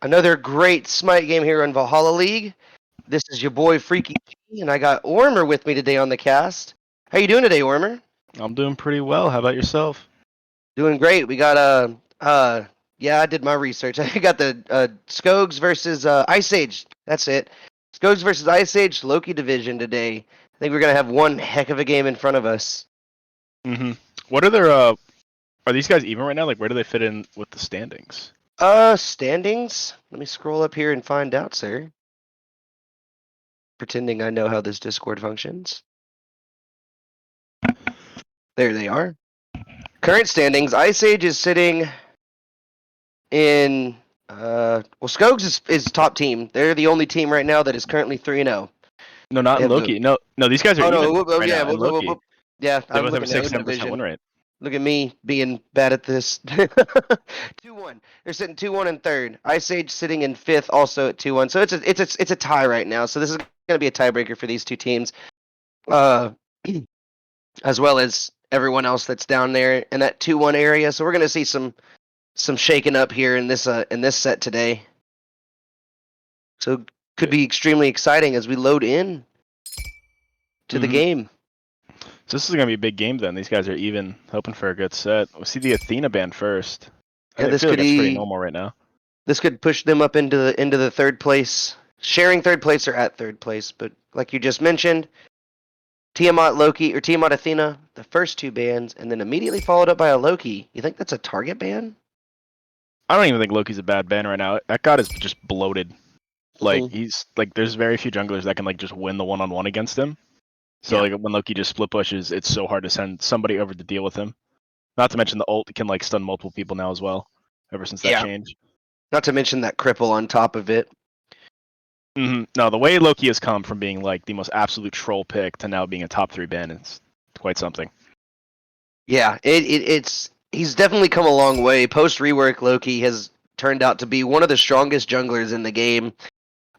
Another great Smite game here on Valhalla League. This is your boy Freaky G, and I got Ormer with me today on the cast. How you doing today, Ormer? I'm doing pretty well. How about yourself? Doing great. We got yeah, I did my research. I got the Skogs versus Ice Age. That's it. Skogs versus Ice Age Loki division today. I think we're gonna have one heck of a game in front of us. What are their are these guys even right now? Like where do they fit in with the standings? Standings. Let me scroll up here and find out, sir. Pretending I know how this Discord functions. There they are. Current standings, Ice Age is sitting in well, Skogs is top team. They're the only team right now that is currently 3-0. No, not in Loki. No, these guys are even right now in Loki. Yeah, They I'm both have a looking at 67% win rate. Look at me being bad at this. 2-1. They're sitting 2-1 in third. Ice Age sitting in fifth, also at 2-1. So it's a tie right now. So this is going to be a tiebreaker for these two teams, as well as everyone else that's down there in that 2-1 area. So we're going to see some shaking up here in this set today. So could be extremely exciting as we load in to the game. So this is gonna be a big game then. These guys are even, hoping for a good set. We'll see the Athena band first. Yeah, I feel like it's pretty normal right now. This could push them up into the third place, sharing third place or at third place. But like you just mentioned, Tiamat Loki or Tiamat Athena, the first two bans, and then immediately followed up by a Loki. You think that's a target ban? I don't even think Loki's a bad ban right now. That god is just bloated. Like he's like, there's very few junglers that can like just win the one-on-one against him. So like when Loki just split pushes, it's so hard to send somebody over to deal with him. Not to mention the ult can like stun multiple people now as well, ever since that change. Not to mention that cripple on top of it. No, the way Loki has come from being like the most absolute troll pick to now being a top 3 ban is quite something. Yeah, he's definitely come a long way. Post rework, Loki has turned out to be one of the strongest junglers in the game.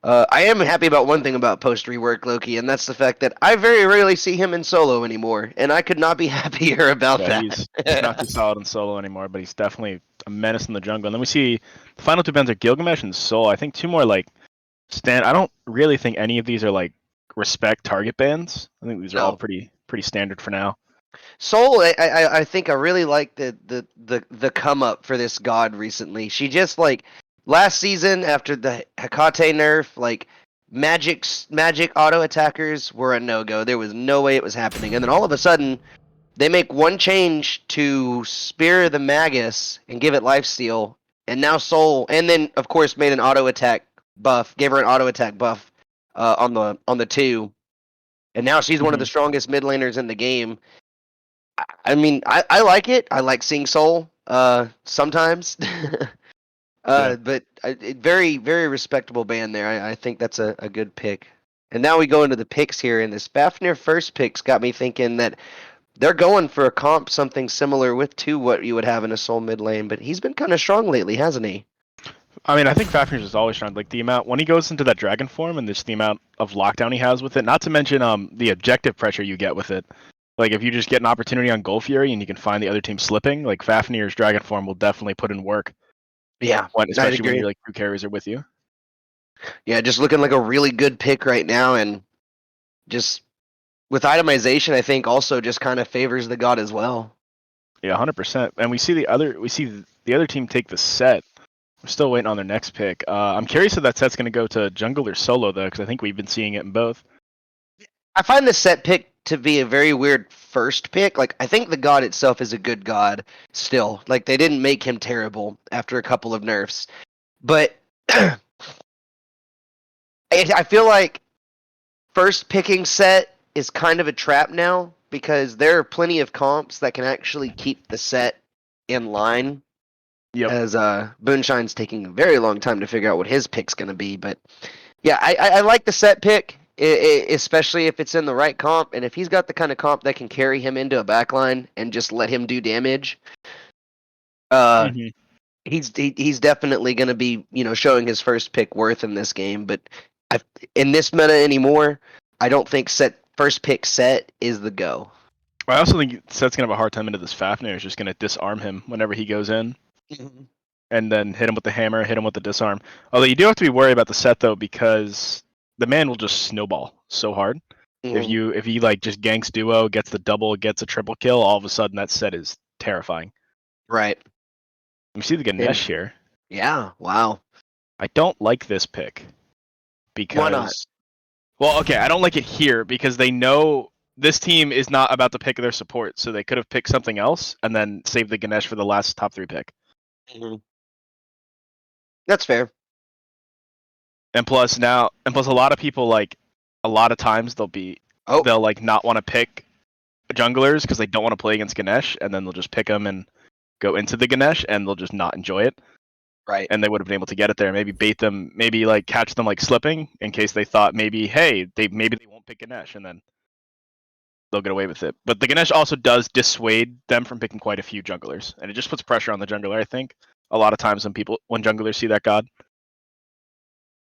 I am happy about one thing about post rework Loki, and that's the fact that I very rarely see him in solo anymore, and I could not be happier about that. He's not too solid in solo anymore, but he's definitely a menace in the jungle. And then we see the final 2 bans are Gilgamesh and Soul. I think 2 more like I don't really think any of these are like respect target bans. I think these are all pretty standard for now. Soul, I think I really like the come up for this god recently. She just like last season after the Hecate nerf, like magic auto attackers were a no-go. There was no way it was happening. And then all of a sudden they make one change to Spear the Magus and give it lifesteal, and now Soul, and then of course made an auto attack buff, gave her an auto attack buff on the 2. And now she's one of the strongest mid laners in the game. I mean, I like it. I like seeing Soul sometimes. But very, very respectable band there. I think that's a good pick. And now we go into the picks here, and this Fafnir first picks got me thinking that they're going for a comp something similar to what you would have in a Soul mid lane, but he's been kind of strong lately, hasn't he? I mean, I think Fafnir is always strong. Like the amount when he goes into that dragon form and just the amount of lockdown he has with it. Not to mention the objective pressure you get with it. Like if you just get an opportunity on Gold Fury and you can find the other team slipping, like Fafnir's dragon form will definitely put in work. Yeah, especially when your like crew carriers are with you. Yeah, just looking like a really good pick right now, and just with itemization, I think also just kind of favors the god as well. Yeah, 100%. And we see the other team take the set. We're still waiting on their next pick. I'm curious if that set's going to go to jungle or solo though, because I think we've been seeing it in both. I find the set pick to be a very weird first pick. Like I think the god itself is a good god still. Like they didn't make him terrible after a couple of nerfs, but I feel like first picking set is kind of a trap now because there are plenty of comps that can actually keep the set in line. Yep. As Boonshine's taking a very long time to figure out what his pick's going to be. But yeah, I like the set pick, especially if it's in the right comp. And if he's got the kind of comp that can carry him into a backline and just let him do damage, he's definitely going to be, showing his first pick worth in this game. But in this meta anymore, I don't think first pick set is the go. I also think Set's going to have a hard time into this Fafnir. Is just going to disarm him whenever he goes in. And and then hit him with the hammer, hit him with the disarm. Although you do have to be worried about the set though, because the man will just snowball so hard. Mhm. If he like just ganks duo, gets the double, gets a triple kill, all of a sudden that set is terrifying. Right. We see the And Ganesh here. yeah, wow. I don't like this pick Why not? because, well, okay, I don't like it here because they know this team is not about to pick their support, so they could have picked something else and then saved the Ganesh for the last top 3 pick. Mhm. That's fair. And plus a lot of people like a lot of times Oh, they'll like not want to pick junglers because they don't want to play against Ganesh, and then they'll just pick them and go into the Ganesh, and they'll just not enjoy it. right. And they would have been able to get it there, maybe bait them, maybe like catch them like slipping in case they thought maybe, hey, maybe they won't pick Ganesh, and then they'll get away with it. But the Ganesh also does dissuade them from picking quite a few junglers, and it just puts pressure on the jungler. I think a lot of times when junglers see that god.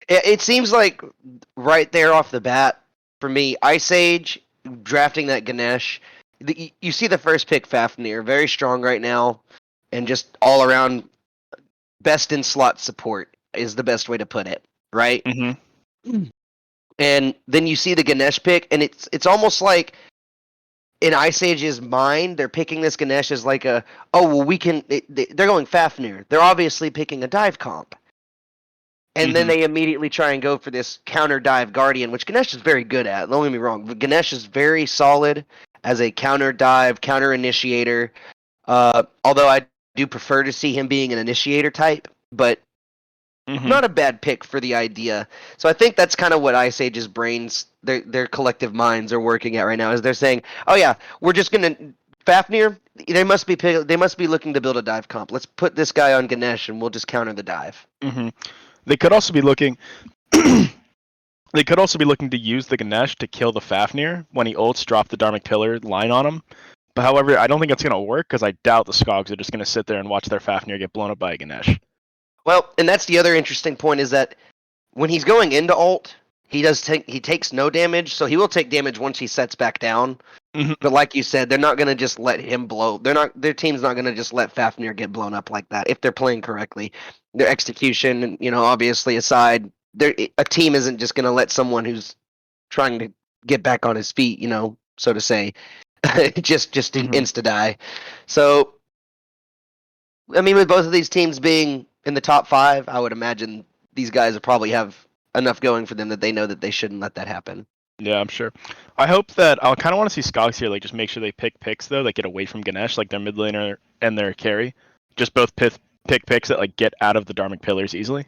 It seems like right there off the bat, for me, Ice Age, drafting that Ganesh, you see the first pick, Fafnir, very strong right now, and just all around best in slot support is the best way to put it, right? Mm-hmm. And then you see the Ganesh pick, and it's almost like in Ice Age's mind, they're picking this Ganesh as like a, oh, well, they're going Fafnir. They're obviously picking a dive comp. And then Mm-hmm. they immediately try and go for this counter dive Guardian, which Ganesh is very good at. Don't get me wrong. But Ganesh is very solid as a counter dive, counter initiator. Although I do prefer to see him being an initiator type, but Mm-hmm. not a bad pick for the idea. So I think that's kind of what Ice Age's brains, their collective minds are working at right now. Is they're saying, oh yeah, we're just gonna Fafnir. They must be looking to build a dive comp. Let's put this guy on Ganesh, and we'll just counter the dive. Mm-hmm. They could also be looking. They could also be looking to use the Ganesh to kill the Fafnir when he ults, drop the Dharmic Pillar line on him. But however, I don't think it's going to work because I doubt the Skogs are just going to sit there and watch their Fafnir get blown up by a Ganesh. Well, and that's the other interesting point is that when he's going into ult, he takes no damage, so he will take damage once he sets back down. Mm-hmm. But like you said, they're not gonna just let him blow. Their team's not gonna just let Fafnir get blown up like that if they're playing correctly. Their execution, obviously aside, a team isn't just gonna let someone who's trying to get back on his feet, so to say, just Mm-hmm. insta die. So, I mean, with both of these teams being in the top 5, I would imagine these guys will probably have enough going for them that they know that they shouldn't let that happen. Yeah, I'm sure. I hope that I'll kind of want to see Skogs here, like just make sure they pick picks though, that get away from Ganesh, like their mid laner and their carry. Just both pick picks that like get out of the Dharmic Pillars easily.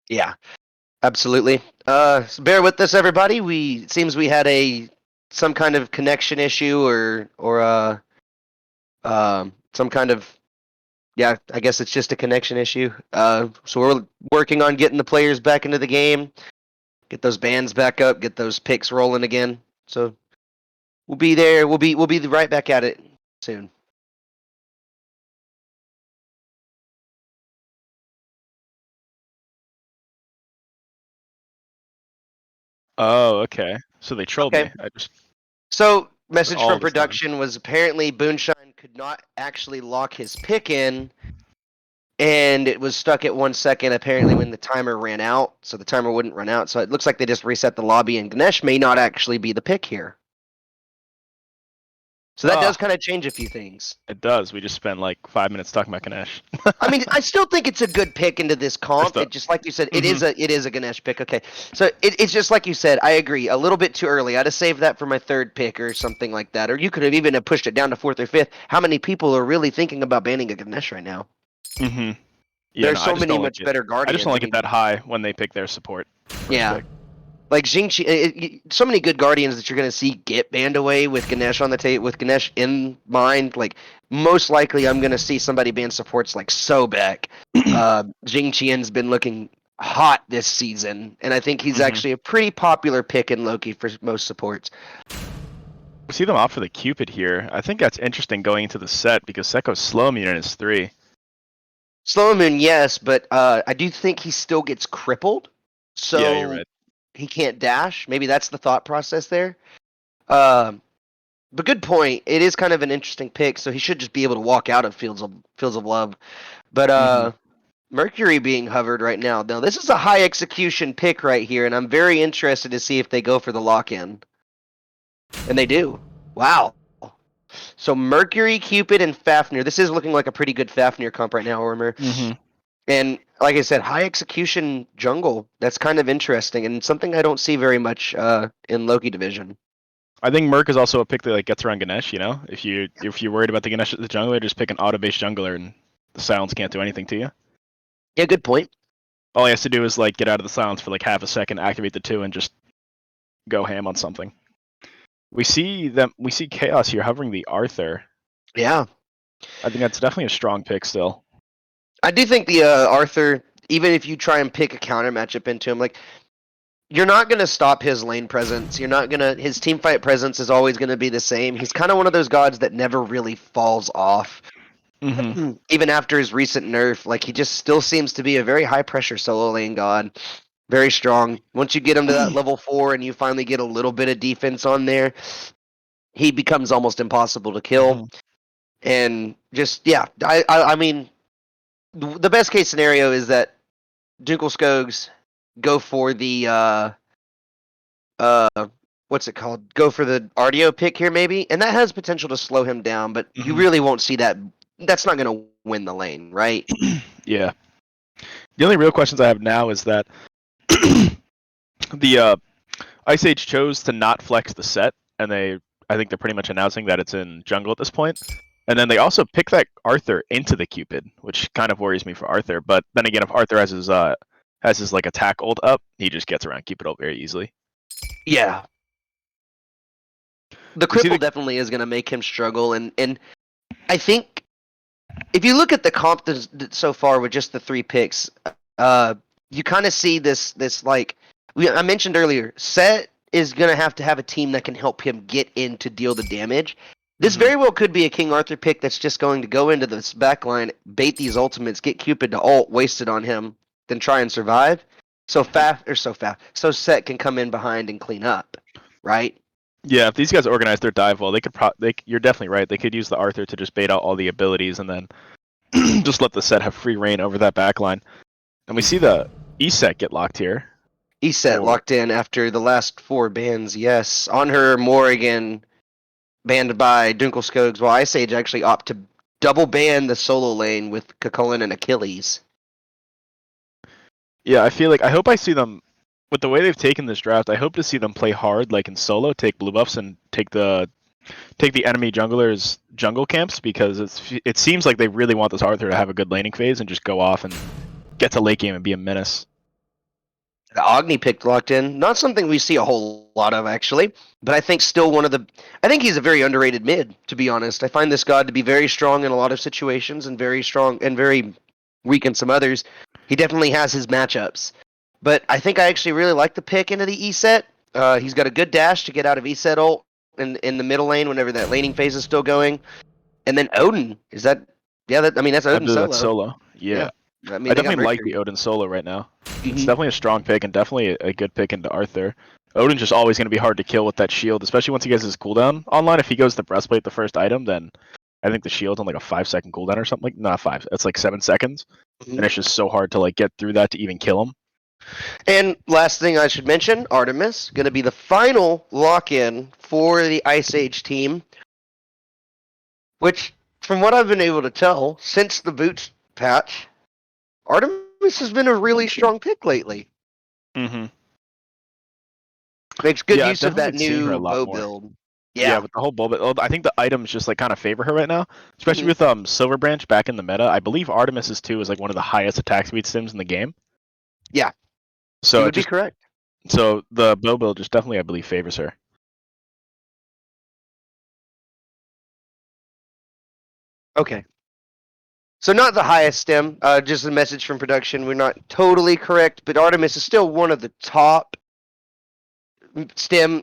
Yeah, absolutely. So bear with us, everybody. It seems we had some kind of connection issue or some kind of, yeah, I guess it's just a connection issue. So we're working on getting the players back into the game, get those bands back up, get those picks rolling again. So we'll be there. We'll be right back at it soon. Oh, okay. So they trolled Okay. me. I just So message all from this time. production was apparently Booneshine could not actually lock his pick in, and it was stuck at 1 second apparently when the timer ran out. So the timer wouldn't run out. So it looks like they just reset the lobby, and Ganesh may not actually be the pick here. So that does kind of change a few things. It does. We just spent like 5 minutes talking about Ganesh. I mean, I still think it's a good pick into this comp. Still. It just like you said, Mhm. it is a Ganesh pick. Okay, so it's just like you said. I agree. A little bit too early. I'd have saved that for my 3rd pick or something like that. Or you could have even have pushed it down to 4th or 5th. How many people are really thinking about banning a Ganesh right now? Mhm. Yeah, There's no, I so just many don't like much it. better I just guardians. don't I like it mean, that high when they pick their support. First yeah. pick. Like Jingqi, so many good guardians that you're gonna see get banned away with Ganesh on the tape, with Ganesh in mind. Like most likely, I'm gonna see somebody ban supports like Sobek. Jingqian's been looking hot this season, and I think he's Mhm. actually a pretty popular pick in Loki for most supports. We see them opt for the Cupid here. I think that's interesting going into the set because Sekko's slow immune is 3. Slow him in, yes, but I do think he still gets crippled, Yeah, you're so right. he can't dash. Maybe that's the thought process there. Um, But good point. It is kind of an interesting pick, so he should just be able to walk out of Fields of Love. But Mhm. Mercury being hovered right now. Now, this is a high execution pick right here, and I'm very interested to see if they go for the lock-in. And they do. Wow. So Mercury, Cupid, and Fafnir. This is looking like a pretty good Fafnir comp right now, Ormer. Mm-hmm. And like I said, high execution jungle. That's kind of interesting and something I don't see very much in Loki division. I think Merc is also a pick that like gets around Ganesh. You know, if you're worried about the Ganesh the jungler, just pick an auto-based jungler, and the silence can't do anything to you. Yeah, good point. All he has to do is like get out of the silence for like half a second, activate the 2, and just go ham on something. We see Chaos here hovering the Arthur. Yeah. I think that's definitely a strong pick still. I do think the Arthur, even if you try and pick a counter matchup into him, like you're not gonna stop his lane presence. You're not gonna his team fight presence is always gonna be the same. He's kind of one of those gods that never really falls off. Mm-hmm. Even after his recent nerf, like he just still seems to be a very high pressure solo lane god. Very strong. Once you get him to that level 4 and you finally get a little bit of defense on there, he becomes almost impossible to kill. Mm-hmm. And just yeah, I mean, the best case scenario is that Djungleskogs go for the what's it called? Go for the RDO pick here maybe, and that has potential to slow him down, but you really won't see that. That's not going to win the lane, right? Yeah. The only real questions I have now is that the Ice Age chose to not flex the set, and I think they're pretty much announcing that it's in jungle at this point. And then they also pick that Arthur into the Cupid, which kind of worries me for Arthur. But then again, if Arthur has his like attack ult up, he just gets around Cupid ult very easily. Yeah. The cripple definitely is going to make him struggle, and I think if you look at the comp so far with just the 3 picks, you kind of see this like I mentioned earlier. Set is going to have a team that can help him get in to deal the damage. This very well could be a King Arthur pick that's just going to go into this backline, bait these ultimates, get Cupid to ult, waste it on him, then try and survive. So Set can come in behind and clean up, right? Yeah, if these guys organize their dive well, they could. You're definitely right. They could use the Arthur to just bait out all the abilities and then just let the set have free reign over that backline. And we see the E set get locked here. E-set locked in after the last 4 bans, yes. On her, Morrigan banned by Djungleskogs, while Ice Age actually opt to double ban the solo lane with Kakulin and Achilles. Yeah, I hope I see them with the way they've taken this draft. I hope to see them play hard, like in solo, take blue buffs and take the enemy junglers jungle camps, because it seems like they really want this Arthur to have a good laning phase and just go off and get to late game and be a menace. The Agni pick locked in. Not something we see a whole lot of, actually. But I think still I think he's a very underrated mid, to be honest. I find this god to be very strong in a lot of situations and very strong and very weak in some others. He definitely has his matchups. But I think I actually really like the pick into the E-set. He's got a good dash to get out of E-set ult in the middle lane whenever that laning phase is still going. And then Odin. Is that... Yeah, that's Odin solo. That's solo. Yeah. I mean, I definitely like the Odin solo right now. It's definitely a strong pick and definitely a good pick into Arthur. Odin's just always going to be hard to kill with that shield, especially once he gets his cooldown online. If he goes to breastplate the first item, then I think the shield's on like a 5-second cooldown or something. Like not 5. It's like 7 seconds, and it's just so hard to like get through that to even kill him. And last thing I should mention, Artemis going to be the final lock-in for the Ice Age team, which, from what I've been able to tell, since the boots patch, Artemis has been a really strong pick lately. Mm-hmm. Makes good use of that new bow build. Yeah, with the whole bow build. I think the items just like kind of favor her right now, especially with Silver Branch back in the meta. I believe Artemis's 2 is like one of the highest attack speed stims in the game. Yeah, so you would be correct. So the bow build just definitely, I believe, favors her. Okay. So not the highest stem, just a message from production. We're not totally correct, but Artemis is still one of the top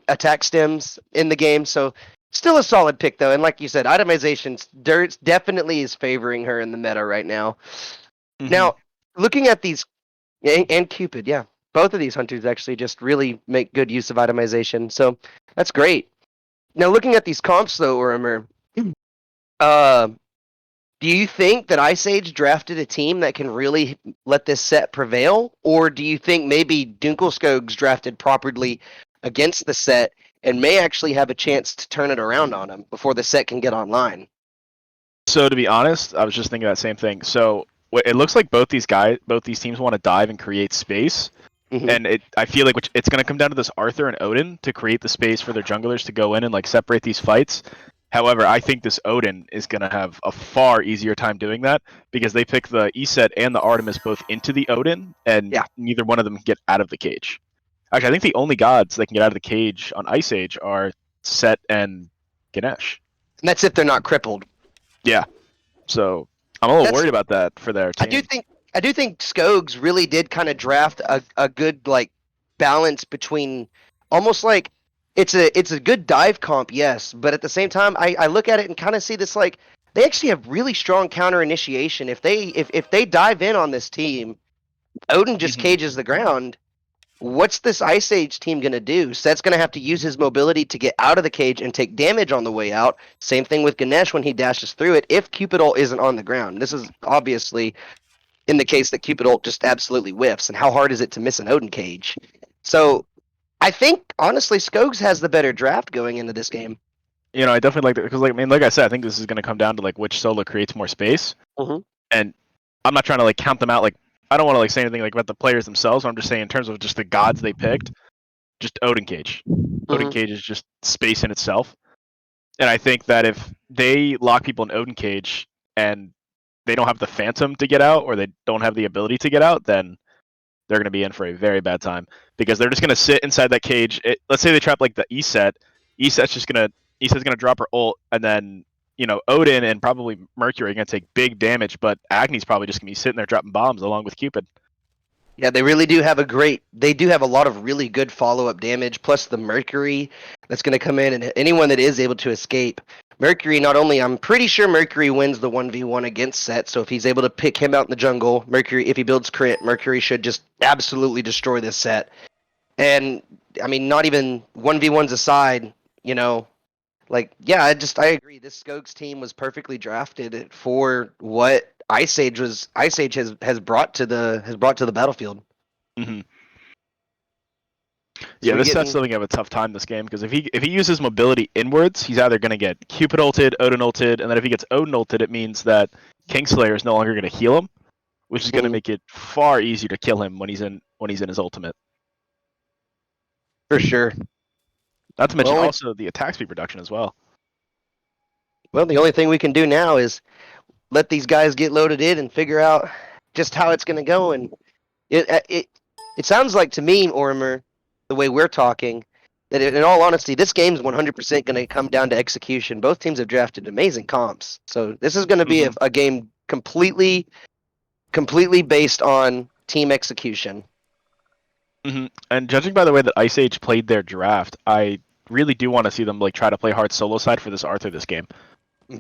attack stems in the game, so still a solid pick though. And like you said, itemization definitely is favoring her in the meta right now. Now, looking at these, and Cupid, yeah, both of these hunters actually just really make good use of itemization, so that's great. Now, looking at these comps though, Orimer, Do you think that Ice Age drafted a team that can really let this set prevail? Or do you think maybe Djungleskogs drafted properly against the set and may actually have a chance to turn it around on them before the set can get online? So to be honest, I was just thinking that same thing. So it looks like both these teams want to dive and create space. Mm-hmm. And I feel like it's going to come down to this Arthur and Odin to create the space for their junglers to go in and like separate these fights. However, I think this Odin is going to have a far easier time doing that because they pick the Eset and the Artemis both into the Odin, and neither one of them can get out of the cage. Actually, I think the only gods that can get out of the cage on Ice Age are Set and Ganesh. And that's if they're not crippled. Yeah. So I'm a little worried about that for their team. I do think Skogs really did kind of draft a good like balance between almost like it's a good dive comp, yes, but at the same time I look at it and kind of see this like they actually have really strong counter initiation. If they dive in on this team, Odin just cages the ground. What's this Ice Age team going to do? Set's going to have to use his mobility to get out of the cage and take damage on the way out. Same thing with Ganesh when he dashes through it if Cupid ult isn't on the ground. This is obviously in the case that Cupid ult just absolutely whiffs. And how hard is it to miss an Odin cage? So I think, honestly, Skogs has the better draft going into this game. You know, I definitely like that because, like I said, I think this is going to come down to like which solo creates more space. And I'm not trying to like count them out. Like, I don't want to like say anything like about the players themselves. I'm just saying in terms of just the gods they picked, just Odin cage. Odin cage is just space in itself. And I think that if they lock people in Odin cage and they don't have the Phantom to get out, or they don't have the ability to get out, then they're going to be in for a very bad time because they're just going to sit inside that cage. Let's say they trap like the Eset. Eset's going to drop her ult, and then Odin and probably Mercury are going to take big damage, but Agni's probably just going to be sitting there dropping bombs along with Cupid. Yeah, they really do have they do have a lot of really good follow-up damage, plus the Mercury that's going to come in, and anyone that is able to escape. Mercury, not only, I'm pretty sure Mercury wins the 1v1 against Set, so if he's able to pick him out in the jungle, Mercury, if he builds crit, Mercury should just absolutely destroy this Set. And, I mean, not even 1v1s aside, like, yeah, I agree. This Skogs team was perfectly drafted for what Ice Age has brought to the battlefield. Mm-hmm. Yeah, this set's still gonna have a tough time this game because if he uses mobility inwards, he's either gonna get Cupid ulted, Odin ulted, and then if he gets Odin ulted, it means that Kingslayer is no longer gonna heal him, which is gonna make it far easier to kill him when he's in his ultimate. For sure. Not to mention also the attack speed reduction as well. Well, the only thing we can do now is let these guys get loaded in and figure out just how it's going to go. And it sounds like to me, Orimer, the way we're talking, that in all honesty, this game's 100% going to come down to execution. Both teams have drafted amazing comps. So this is going to be a game completely based on team execution. And judging by the way that Ice Age played their draft, I really do want to see them like try to play hard solo side for this Arthur this game.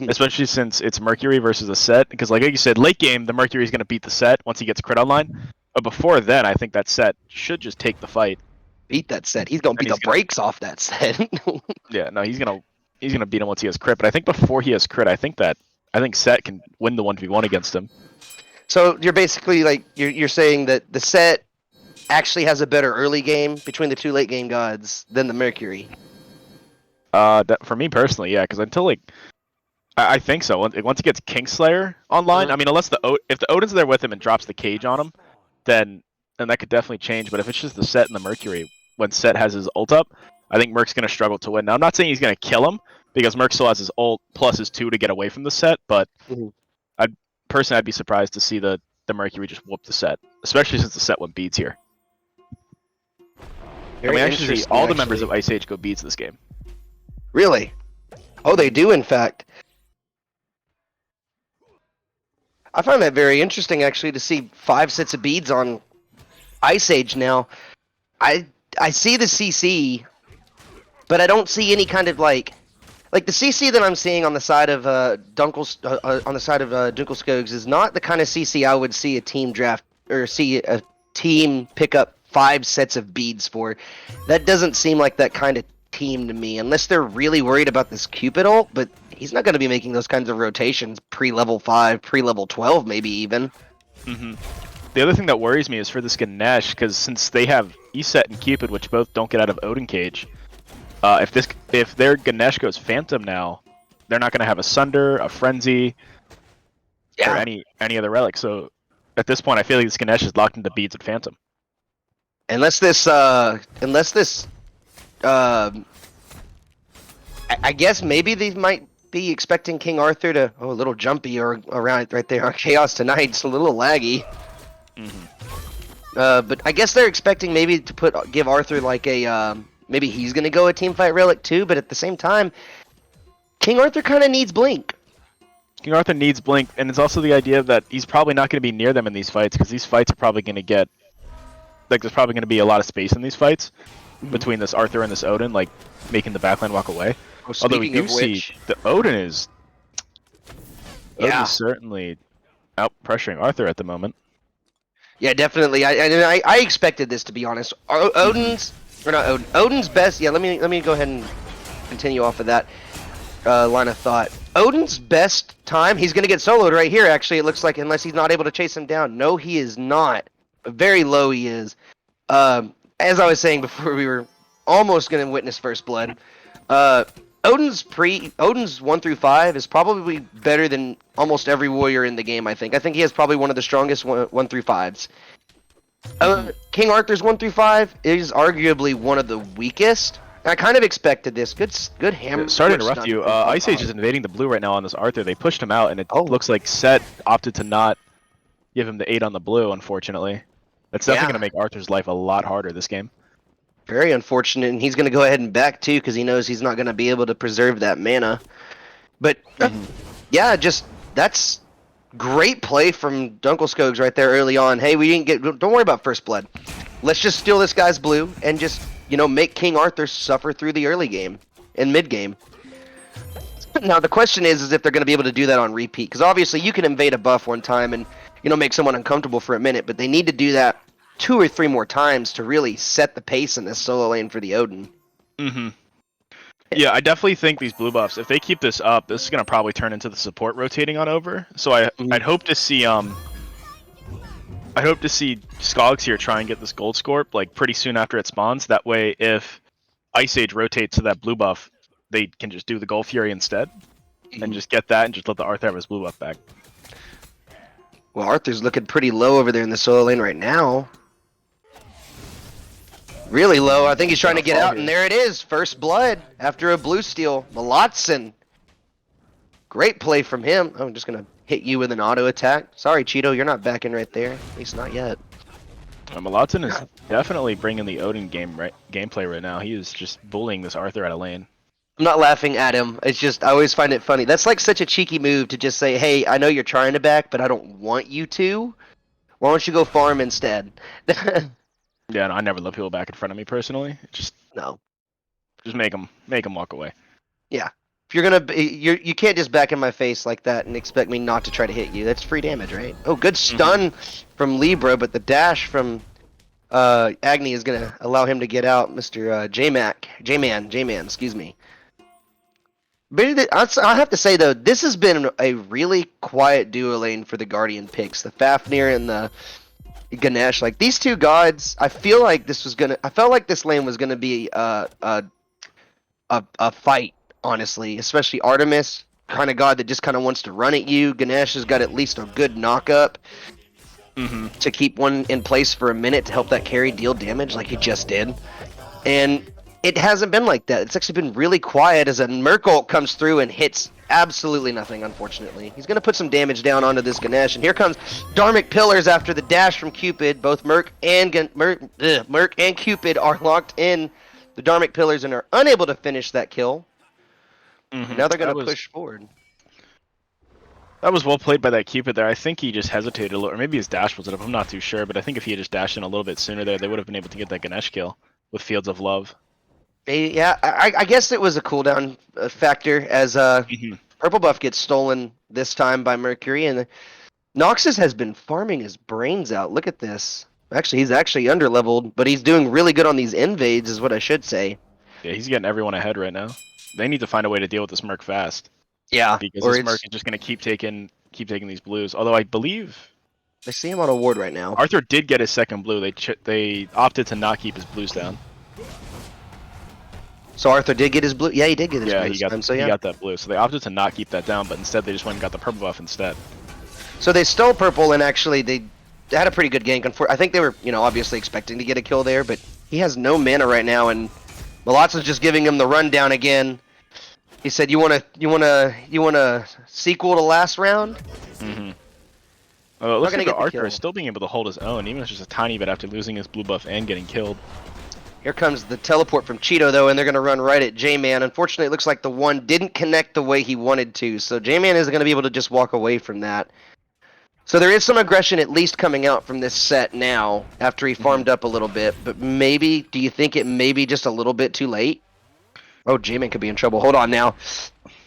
Especially since it's Mercury versus a Set, because like you said, late game the Mercury is going to beat the Set once he gets crit online. But before then, I think that Set should just take the fight. Beat that Set. He's going to beat the brakes off that Set. Yeah, no, he's gonna beat him once he has crit. But I think before he has crit, I think Set can win the 1v1 against him. So you're basically like you're saying that the Set actually has a better early game between the two late game gods than the Mercury. For me personally, yeah, because until like. I think so. Once he gets Kingslayer online, I mean, unless if the Odin's there with him and drops the cage on him, then that could definitely change. But if it's just the Set and the Mercury, when Set has his ult up, I think Merc's going to struggle to win. Now, I'm not saying he's going to kill him, because Merc still has his ult plus his 2 to get away from the Set, but I'd be surprised to see the Mercury just whoop the Set, especially since the Set went beads here. And we actually see all the members of Ice Age go beads this game. Really? Oh, they do, in fact. I find that very interesting, actually, to see 5 sets of beads on Ice Age now. I see the CC, but I don't see any kind of like the CC that I'm seeing on the side of Djungleskogs is not the kind of CC I would see a team draft or see a team pick up 5 sets of beads for. That doesn't seem like that kind of team to me, unless they're really worried about this Cupid ult, but he's not going to be making those kinds of rotations pre-level 5, pre-level 12, maybe even. The other thing that worries me is for this Ganesh, because since they have Eset and Cupid, which both don't get out of Odin Cage, if their Ganesh goes Phantom now, they're not going to have a Sunder, a Frenzy, or any other relic. So at this point, I feel like this Ganesh is locked into Beads and Phantom. Unless this, I guess maybe they might be expecting King Arthur to, a little jumpy or around right there on Chaos tonight. It's a little laggy. But I guess they're expecting maybe to give Arthur like a, maybe he's going to go a teamfight relic too, but at the same time, King Arthur kind of needs Blink. King Arthur needs Blink, and it's also the idea that he's probably not going to be near them in these fights, because these fights are probably going to get, like, there's probably going to be a lot of space in these fights between this Arthur and this Odin, like, making the backline walk away. Although we do see the Odin is certainly out pressuring Arthur at the moment. Yeah, definitely. I expected this, to be honest. Odin's best. Yeah, let me go ahead and continue off of that line of thought. Odin's best time, he's going to get soloed right here, actually, it looks like, unless he's not able to chase him down. No, he is not. Very low he is. As I was saying before, we were almost going to witness First Blood. Odin's 1 through 5 is probably better than almost every warrior in the game, I think. I think he has probably one of the strongest 1 through 5s. King Arthur's 1 through 5 is arguably one of the weakest. I kind of expected this. Good hammer. Sorry to interrupt you. Ice Age is invading the blue right now on this Arthur. They pushed him out, and it looks like Set opted to not give him the 8 on the blue, unfortunately. That's definitely going to make Arthur's life a lot harder this game. Very unfortunate, and he's going to go ahead and back too, because he knows he's not going to be able to preserve that mana. But yeah, just that's great play from Djungleskogs right there early on. Hey, we didn't get. Don't worry about First Blood. Let's just steal this guy's blue and just make King Arthur suffer through the early game and mid game. Now the question is if they're going to be able to do that on repeat, because obviously you can invade a buff one time and make someone uncomfortable for a minute, but they need to do that 2 or 3 more times to really set the pace in this solo lane for the Odin. Yeah, I definitely think these blue buffs, if they keep this up, this is going to probably turn into the support rotating on over. So I'd hope to see Skogs here try and get this Gold Scorp like pretty soon after it spawns. That way, if Ice Age rotates to that blue buff, they can just do the Gold Fury instead and just get that and just let the Arthur have his blue buff back. Well, Arthur's looking pretty low over there in the solo lane right now. Really low. I think he's trying to get out, and there it is. First Blood after a blue steal. Mylantson. Great play from him. I'm just going to hit you with an auto attack. Sorry, Cheeto, you're not backing right there. At least not yet. Mylantson is definitely bringing the Odin gameplay right now. He is just bullying this Arthur out of lane. I'm not laughing at him. It's just, I always find it funny. That's like such a cheeky move to just say, hey, I know you're trying to back, but I don't want you to. Why don't you go farm instead? Yeah, no, I never let people back in front of me personally. Just make them walk away. Yeah, if you're gonna, you can't just back in my face like that and expect me not to try to hit you. That's free damage, right? Oh, good stun from Libbra, but the dash from Agni is gonna allow him to get out, Mr. J-Man, excuse me. But I have to say though, this has been a really quiet duo lane for the Guardian picks, the Fafnir and the Ganesh. Like these two gods, I felt like this lane was gonna be a fight, honestly. Especially Artemis, kind of god that just kind of wants to run at you. Ganesh has got at least a good knock up to keep one in place for a minute to help that carry deal damage like he just did. And it hasn't been like that. It's actually been really quiet as a Merc ult comes through and hits absolutely nothing, unfortunately. He's going to put some damage down onto this Ganesh, and here comes Dharmic Pillars after the dash from Cupid. Both Merc and Cupid are locked in the Dharmic Pillars and are unable to finish that kill. Now they're going to push forward. That was well played by that Cupid there. I think he just hesitated a little, or maybe his dash was up. I'm not too sure, but I think if he had just dashed in a little bit sooner there, they would have been able to get that Ganesh kill with Fields of Love. Yeah, I guess it was a cooldown factor as purple buff gets stolen this time by Mercury, and Noxus has been farming his brains out. Look at this. Actually, he's actually underleveled, but he's doing really good on these invades, is what I should say. Yeah, he's getting everyone ahead right now. They need to find a way to deal with this Merc fast. Yeah, because or this Merc it's is just gonna keep taking these blues. Although I believe I see him on a ward right now. Arthur did get his second blue. They opted to not keep his blues down. So Arthur did get his blue. Yeah, he did get his Yeah, blue this time. So he yeah. got that blue. So they opted to not keep that down, but instead they just went and got the purple buff instead. So they stole purple, and actually they had a pretty good gank. I think they were, obviously expecting to get a kill there, but he has no mana right now, and Mylantson's just giving him the rundown again. He said, "You wanna sequel to last round?" Mm-hmm. It looks gonna like get the Arthur kill. is still being able to hold his own, even if it's just a tiny bit after losing his blue buff and getting killed. Here comes the teleport from Cheeto, though, and they're going to run right at J-Man. Unfortunately, it looks like the one didn't connect the way he wanted to, so J-Man isn't going to be able to just walk away from that. So there is some aggression at least coming out from this set now, after he farmed up a little bit, but maybe, do you think it may be just a little bit too late? Oh, J-Man could be in trouble. Hold on now.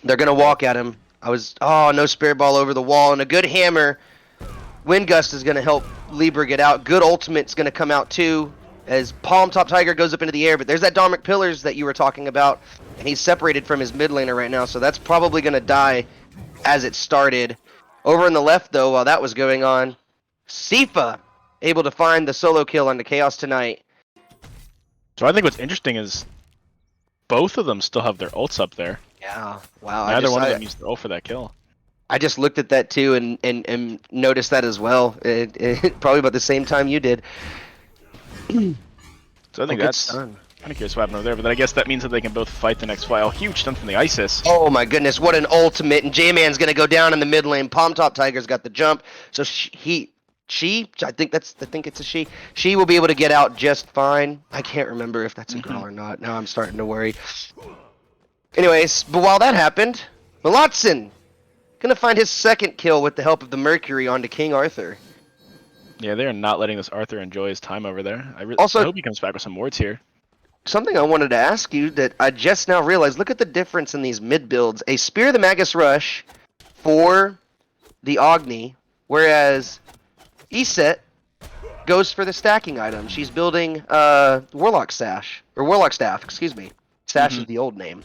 They're going to walk at him. No spirit ball over the wall, and a good hammer. Wind Gust is going to help Libbra get out. Good ultimate's going to come out too, as Palm Top Tiger goes up into the air. But there's that Dharmic Pillars that you were talking about, and he's separated from his mid laner right now, so that's probably going to die as it started. Over in the left, though, while that was going on, Sypha able to find the solo kill on the Chaos Tonight. So I think what's interesting is both of them still have their ults up there. Yeah, wow. Neither one of them used their ult for that kill. I just looked at that too and noticed that as well. Probably about the same time you did. So I think that's kind of curious what happened over there, but then I guess that means that they can both fight the next fight. Oh, huge stun from the Isis. Oh my goodness, what an ultimate! And J-Man's gonna go down in the mid lane. Palm Top Tiger's got the jump, so I think it's a she. She will be able to get out just fine. I can't remember if that's a girl or not. Now I'm starting to worry. Anyways, but while that happened, Mylantson gonna find his second kill with the help of the Mercury onto King Arthur. Yeah, they're not letting this Arthur enjoy his time over there. I hope he comes back with some wards here. Something I wanted to ask you that I just now realized, look at the difference in these mid builds. A Spear of the Magus Rush for the Agni, whereas Iset goes for the stacking item. She's building Warlock Sash, or Warlock Staff, excuse me. Sash is the old name.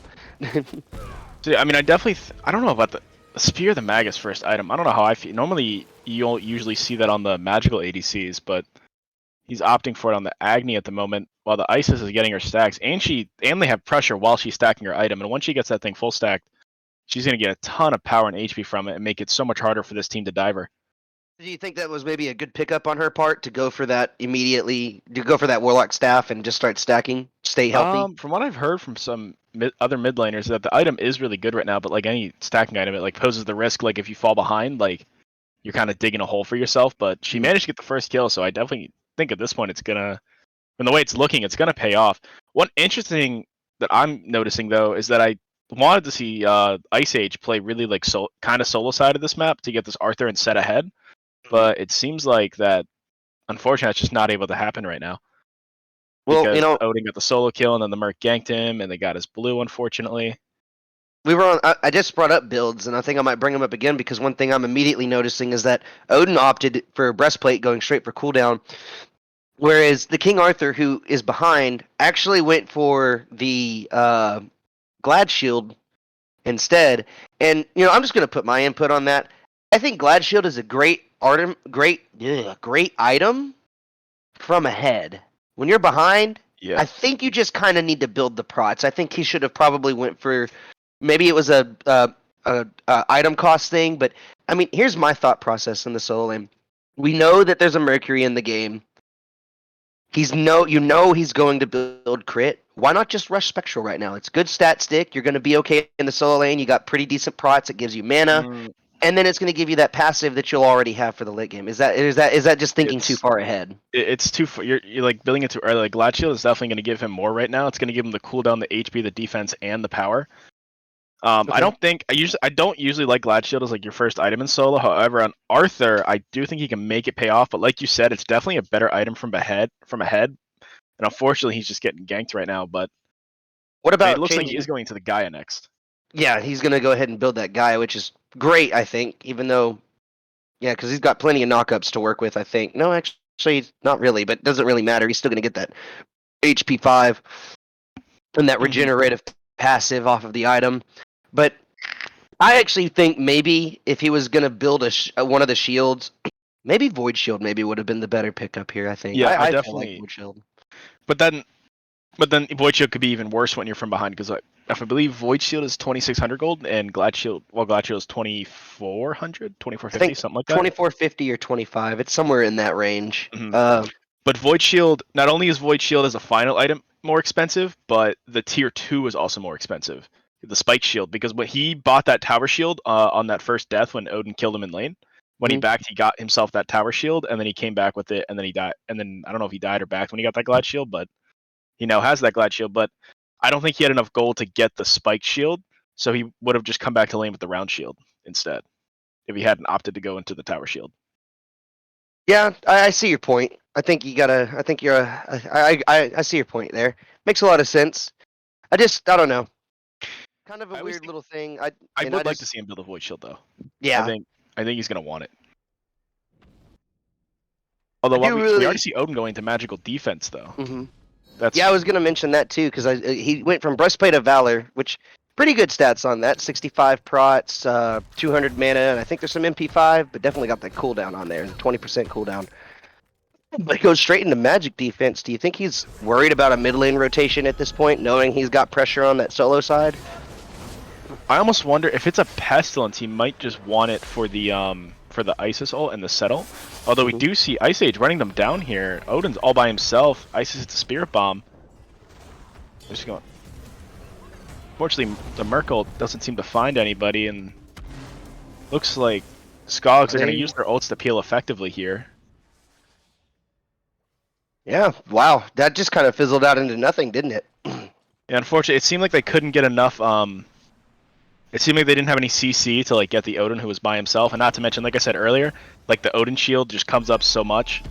So, I mean, I don't know about the Spear of the Magus first item. I don't know how I feel. Normally, you don't usually see that on the magical ADCs, but he's opting for it on the Agni at the moment, while the Isis is getting her stacks, and they have pressure while she's stacking her item. And once she gets that thing full stacked, she's going to get a ton of power and HP from it and make it so much harder for this team to dive her. Do you think that was maybe a good pickup on her part to go for that immediately, to go for that Warlock Staff and just start stacking, stay healthy? From what I've heard from some other mid laners, that the item is really good right now, but like any stacking item, it like poses the risk, like if you fall behind, like you're kind of digging a hole for yourself. But she managed to get the first kill, so I definitely think at this point it's gonna, from the way it's looking, it's gonna pay off. One interesting that I'm noticing though is that I wanted to see Ice Age play really like kind of solo side of this map to get this Arthur and set ahead, but it seems like that unfortunately it's just not able to happen right now. Well, Because Odin got the solo kill and then the Merc ganked him and they got his blue, unfortunately. we were on. I just brought up builds, and I think I might bring them up again because one thing I'm immediately noticing is that Odin opted for a breastplate going straight for cooldown, whereas the King Arthur, who is behind, actually went for the Glad Shield instead. And I'm just gonna put my input on that. I think Glad Shield is a great item from ahead. When you're behind, Yeah. I think you just kind of need to build the prots. I think he should have probably went for, maybe it was a item cost thing, but I mean, here's my thought process in the solo lane. We know that there's a Mercury in the game. He's going to build crit. Why not just rush Spectral right now? It's good stat stick. You're going to be okay in the solo lane. You got pretty decent prots. It gives you mana. And then it's going to give you that passive that you'll already have for the late game. Is that just thinking too far ahead? It's too far. You're like building it too early. Like Glad Shield is definitely going to give him more right now. It's going to give him the cooldown, the HP, the defense, and the power. Okay. I don't usually like Glad Shield as like your first item in solo. However, on Arthur, I do think he can make it pay off. But like you said, it's definitely a better item from ahead. And unfortunately, he's just getting ganked right now. But what about it looks like he is going to the Gaia next. Yeah, he's going to go ahead and build that Gaia, which is great, I think, even though, yeah, because he's got plenty of knockups to work with, I think. No, actually, not really, but it doesn't really matter. He's still going to get that HP 5 and that regenerative passive off of the item. But I actually think maybe if he was gonna build one of the shields, maybe Void Shield maybe would have been the better pickup here. I think. Yeah, I I feel like definitely. Void Shield. But then Void Shield could be even worse when you're from behind because if I believe Void Shield is 2,600 gold and Glad Shield is 2,400, I 2,450, think something like that. 2450 or 25. It's somewhere in that range. Mhm. But Void Shield, not only is Void Shield as a final item more expensive, but the tier 2 is also more expensive. The Spike Shield, because when he bought that Tower Shield on that first death when Odin killed him in lane, when he Mhm. backed, he got himself that Tower Shield, and then he came back with it, and then he died. And then I don't know if he died or backed when he got that Glad Shield, but he now has that Glad Shield. But I don't think he had enough gold to get the Spike Shield, so he would have just come back to lane with the Round Shield instead if he hadn't opted to go into the Tower Shield. Yeah, I see your point. I think you gotta. I think you're. I see your point there. Makes a lot of sense. I don't know. Kind of a I always weird think little thing. I I would like to just see him build a Void Shield though. I yeah. think I think he's gonna want it. I Although do we already really. see Odin going to magical defense though. Hmm. That's Yeah, I was gonna mention that too because he went from Breastplate of Valor, which pretty good stats on that. 65 prots, 200 mana, and I think there's some MP5, but definitely got that cooldown on there, the 20% cooldown. But he goes straight into magic defense. Do you think he's worried about a mid lane rotation at this point, knowing he's got pressure on that solo side? I almost wonder if it's a pestilence, he might just want it for the Isis ult and the settle. Although we Mhm. do see Ice Age running them down here. Odin's all by himself. Isis hits the Spirit Bomb. Just going. Fortunately, the Merkle doesn't seem to find anybody, and looks like Skogs are going to use their ults to peel effectively here. Yeah, wow, that just kind of fizzled out into nothing, didn't it? Yeah, unfortunately, it seemed like they couldn't get enough. It seemed like they didn't have any CC to like get the Odin who was by himself, and not to mention, like I said earlier, like the Odin shield just comes up so much,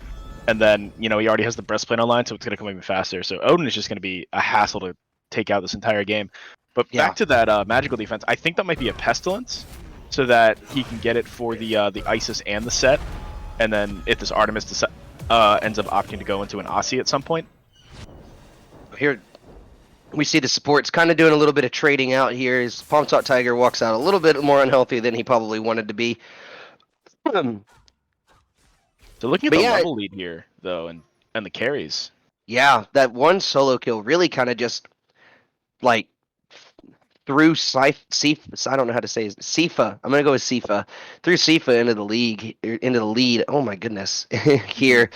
and then he already has the breastplate online, so it's gonna come even faster. So Odin is just gonna be a hassle to take out this entire game. But Yeah. back to that magical defense, I think that might be a pestilence, so that he can get it for the Isis and the set, and then if this Artemis ends up opting to go into an Aussie at some point. Here we see the supports kind of doing a little bit of trading out here. As Palm Top Tiger walks out a little bit more unhealthy than he probably wanted to be. So looking at But the yeah, level lead here, though, and the carries. yeah, that one solo kill really kind of just like threw Sypha. I don't know how to say it. Sypha. I'm gonna go with Sypha. Threw Sypha into the into the lead. Oh my goodness, here.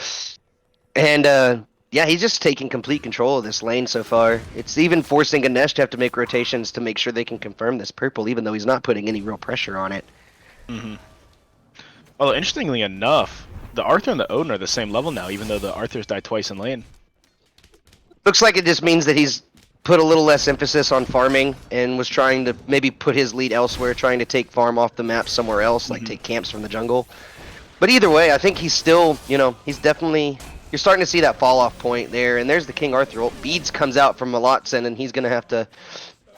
And yeah, he's just taking complete control of this lane so far. It's even forcing Ganesh to have to make rotations to make sure they can confirm this purple, even though he's not putting any real pressure on it. Mm-hmm. Although interestingly enough, the Arthur and the Odin are the same level now, even though the Arthurs died twice in lane. Looks like it just means that he's put a little less emphasis on farming and was trying to maybe put his lead elsewhere, trying to take farm off the map somewhere else, like take camps from the jungle. But either way, I think he's still, he's definitely. You're starting to see that fall off point there, and there's the King Arthur ult. Beads comes out from Mylantson, and he's going to have to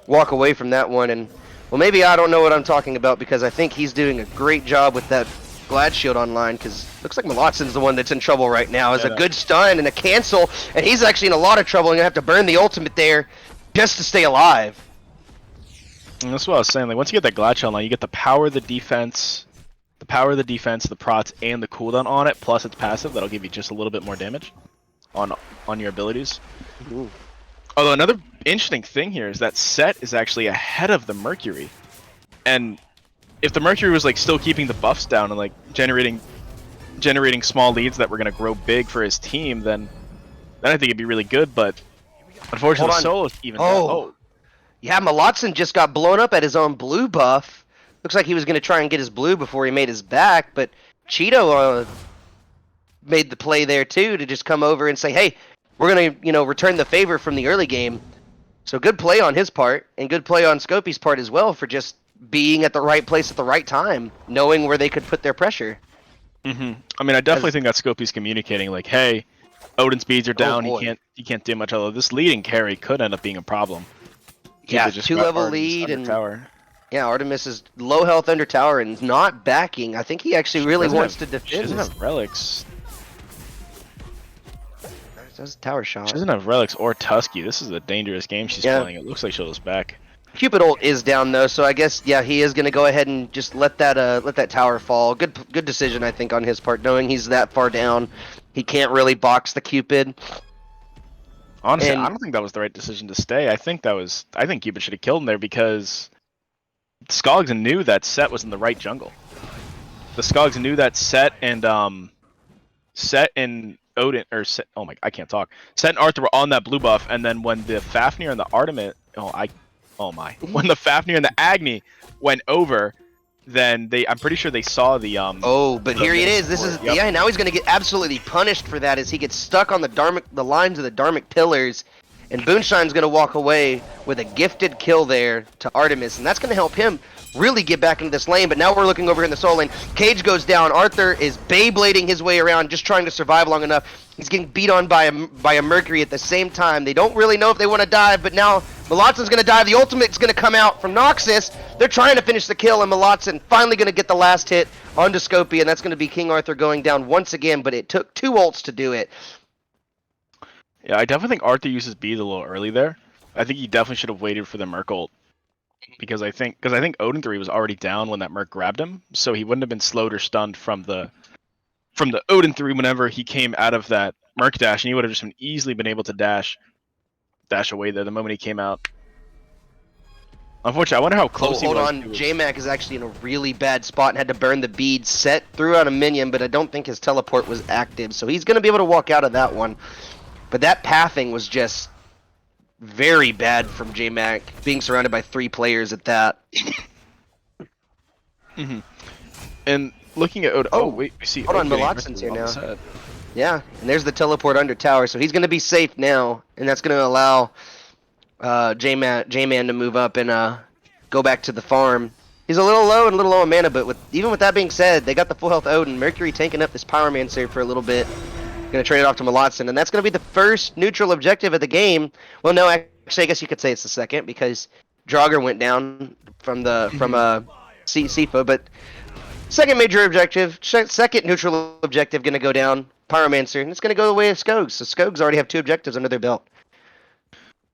walk away from that one. And well, maybe I don't know what I'm talking about because I think he's doing a great job with that Glad Shield online. Because looks like Mylantson's the one that's in trouble right now. It's a good stun and a cancel, and he's actually in a lot of trouble. And gonna have to burn the ultimate there just to stay alive. And that's what I was saying. Like once you get that Glad Shell online, you get the power of the defense, the prots, and the cooldown on it. Plus it's passive. That'll give you just a little bit more damage on your abilities. Ooh. Although another interesting thing here is that Set is actually ahead of the Mercury, and if the Mercury was like still keeping the buffs down and like generating small leads that were going to grow big for his team, then I think it'd be really good. But unfortunately, Solo's even. Oh, yeah, Mylantson just got blown up at his own blue buff. Looks like he was going to try and get his blue before he made his back, but Cheeto made the play there too to just come over and say, "Hey, we're going to, return the favor from the early game." So good play on his part, and good play on Scopey's part as well for just being at the right place at the right time, knowing where they could put their pressure. I mean, I definitely think that Scopey's communicating like, "Hey, Odin's speeds are down. He can't do much." Although this leading carry could end up being a problem. Yeah, 2-level lead and tower. Yeah, Artemis is low health under tower and not backing. I think he actually really wants to defend. She doesn't have relics. That's a tower shot. She doesn't have relics or Tusky. This is a dangerous game she's playing. It looks like she'll just back. Cupid ult is down though, so I guess yeah, he is gonna go ahead and just let that tower fall. Good decision I think on his part, knowing he's that far down. He can't really box the Cupid. Honestly, And I don't think that was the right decision to stay. I think Cupid should have killed him there because Skogs knew that Set was in the right jungle. The Skogs knew that Set and Odin or Set, oh my, I can't talk. Set and Arthur were on that blue buff, and then when the Fafnir and the Artemis, when the Fafnir and the Agni went over, then I'm pretty sure they saw the oh, but here it is. This is yep. yeah. Now he's gonna get absolutely punished for that as he gets stuck on the lines of the Dharmic pillars, and Boonshine's gonna walk away with a gifted kill there to Artemis, and that's gonna help him really get back into this lane. But now we're looking over here in the soul lane. Cage goes down. Arthur is Beyblading his way around, just trying to survive long enough. He's getting beat on by a Mercury at the same time. They don't really know if they want to dive, but now Mylantson's going to dive. The ultimate's going to come out from Noxus. They're trying to finish the kill, and Mylantson finally going to get the last hit onto Scopy, and that's going to be King Arthur going down once again, but it took 2 ults to do it. Yeah, I definitely think Arthur uses bead a little early there. I think he definitely should have waited for the Merc ult. Because I think Odin 3 was already down when that Merc grabbed him, so he wouldn't have been slowed or stunned from the Odin 3 whenever he came out of that Merc dash, and he would have just easily been able to dash away there the moment he came out. Unfortunately, I wonder how close he was. Hold on, J-Mac is actually in a really bad spot and had to burn the bead. Set threw out a minion, but I don't think his teleport was active, so he's going to be able to walk out of that one. But that pathing was just very bad from J-Mac, being surrounded by 3 players at that. And looking at Odin, wait, we see. Hold on, Mylantson's here now. Yeah, and there's the teleport under tower, so he's going to be safe now, and that's going to allow J-Man to move up and go back to the farm. He's a little low on mana, but even with that being said, they got the full health Odin. Mercury tanking up this Pyromancer for a little bit. Going to trade it off to Mylantson, and that's going to be the first neutral objective of the game. Well, no, actually, I guess you could say it's the second because Draugr went down from Sypha, but second major objective, second neutral objective going to go down, Pyromancer, and it's going to go the way of Skogs. So Skogs already have 2 objectives under their belt.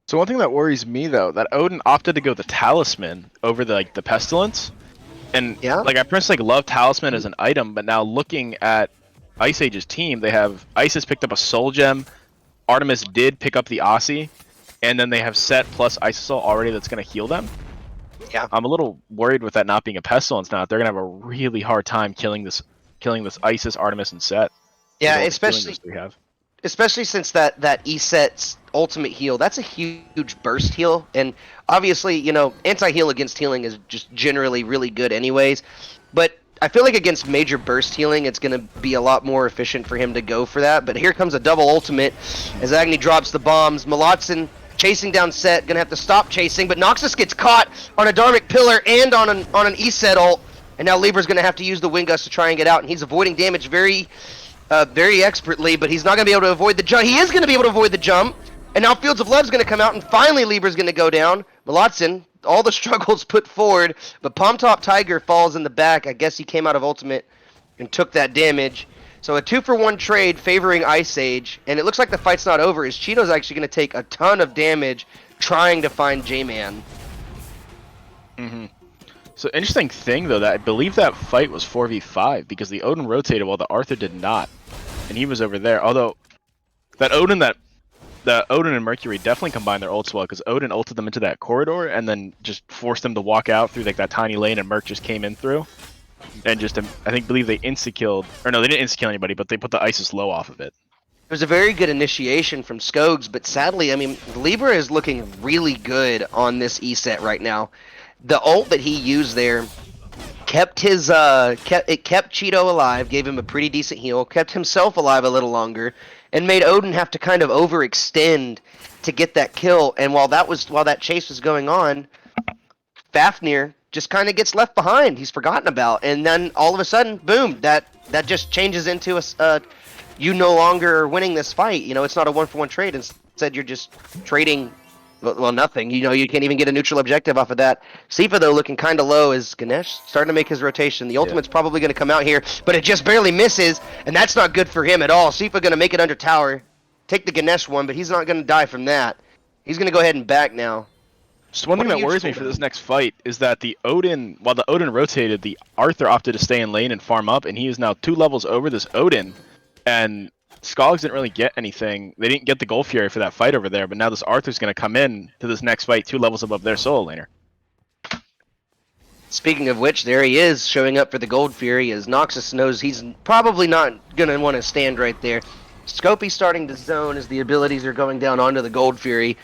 So one thing that worries me though, that Odin opted to go the Talisman over the Pestilence, and yeah, I personally love Talisman as an item, but now looking at Ice Age's team, they have Isis picked up a Soul Gem, Artemis did pick up the Aussie, and then they have Set plus Isisol already that's going to heal them. Yeah, I'm a little worried with that not being a Pestilence now. They're going to have a really hard time killing this Isis, Artemis, and Set. Yeah, especially since that ESET's ultimate heal, that's a huge burst heal, and obviously, anti-heal against healing is just generally really good anyways, but I feel like against major burst healing, it's going to be a lot more efficient for him to go for that. But here comes a double ultimate as Agni drops the bombs. Mylantson chasing down Set, going to have to stop chasing. But Noxus gets caught on a Dharmic pillar and on an ESET ult. And now Libra's going to have to use the Wind Gust to try and get out. And he's avoiding damage very expertly, but he's not going to be able to avoid the jump. He is going to be able to avoid the jump. And now Fields of Love's going to come out, and finally Libra's going to go down. Mylantson, all the struggles put forward, but Palm Top Tiger falls in the back. I guess he came out of ultimate and took that damage. So a 2-for-1 trade favoring Ice Age, and it looks like the fight's not over, as Cheeto's actually going to take a ton of damage trying to find J-Man. So interesting thing, though, that I believe that fight was 4v5, because the Odin rotated while the Arthur did not, and he was over there. Although, the Odin and Mercury definitely combined their ults well, because Odin ulted them into that corridor and then just forced them to walk out through that tiny lane, and Merc just came in through. And just, believe they insta-killed, or no, they didn't insta-kill anybody, but they put the Isis low off of it. It was a very good initiation from Skogs, but sadly, Libbra is looking really good on this ESET right now. The ult that he used there kept Cheeto alive, gave him a pretty decent heal, kept himself alive a little longer, and made Odin have to kind of overextend to get that kill. And while that chase was going on, Fafnir just kind of gets left behind. He's forgotten about, and then all of a sudden, boom! That just changes into you no longer are winning this fight. It's not a 1-for-1 trade. Instead, you're just trading. Well, nothing. You can't even get a neutral objective off of that. Sypha, though, looking kind of low as Ganesh starting to make his rotation. The ultimate's probably going to come out here, but it just barely misses, and that's not good for him at all. Sypha going to make it under tower, take the Ganesh one, but he's not going to die from that. He's going to go ahead and back now. So one thing that worries me for this next fight is that while the Odin rotated, the Arthur opted to stay in lane and farm up, and he is now 2 levels over this Odin. And Skogs didn't really get anything. They didn't get the Gold Fury for that fight over there, but now this Arthur's going to come in to this next fight 2 levels above their solo laner. Speaking of which, there he is, showing up for the Gold Fury, as Noxus knows he's probably not going to want to stand right there. Scopey starting to zone as the abilities are going down onto the Gold Fury.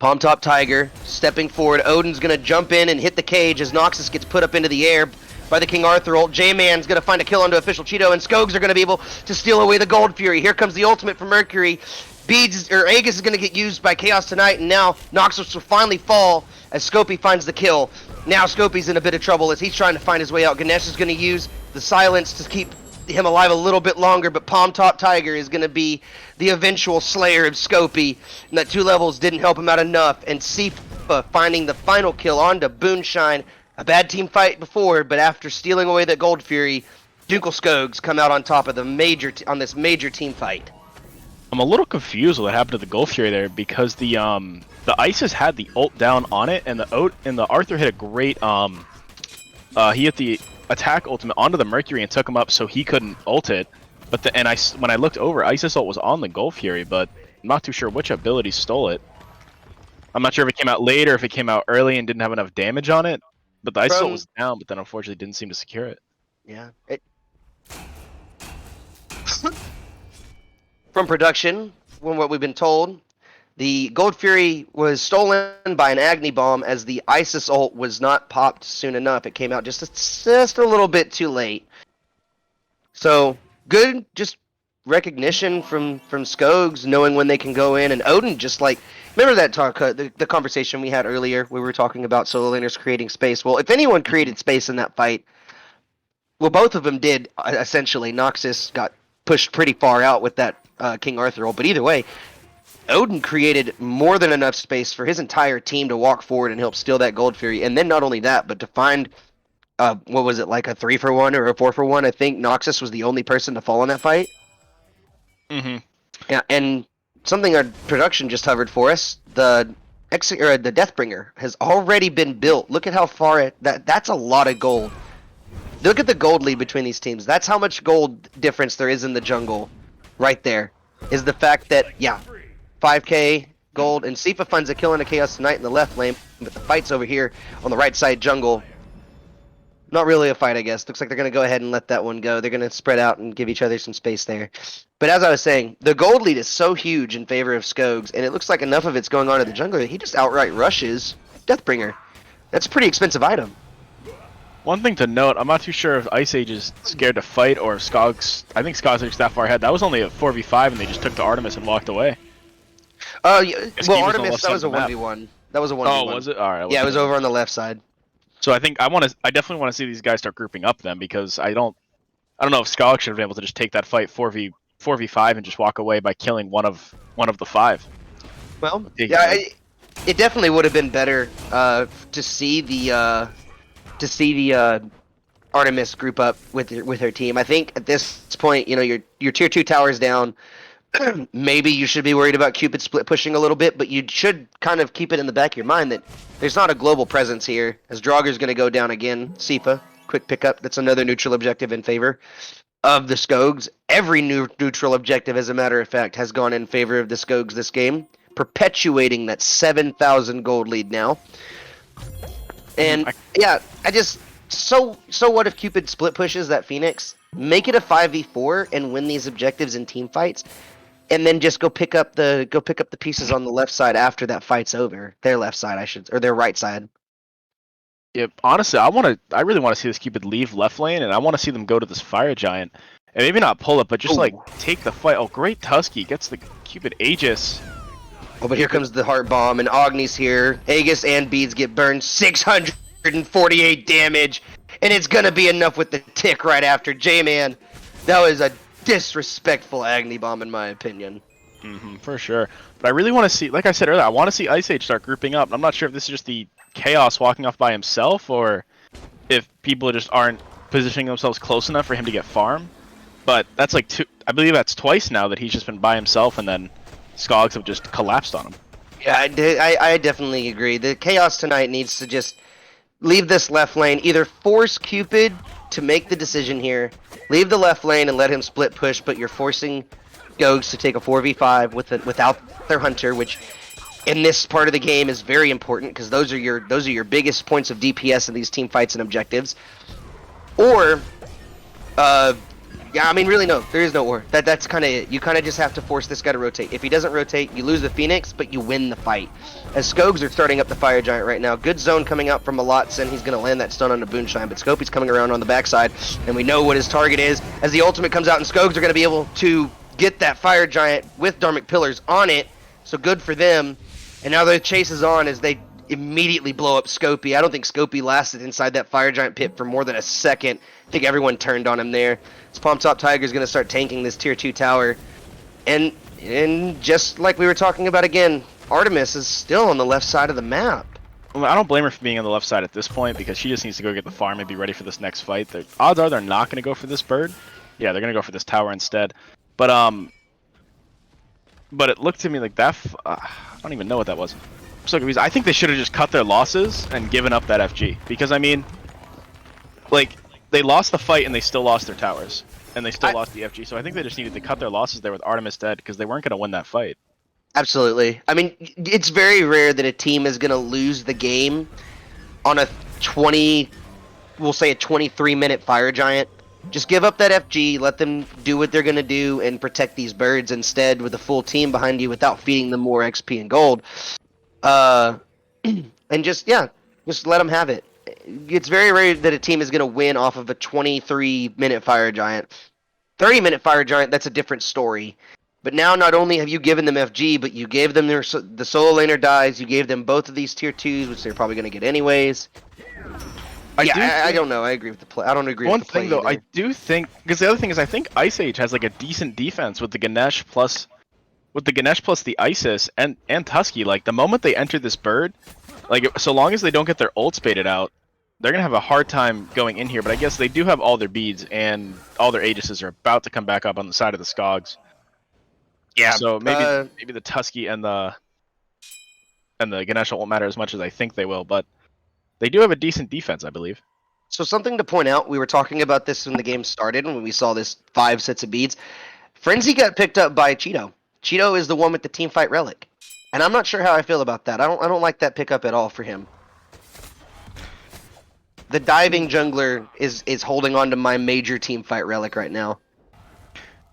Palm Top Tiger stepping forward. Odin's going to jump in and hit the cage as Noxus gets put up into the air by the King Arthur ult. J-Man's going to find a kill onto OfficialCheeto, and Skogs are going to be able to steal away the Gold Fury. Here comes the ultimate for Mercury. Aegis is going to get used by Chaos tonight, and now Noxus will finally fall as Scopey finds the kill. Now Scopey's in a bit of trouble as he's trying to find his way out. Ganesh is going to use the silence to keep him alive a little bit longer, but Palm Top Tiger is going to be the eventual slayer of Scopey, and that 2 levels didn't help him out enough, and Sypha finding the final kill onto Booneshine. A bad team fight before, but after stealing away that Gold Fury, Djungleskogs come out on top of on this major team fight. I'm a little confused what happened to the Gold Fury there, because the Isis had the ult down on it, and the Arthur hit a great he hit the attack ultimate onto the Mercury and took him up so he couldn't ult it. But when I looked over, Isis ult was on the Gold Fury, but I'm not too sure which ability stole it. I'm not sure if it came out later, if it came out early and didn't have enough damage on it. But the Isis ult was down, but then unfortunately didn't seem to secure it. Yeah. From production, from what we've been told, the Gold Fury was stolen by an Agni Bomb as the Isis ult was not popped soon enough. It came out just a little bit too late. So, good just recognition from Skogs, knowing when they can go in, and Odin just like... Remember that talk, the conversation we had earlier? We were talking about solo laners creating space. Well, if anyone created space in that fight, well, both of them did, essentially. Noxus got pushed pretty far out with that King Arthur ult, but either way, Odin created more than enough space for his entire team to walk forward and help steal that Gold Fury. And then not only that, but to find, what was it, like a 3-for-1 or a 4-for-1? I think Noxus was the only person to fall in that fight. Mm-hmm. Yeah, and something our production just hovered for us, the Deathbringer has already been built. Look at how far that's a lot of gold. Look at the gold lead between these teams. That's how much gold difference there is in the jungle. Right there is the fact that, yeah, 5k gold, and Sypha finds a kill into Chaos tonight in the left lane, but the fight's over here on the right side jungle. Not really a fight, I guess. Looks like they're going to go ahead and let that one go. They're going to spread out and give each other some space there. But as I was saying, the gold lead is so huge in favor of Skogs, and it looks like enough of it's going on to the jungler. He just outright rushes Deathbringer. That's a pretty expensive item. One thing to note, I'm not too sure if Ice Age is scared to fight or if Skogs... I think Skogs are just that far ahead. That was only a 4v5 and they just took to Artemis and walked away. Yeah, well, Artemis, that was a 1v1. That was a 1v1. Oh, was it? Alright. Yeah, it was over on the left side. So I definitely want to see these guys start grouping up then, because I don't know if Skogs should have been able to just take that fight 4v5 and just walk away by killing one of the 5. Well, yeah, it definitely would have been better to see the Artemis group up with her team. I think at this point, you know, your tier 2 towers down. Maybe you should be worried about Cupid split pushing a little bit, but you should kind of keep it in the back of your mind that there's not a global presence here, as Draugr's going to go down again. Sypha, quick pickup. That's another neutral objective in favor of the Skogs. Every neutral objective, as a matter of fact, has gone in favor of the Skogs this game, perpetuating that 7,000 gold lead now. And yeah, so what if Cupid split pushes that Phoenix? Make it a 5v4 and win these objectives in team fights. And then just go pick up the pieces on the left side after that fight's over. Their left side, or their right side. Yep. Honestly, I really want to see this Cupid leave left lane, and I want to see them go to this Fire Giant, and maybe not pull it, but just like take the fight. Oh, great Tusky gets the Cupid Aegis. Oh, but here comes the Heart Bomb, and Agni's here. Aegis and Beads get burned. 648 damage, and it's gonna be enough with the tick right after. J-Man, that was a disrespectful Agni Bomb in my opinion. For sure. But I really want to see, like I said earlier, I want to see Ice Age start grouping up. I'm not sure if this is just the Chaos walking off by himself, or if people just aren't positioning themselves close enough for him to get farm. But that's like I believe that's twice now that he's just been by himself, and then Skogs have just collapsed on him. Yeah, I definitely agree. The Chaos tonight needs to just leave this left lane. Either force Cupid to make the decision here, leave the left lane and let him split push, but you're forcing Gogs to take a 4v5 without their hunter, which in this part of the game is very important because those are your biggest points of DPS in these team fights and objectives. Or yeah, I mean, really, no. There is no or. That's kind of it. You kind of just have to force this guy to rotate. If he doesn't rotate, you lose the Phoenix, but you win the fight. As Skogs are starting up the Fire Giant right now. Good zone coming out from Mylantson. He's going to land that stun on the Booneshine, but Scopey's coming around on the backside, and we know what his target is. As the ultimate comes out, and Skogs are going to be able to get that Fire Giant with Dharmic Pillars on it, so good for them. And now the chase is on as they immediately blow up Scopey. I don't think Scopey lasted inside that Fire Giant pit for more than a second. I think everyone turned on him there. This Palm Top Tiger's going to start tanking this tier 2 tower. And just like we were talking about again, Artemis is still on the left side of the map. Well, I don't blame her for being on the left side at this point because she just needs to go get the farm and be ready for this next fight. The odds are they're not going to go for this bird. Yeah, they're going to go for this tower instead. But it looked to me like that. I don't even know what that was. I'm so confused. I think they should have just cut their losses and given up that FG because I mean, like they lost the fight and they still lost their towers and they still lost the FG. So I think they just needed to cut their losses there with Artemis dead because they weren't going to win that fight. Absolutely. I mean, it's very rare that a team is going to lose the game on a 23-minute Fire Giant. Just give up that FG, let them do what they're going to do, and protect these birds instead with a full team behind you without feeding them more XP and gold. And just let them have it. It's very rare that a team is going to win off of a 23-minute Fire Giant. 30-minute Fire Giant, that's a different story. But now not only have you given them FG, but you gave them the solo laner dies, you gave them both of these tier 2s, which they're probably going to get anyways. I don't know. I agree with the play. I don't agree with the play. One thing, though, I do think... Because the other thing is I think Ice Age has, like, a decent defense with the Ganesh plus... With the Ganesh plus the Isis and Tusky. Like, the moment they enter this bird... Like, so long as they don't get their ults baited out, they're going to have a hard time going in here. But I guess they do have all their beads, and all their Aegises are about to come back up on the side of the Skogs. Yeah. So maybe the Tusky and the Ganesh won't matter as much as I think they will, but... They do have a decent defense, I believe. So something to point out, we were talking about this when the game started, when we saw this 5 sets of beads. Frenzy got picked up by Cheeto. Cheeto is the one with the teamfight relic. And I'm not sure how I feel about that. I don't like that pickup at all for him. The diving jungler is holding on to my major teamfight relic right now.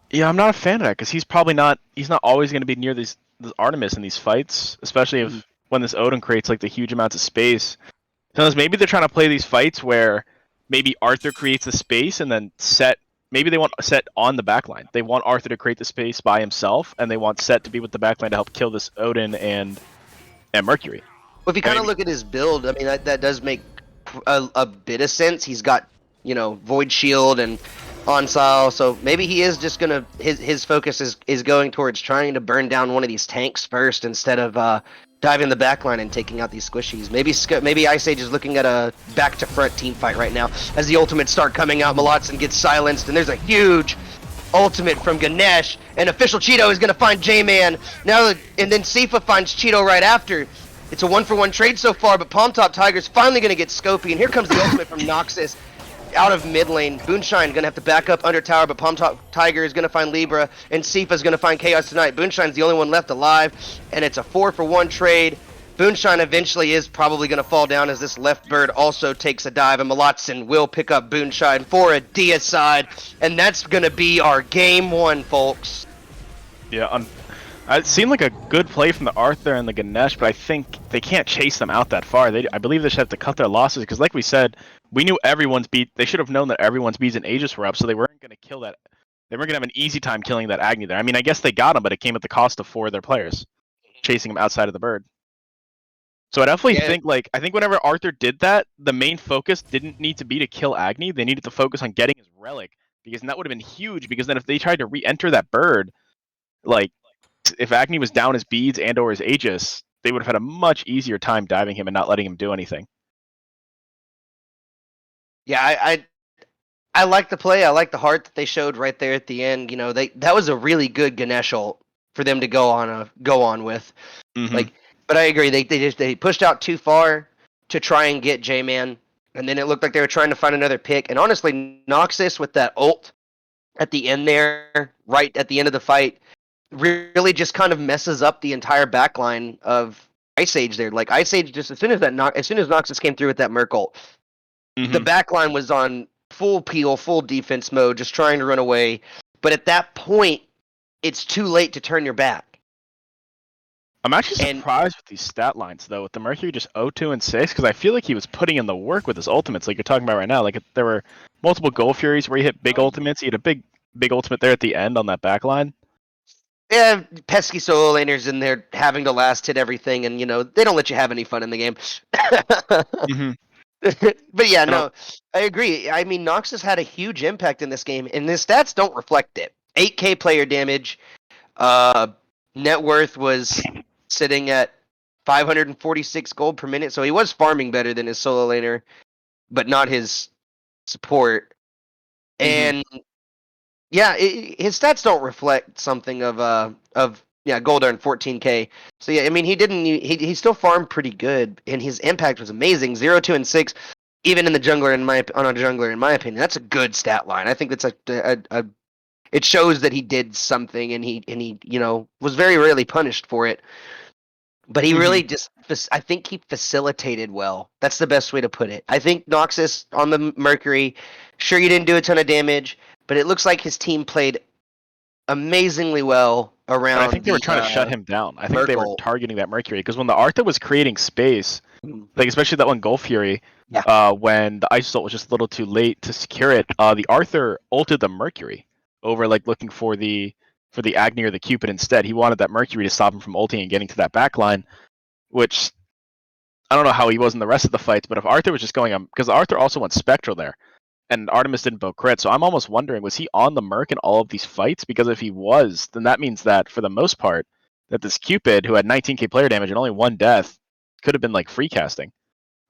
Yeah, I'm not a fan of that, because he's not always going to be near this Artemis in these fights, especially when this Odin creates like the huge amounts of space. So maybe they're trying to play these fights where maybe Arthur creates the space and then maybe they want Set on the backline. They want Arthur to create the space by himself, and they want Set to be with the backline to help kill this Odin and Mercury. Well, if you kind of look at his build, I mean, that does make a bit of sense. He's got, Void Shield and Onsile, so maybe he is just going to... His focus is going towards trying to burn down one of these tanks first instead of... diving the backline and taking out these squishies. Maybe Ice Age is looking at a back-to-front team fight right now. As the ultimates start coming out, Mylantson gets silenced, and there's a huge ultimate from Ganesh, and OfficialCheeto is going to find J-Man. And then Sypha finds Cheeto right after. It's a 1-for-1 trade so far, but Palm Top Tiger's finally going to get Scopey, and here comes the ultimate from Noxus. Out of mid lane, Booneshine gonna have to back up under tower, but Palm Top Tiger is gonna find Libbra, and Sypha's gonna find Chaos tonight. Boonshine's the only one left alive, and it's a 4-for-1 trade. Booneshine eventually is probably gonna fall down as this left bird also takes a dive, and Mylantson will pick up Booneshine for a deicide, and that's gonna be our game 1, folks. Yeah, it seemed like a good play from the Arthur and the Ganesh, but I think they can't chase them out that far. I believe they should have to cut their losses, because like we said, we knew everyone's beat. They should have known that everyone's beats and Aegis were up, so they weren't going to kill that. They weren't going to have an easy time killing that Agni there. I mean, I guess they got him, but it came at the cost of 4 of their players, chasing him outside of the bird. So I definitely think, I think whenever Arthur did that, the main focus didn't need to be to kill Agni. They needed to focus on getting his relic, because that would have been huge, because then if they tried to re-enter that bird, if Agni was down his beads and or his Aegis, they would have had a much easier time diving him and not letting him do anything. Yeah, I like the play. I like the heart that they showed right there at the end. That was a really good Ganesh ult for them to go on with. Mm-hmm. But I agree. They pushed out too far to try and get J-Man, and then it looked like they were trying to find another pick. And honestly, Noxus with that ult at the end there, right at the end of the fight, really just kind of messes up the entire backline of Ice Age there. Like Ice Age, just as soon as Noxus came through with that Merc ult, the backline was on full peel, full defense mode, just trying to run away. But at that point, it's too late to turn your back. I'm actually surprised with these stat lines though, with the Mercury just 0-2 and 6, because I feel like he was putting in the work with his ultimates, like you're talking about right now. Like there were multiple Goal Furies where he hit big ultimates. He had a big ultimate there at the end on that back line. Yeah, pesky solo laners in there having to last hit everything, and they don't let you have any fun in the game. But yeah, no, I agree. I mean, Noxus had a huge impact in this game, and his stats don't reflect it. 8k player damage, net worth was sitting at 546 gold per minute, so he was farming better than his solo laner, but not his support. And yeah, his stats don't reflect something of gold earned 14k. So yeah, I mean he still farmed pretty good, and his impact was amazing. 0, 2, and 6, even in the jungler on a jungler in my opinion, that's a good stat line. I think that's a it shows that he did something, and he was very rarely punished for it. But he really I think he facilitated well. That's the best way to put it. I think Noxus on the Mercury, sure, you didn't do a ton of damage, but it looks like his team played amazingly well around. But I think they were trying to shut him down. I think they were targeting that Mercury, because when the Arthur was creating space, like especially that one Goal Fury, when the Ice ult was just a little too late to secure it, the Arthur ulted the Mercury over, like looking for the Agni or the Cupid instead. He wanted that Mercury to stop him from ulting and getting to that backline, which I don't know how he was in the rest of the fights, but if Arthur was just going on, because Arthur also went Spectral there, and Artemis didn't bow crit, so I'm almost wondering, was he on the Merc in all of these fights? Because if he was, then that means that, for the most part, that this Cupid, who had 19k player damage and only one death, could have been like free casting,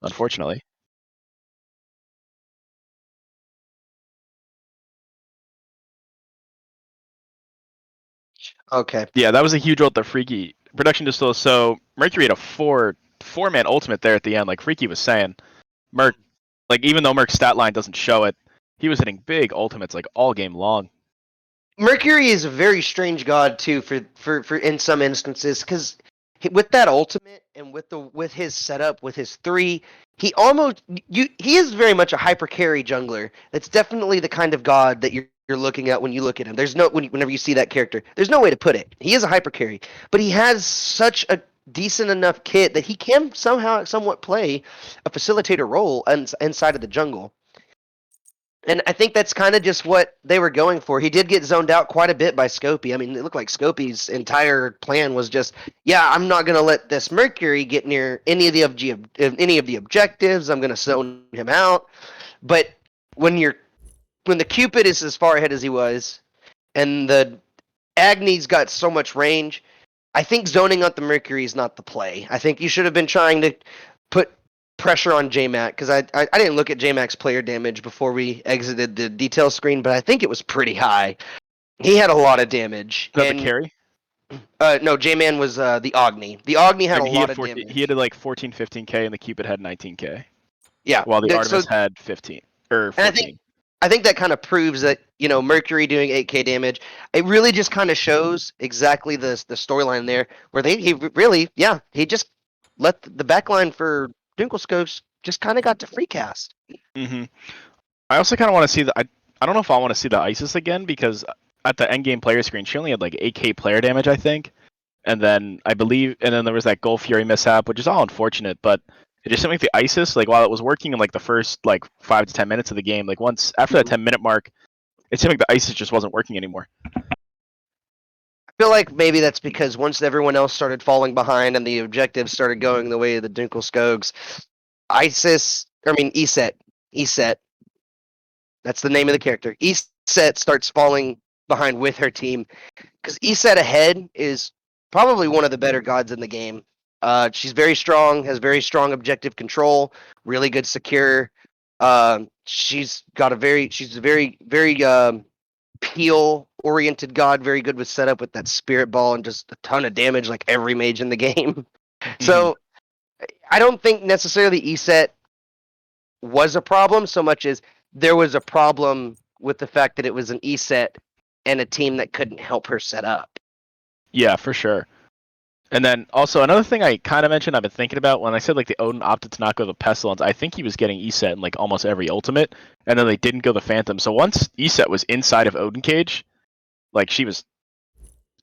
unfortunately. Okay. Yeah, that was a huge ult that Freaky production just so Mercury had a four-man ultimate there at the end, like Freaky was saying. Merc, like even though Merc's stat line doesn't show it, he was hitting big ultimates like all game long. Mercury is a very strange god too for in some instances, because with that ultimate and with his setup with his 3, he is very much a hyper carry jungler. That's definitely the kind of god that you're looking at when you look at him. There's no whenever you see that character, there's no way to put it. He is a hyper carry, but he has such a decent enough kit that he can somewhat play a facilitator role inside of the jungle. And I think that's kind of just what they were going for. He did get zoned out quite a bit by Scopy. I mean, it looked like Scopy's entire plan was just, I'm not going to let this Mercury get near any of the objectives. I'm going to zone him out. But when the Cupid is as far ahead as he was, and the Agni's got so much range, I think zoning out the Mercury is not the play. I think you should have been trying to put pressure on JMac, because I didn't look at JMac's player damage before we exited the detail screen, but I think it was pretty high. He had a lot of damage. Is that the carry? No, J-Man was the Agni. The Agni had a lot of damage. He had like 14, 15k, and the Cupid had 19k. Yeah. While the Artemis had 15 or 14. I think that kind of proves that, Mercury doing 8k damage, it really just kind of shows exactly the storyline there, where he just let the backline for Djungleskogs just kind of got to free cast. I also kind of want to see I don't know if I want to see the Isis again, because at the end game player screen she only had like 8k player damage, I think, and then there was that Goal Fury mishap, which is all unfortunate, but it just seemed like the Isis, like while it was working in like the first like 5 to 10 minutes of the game, like once after that 10-minute mark, it seemed like the Isis just wasn't working anymore. I feel like maybe that's because once everyone else started falling behind and the objectives started going the way of the Djungleskogs, Eset, that's the name of the character. Eset starts falling behind with her team, because Eset ahead is probably one of the better gods in the game. She's very strong, has very strong objective control, really good secure. She's a very, very peel oriented god, very good with setup with that spirit ball and just a ton of damage like every mage in the game. So I don't think necessarily ESET was a problem so much as there was a problem with the fact that it was an ESET and a team that couldn't help her set up. Yeah, for sure. And then also another thing I kind of mentioned I've been thinking about when I said like the Odin opted to not go the Pestilence, I think he was getting ESET in like almost every ultimate, and then they didn't go the Phantom. So once ESET was inside of Odin Cage, like she was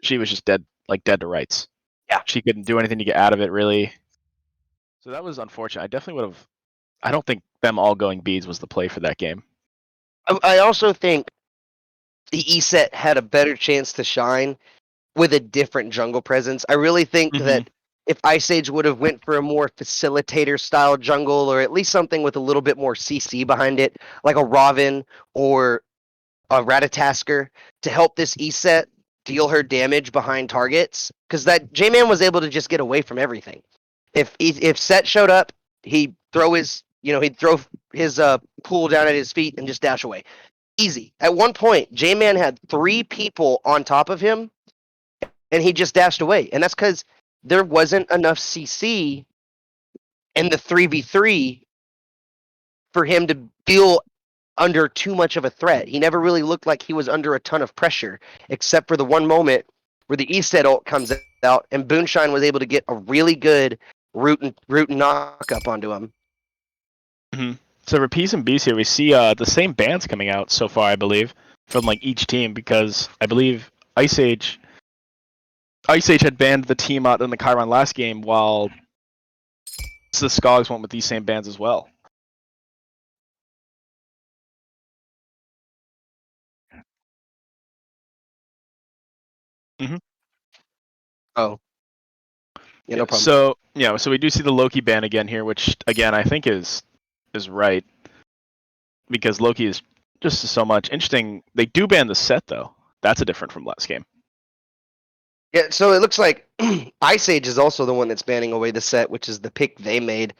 just dead, like dead to rights. Yeah. She couldn't do anything to get out of it really. So that was unfortunate. I definitely would have. I don't think them all going beads was the play for that game. I also think the ESET had a better chance to shine with a different jungle presence. I really think that if Ice Age would have went for a more facilitator style jungle, or at least something with a little bit more CC behind it, like a Robin or a Ratatasker, to help this ESET deal her damage behind targets, because that J-Man was able to just get away from everything. If Set showed up, he'd throw his pool down at his feet and just dash away. Easy. At one point, J-Man had 3 people on top of him, and he just dashed away. And that's because there wasn't enough CC in the 3v3 for him to feel under too much of a threat. He never really looked like he was under a ton of pressure, except for the one moment where the ESET ult comes out and Booneshine was able to get a really good root and knock up onto him. So for P's and B's here, we see the same bans coming out so far, I believe, from like each team, because I believe Ice Age had banned the team out in the Chiron last game, while the Skogs went with these same bans as well. Oh. Yeah, no problem. So so we do see the Loki ban again here, which again I think is right, because Loki is just so much interesting. They do ban the set though. That's a different from last game. Yeah, so it looks like Ice Age is also the one that's banning away the set, which is the pick they made.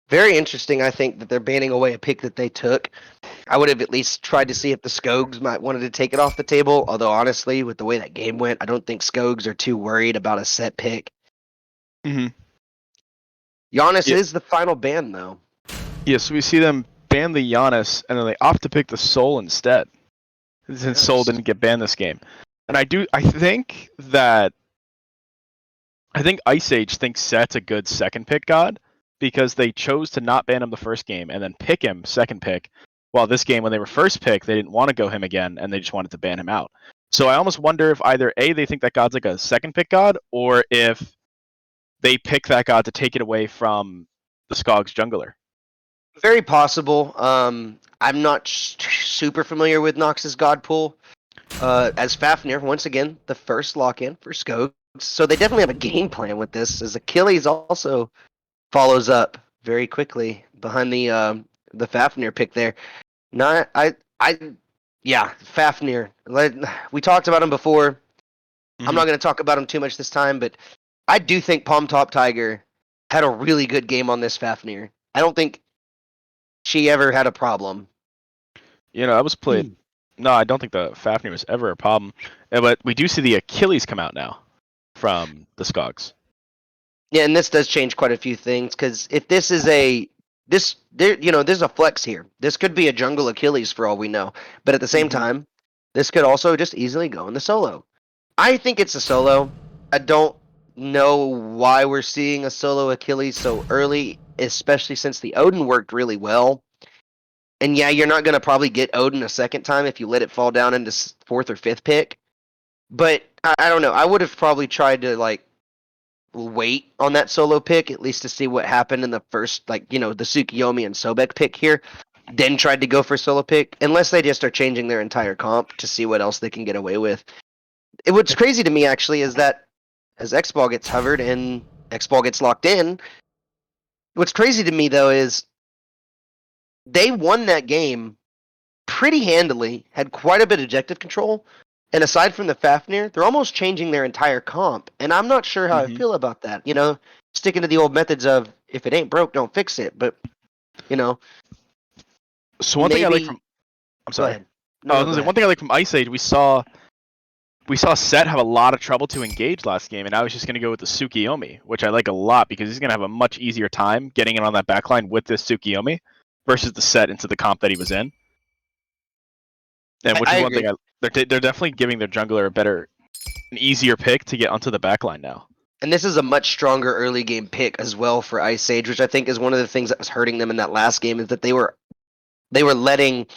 Very interesting, I think, that they're banning away a pick that they took. I would have at least tried to see if the Skogs might wanted to take it off the table. Although honestly, with the way that game went, I don't think Skogs are too worried about a set pick. Giannis is the final ban, though. Yes, we see them ban the Giannis, and then they opt to pick the Soul instead, since Soul didn't get banned this game. And I think Ice Age thinks Set's a good second pick god, because they chose to not ban him the first game and then pick him second pick, while this game, when they were first pick, they didn't want to go him again and they just wanted to ban him out. So I almost wonder if either A, they think that god's like a second pick god, or if they pick that god to take it away from the Skogs jungler. Very possible. I'm not super familiar with Nox's god pool. As Fafnir, once again, the first lock-in for Skogs. So they definitely have a game plan with this, as Achilles also follows up very quickly behind the Fafnir pick there. Fafnir. We talked about him before. I'm not going to talk about him too much this time, but I do think Palm Top Tiger had a really good game on this Fafnir. I don't think she ever had a problem. I was played. No, I don't think the Fafnir was ever a problem. But we do see the Achilles come out now from the Skogs. Yeah, and this does change quite a few things, because if this is there's a flex here. This could be a jungle Achilles for all we know. But at the same time, this could also just easily go in the solo. I think it's a solo. I don't know why we're seeing a solo Achilles so early, especially since the Odin worked really well. And yeah, you're not going to probably get Odin a second time if you let it fall down into 4th or 5th pick. But I don't know. I would have probably tried to wait on that solo pick, at least to see what happened in the first, the Tsukiyomi and Sobek pick here. Then tried to go for solo pick, unless they just are changing their entire comp to see what else they can get away with. What's crazy to me, actually, is that as X-Ball gets hovered and X-Ball gets locked in, what's crazy to me, though, is they won that game pretty handily, had quite a bit of objective control, and aside from the Fafnir, they're almost changing their entire comp, and I'm not sure how I feel about that. Sticking to the old methods of, if it ain't broke, don't fix it, but, So one thing I like from... I'm sorry. Go ahead. No, one thing I like from Ice Age, we saw we saw Set have a lot of trouble to engage last game, and I was just going to go with the Tsukiyomi, which I like a lot because he's going to have a much easier time getting in on that backline with this Tsukiyomi versus the Set into the comp that he was in. And which I is one agree. thing they're definitely giving their jungler an easier pick to get onto the backline now. And this is a much stronger early game pick as well for Ice Age, which I think is one of the things that was hurting them in that last game, is that they were letting,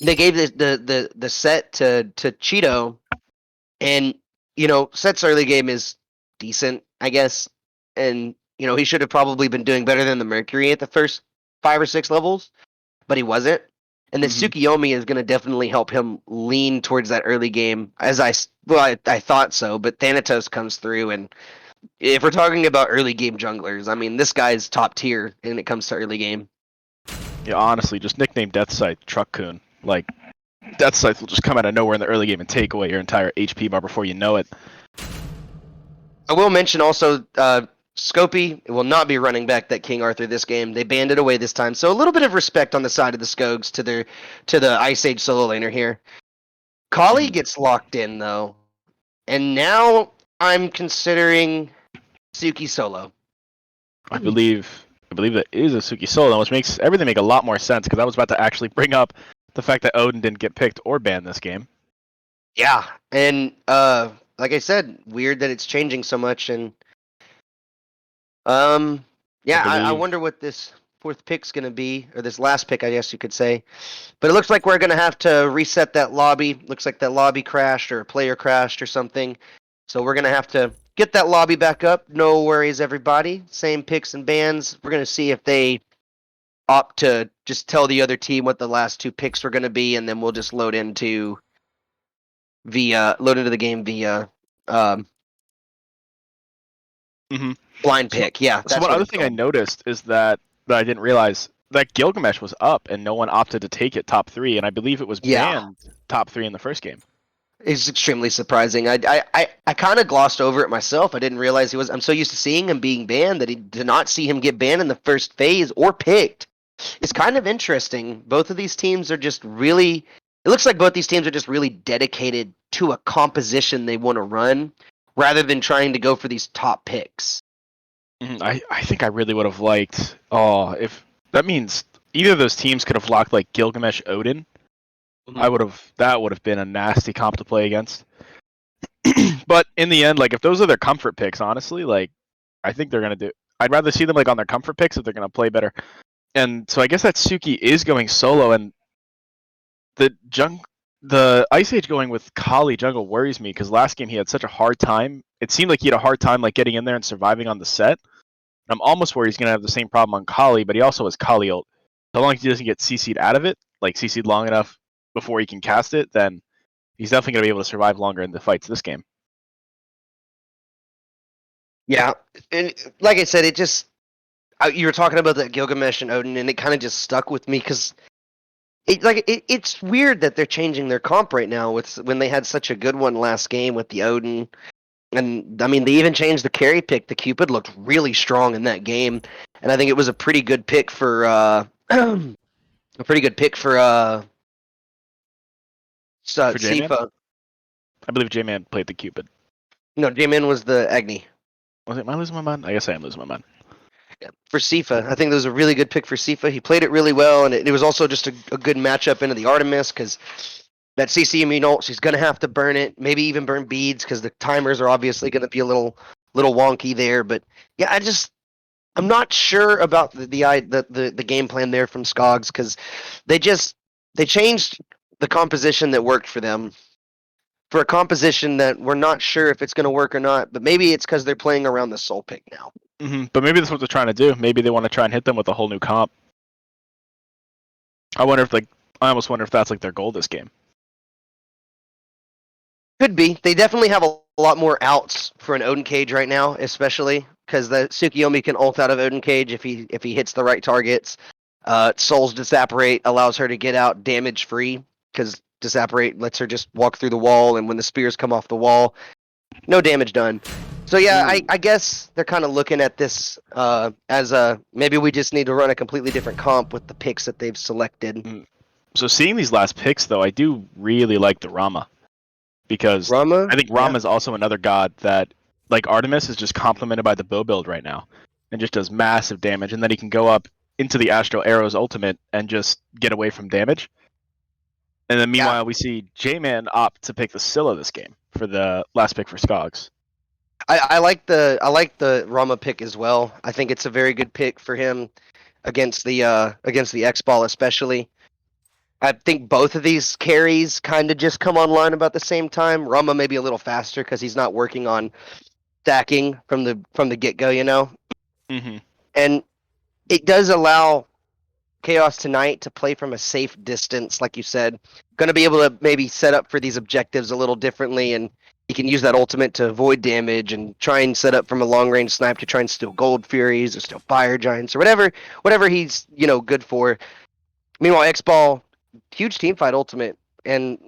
they gave the set to Cheeto, and Set's early game is decent, I guess, and he should have probably been doing better than the Mercury at the first 5 or 6 levels, but he wasn't. And the Tsukiyomi is going to definitely help him lean towards that early game, as I thought so, but Thanatos comes through, and if we're talking about early game junglers, I mean, this guy's top tier when it comes to early game. Yeah, honestly, just nickname Death Scythe Truck Coon. Like, Death Scythe will just come out of nowhere in the early game and take away your entire HP bar before you know it. I will mention also, Scopy will not be running back that King Arthur this game. They banned it away this time, so a little bit of respect on the side of the Skogs to the Ice Age solo laner here. Kali gets locked in though, and now I'm considering Suki solo. I believe that is a Suki solo, which makes everything make a lot more sense because I was about to actually bring up the fact that Odin didn't get picked or banned this game. Yeah, and like I said, weird that it's changing so much, and yeah, I wonder what this 4th pick's gonna be, or this last pick, I guess you could say. But it looks like we're gonna have to reset that lobby. Looks like that lobby crashed, or a player crashed, or something. So we're gonna have to get that lobby back up. No worries, everybody. Same picks and bans. We're gonna see if they opt to just tell the other team what the last 2 picks were gonna be, and then we'll just load into the game via blind pick. Yeah. So one other thing I noticed is that I didn't realize that Gilgamesh was up and no one opted to take it top 3, and I believe it was banned top 3 in the first game. It's extremely surprising. I kind of glossed over it myself. I didn't realize he was. I'm so used to seeing him being banned that he did not see him get banned in the first phase or picked. It's kind of interesting. Both of these teams are just really. It looks like both these teams are just really dedicated to a composition they want to run, rather than trying to go for these top picks. I think I really would have liked. Oh, if that means either of those teams could have locked like Gilgamesh Odin. That would have been a nasty comp to play against. But in the end, like if those are their comfort picks, honestly, like I think they're gonna do. I'd rather see them like on their comfort picks if they're gonna play better. And so I guess that Suki is going solo, and the Ice Age going with Kali jungle worries me because last game he had such a hard time. It seemed like he had a hard time like getting in there and surviving on the set. I'm almost worried he's gonna have the same problem on Kali, but he also has Kali ult. So long as he doesn't get CC'd out of it, like CC'd long enough before he can cast it, then he's definitely going to be able to survive longer in the fights this game. Yeah, and like I said, it just you were talking about that Gilgamesh and Odin, and it kind of just stuck with me because it's weird that they're changing their comp right now when they had such a good one last game with the Odin, and I mean they even changed the carry pick. The Cupid looked really strong in that game, and I think it was a pretty good pick for Sypha. I believe J-Man played the Cupid. No, J-Man was the Agni. Was it? Am I losing my mind? I guess I am losing my mind. Yeah, for Sypha, I think that was a really good pick for Sypha. He played it really well, and it was also just a good matchup into the Artemis because that CC immune ult, she's going to have to burn it, maybe even burn beads because the timers are obviously going to be a little wonky there. But yeah, I'm not sure about the game plan there from Skogs because they changed the composition that worked for them for a composition that we're not sure if it's going to work or not. But maybe it's because they're playing around the soul pick now. But maybe that's what they're trying to do. Maybe they want to try and hit them with a whole new comp. I almost wonder if that's like their goal this game. Could be. They definitely have a lot more outs for an Odin Cage right now, especially because the Tsukiyomi can ult out of Odin Cage if he hits the right targets. Soul's Disapparate allows her to get out damage free because Disapparate lets her just walk through the wall, and when the spears come off the wall, no damage done. So yeah, I guess they're kind of looking at this as maybe we just need to run a completely different comp with the picks that they've selected. So seeing these last picks, though, I do really like the Rama. because Rama, I think yeah. Rama is also another god that, like Artemis, is just complemented by the bow build right now, and just does massive damage, and then he can go up into the Astral Arrow's ultimate and just get away from damage. And then meanwhile, we see J-Man opt to pick the Scylla this game for the last pick for Skogs. I like the Rama pick as well. I think it's a very good pick for him against the X-Ball especially. I think both of these carries kind of just come online about the same time. Rama maybe a little faster because he's not working on stacking from the get-go, you know? Mm-hmm. And it does allow Chaos tonight to play from a safe distance, like you said. Going to be able to maybe set up for these objectives a little differently, and he can use that ultimate to avoid damage and try and set up from a long range snipe to try and steal gold furies or steal fire giants or whatever he's good for. Meanwhile, X Ball, huge team fight ultimate, and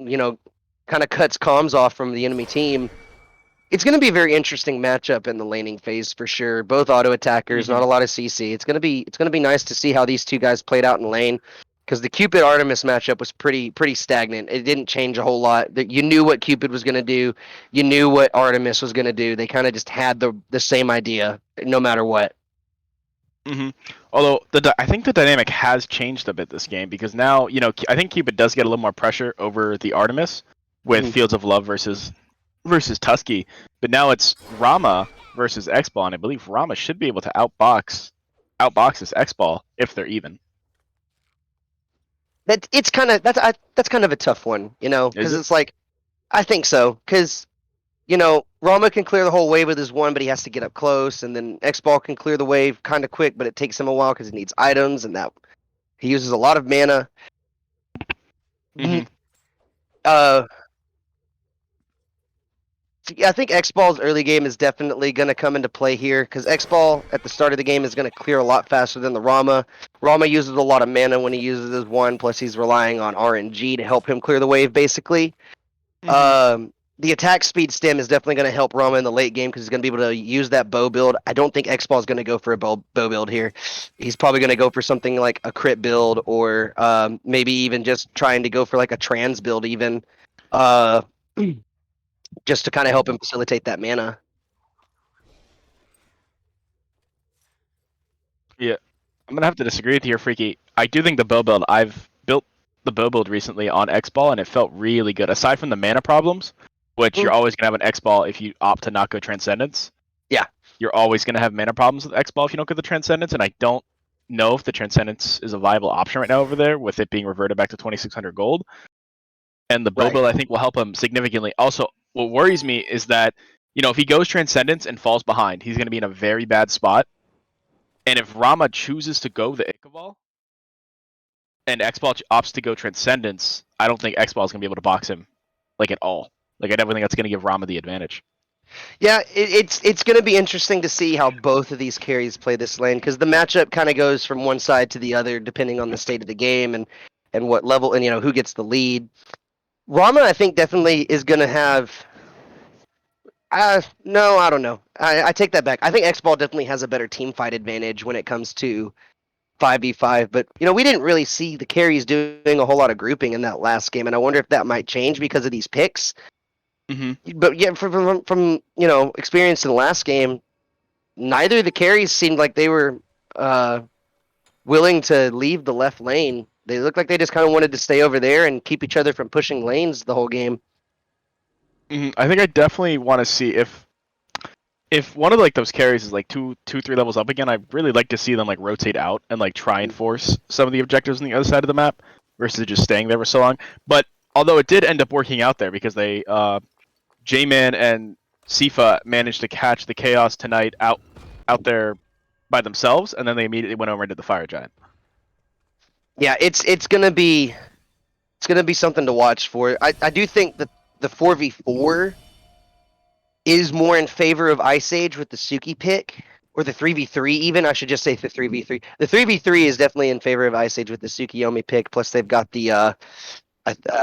kind of cuts comms off from the enemy team. It's going to be a very interesting matchup in the laning phase for sure. Both auto attackers, Mm-hmm. not a lot of CC. It's going to be nice to see how these two guys played out in lane, because the Cupid Artemis matchup was pretty stagnant. It didn't change a whole lot. You knew what Cupid was going to do. You knew what Artemis was going to do. They kind of just had the same idea no matter what. Mm-hmm. Although I think the dynamic has changed a bit this game, because now I think Cupid does get a little more pressure over the Artemis with Fields of Love versus Tusky, but now it's Rama versus X-Ball, and I believe Rama should be able to outbox this X-Ball if they're even. That's kind of a tough one, because it's like, I think so, because Rama can clear the whole wave with his one, but he has to get up close, and then X-Ball can clear the wave kind of quick, but it takes him a while because he needs items, and that he uses a lot of mana. Mm-hmm. I think X-Ball's early game is definitely going to come into play here, because X-Ball at the start of the game is going to clear a lot faster than the Rama. Rama uses a lot of mana when he uses his one, plus he's relying on RNG to help him clear the wave, basically. Mm-hmm. The attack speed stem is definitely going to help Rama in the late game because he's going to be able to use that bow build. I don't think X-Ball is going to go for a bow build here. He's probably going to go for something like a crit build, or maybe even just trying to go for like a trans build even, just to kind of help him facilitate that mana. Yeah, I'm gonna have to disagree with you here, Freaky. I do think the bow build, I've built the bow build recently on X-Ball, and it felt really good. Aside from the mana problems, which you're always gonna have an X-Ball if you opt to not go Transcendence. Yeah. You're always gonna have mana problems with X-Ball if you don't go the Transcendence, and I don't know if the Transcendence is a viable option right now over there, with it being reverted back to 2,600 gold. And the bow build, I think, will help him significantly. Also, what worries me is that, if he goes Transcendence and falls behind, he's gonna be in a very bad spot. And if Rama chooses to go the Ichabal, and X-Ball opts to go Transcendence, I don't think X-Ball is going to be able to box him, at all. I definitely think that's going to give Rama the advantage. Yeah, it's going to be interesting to see how both of these carries play this lane, because the matchup kind of goes from one side to the other depending on the state of the game and what level and who gets the lead. Rama, I think, definitely is going to have. No, I don't know. I take that back. I think X-Ball definitely has a better team fight advantage when it comes to 5v5, but we didn't really see the carries doing a whole lot of grouping in that last game, and I wonder if that might change because of these picks. Mm-hmm. But yeah, from experience in the last game, neither of the carries seemed like they were willing to leave the left lane. They looked like they just kind of wanted to stay over there and keep each other from pushing lanes the whole game. Mm-hmm. I think I definitely want to see if one of those carries is 3 levels up again. I'd really like to see them rotate out and try and force some of the objectives on the other side of the map versus just staying there for so long. But although it did end up working out there, because they J-Man and Sypha managed to catch the Chaos tonight out there by themselves, and then they immediately went over into the Fire Giant. Yeah, it's gonna be something to watch for. I do think that the 4v4 is more in favor of Ice Age with the Suki pick, or the 3v3 even. I should just say the 3v3. The 3v3 is definitely in favor of Ice Age with the Tsukiyomi pick. Plus, they've got the I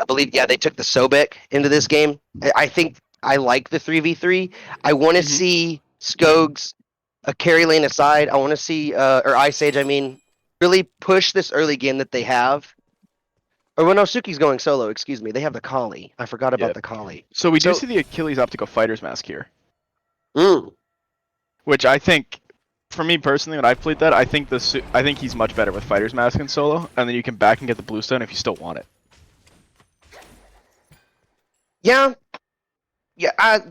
believe, yeah, they took the Sobek into this game. I think I like the 3v3. I want to see Skogs a carry lane aside. I want to see or Ice Age, I mean, really push this early game that they have, Oh, well, no, Suki's going solo. Excuse me. They have the Kali. I forgot Yeah. about the Kali. So we do see the Achilles Optical Fighter's Mask here, Mm, which I think, for me personally, when I've played that, I think he's much better with Fighter's Mask in solo, and then you can back and get the Bluestone if you still want it. yeah. Yeah. I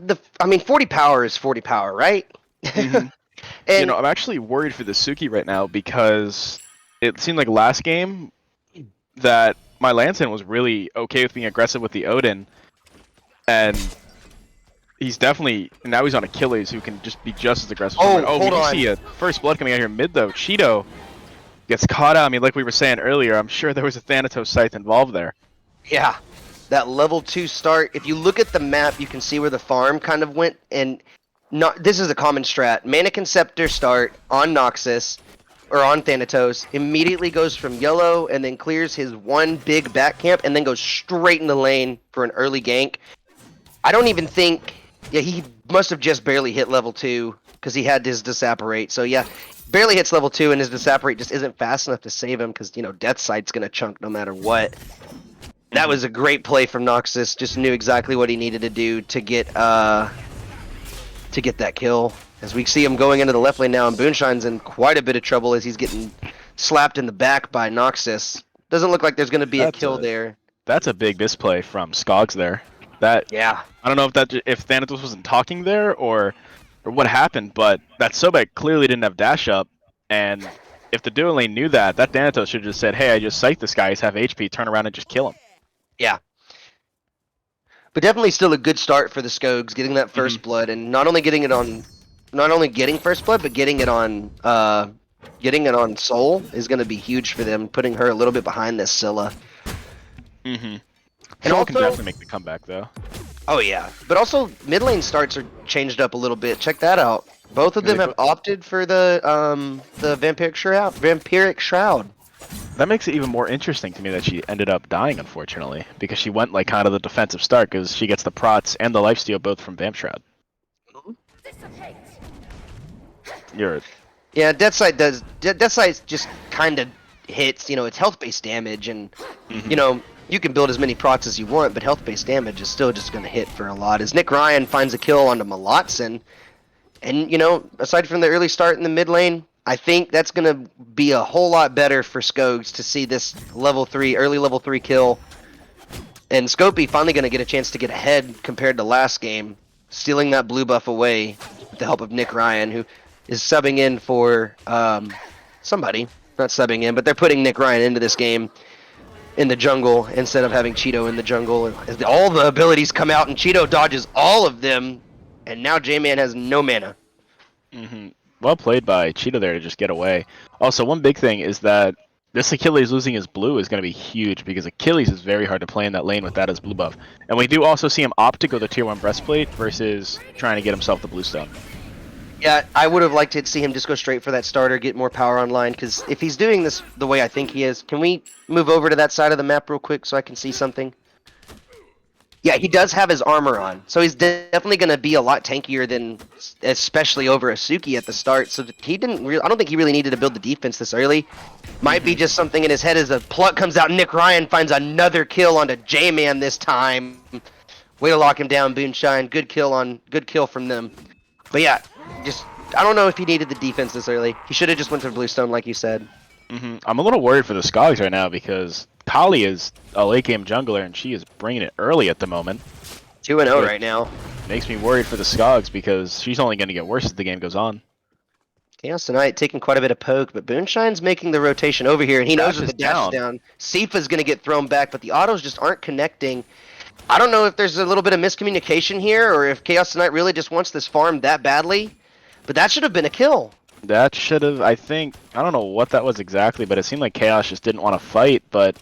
mean, 40 power is 40 power, right? Mm-hmm. And I'm actually worried for the Suki right now because it seemed like last game that Mylantson was really okay with being aggressive with the Odin, and he's definitely now he's on Achilles, who can just be just as aggressive. Oh, we hold do on. see a first blood coming out here mid though. Cheeto gets caught out. I mean, like we were saying earlier, I'm sure there was a Thanatos scythe involved there. Yeah. That level 2 start. If you look at the map, you can see where the farm kind of went. And this is a common strat. Mannequin Scepter start on Noxus or on Thanatos, immediately goes from yellow and then clears his one big back camp and then goes straight in the lane for an early gank. I don't even think. Yeah, he must have just barely hit level 2 because he had his Disapparate. So yeah, barely hits level 2 and his Disapparate just isn't fast enough to save him because, Death Sight's going to chunk no matter what. That was a great play from Noxus. Just knew exactly what he needed to do to get that kill. As we see him going into the left lane now, and Boonshine's in quite a bit of trouble as he's getting slapped in the back by Noxus. Doesn't look like there's going to be a kill there. That's a big misplay from Skogs there. I don't know if Thanatos wasn't talking there or what happened, but that Sobek clearly didn't have dash up, and if the duo lane knew that Thanatos should have just said, "Hey, I just psyched this guy. He's half HP. Turn around and just kill him." Yeah. But definitely still a good start for the Skogs, getting that first blood, and not only getting first blood, but getting it on Soul is going to be huge for them, putting her a little bit behind this Scylla. Mm-hmm. And Soul also, can definitely make the comeback though. Oh yeah, but also mid lane starts are changed up a little bit. Check that out. Both of them have opted for the Vampiric Shroud. That makes it even more interesting to me that she ended up dying, unfortunately, because she went like kind of the defensive start because she gets the prots and the lifesteal both from Vamp Shroud. Yeah, Death Sight just kind of hits. It's health based damage, and you can build as many procs as you want, but health based damage is still just going to hit for a lot. As Nickryan finds a kill onto Mylantson, and aside from the early start in the mid lane, I think that's going to be a whole lot better for Skogs to see this early level 3 kill. And Scopey finally going to get a chance to get ahead compared to last game, stealing that blue buff away with the help of Nickryan, who is subbing in for somebody. Not subbing in, but they're putting Nickryan into this game in the jungle instead of having Cheeto in the jungle. As all the abilities come out and Cheeto dodges all of them, and now J-Man has no mana. Mm-hmm. Well played by Cheeto there to just get away. Also, one big thing is that this Achilles losing his blue is going to be huge because Achilles is very hard to play in that lane without his blue buff. And we do also see him opt to go the tier 1 breastplate versus trying to get himself the blue stone. Yeah, I would have liked to see him just go straight for that starter, get more power online, because if he's doing this the way I think he is, can we move over to that side of the map real quick so I can see something? Yeah, he does have his armor on, so he's definitely going to be a lot tankier than, especially over Asuki at the start. So I don't think he really needed to build the defense this early. Might be just something in his head as a pluck comes out. Nickryan finds another kill onto J-Man this time. Way to lock him down, Booneshine. Good kill from them. But yeah, I don't know if he needed the defense this early. He should have just went for Bluestone, like you said. I'm a little worried for the Skogs right now because Kali is a late game jungler and she is bringing it early at the moment. 2-0 right now. Makes me worried for the Skogs because she's only going to get worse as the game goes on. Chaos tonight taking quite a bit of poke, but Boonshine's making the rotation over here, and he knows that the dash is down. Sypha's going to get thrown back, but the autos just aren't connecting. I don't know if there's a little bit of miscommunication here, or if Chaos tonight really just wants this farm that badly, but that should have been a kill. That should have, I don't know what that was exactly, but it seemed like Chaos just didn't want to fight, but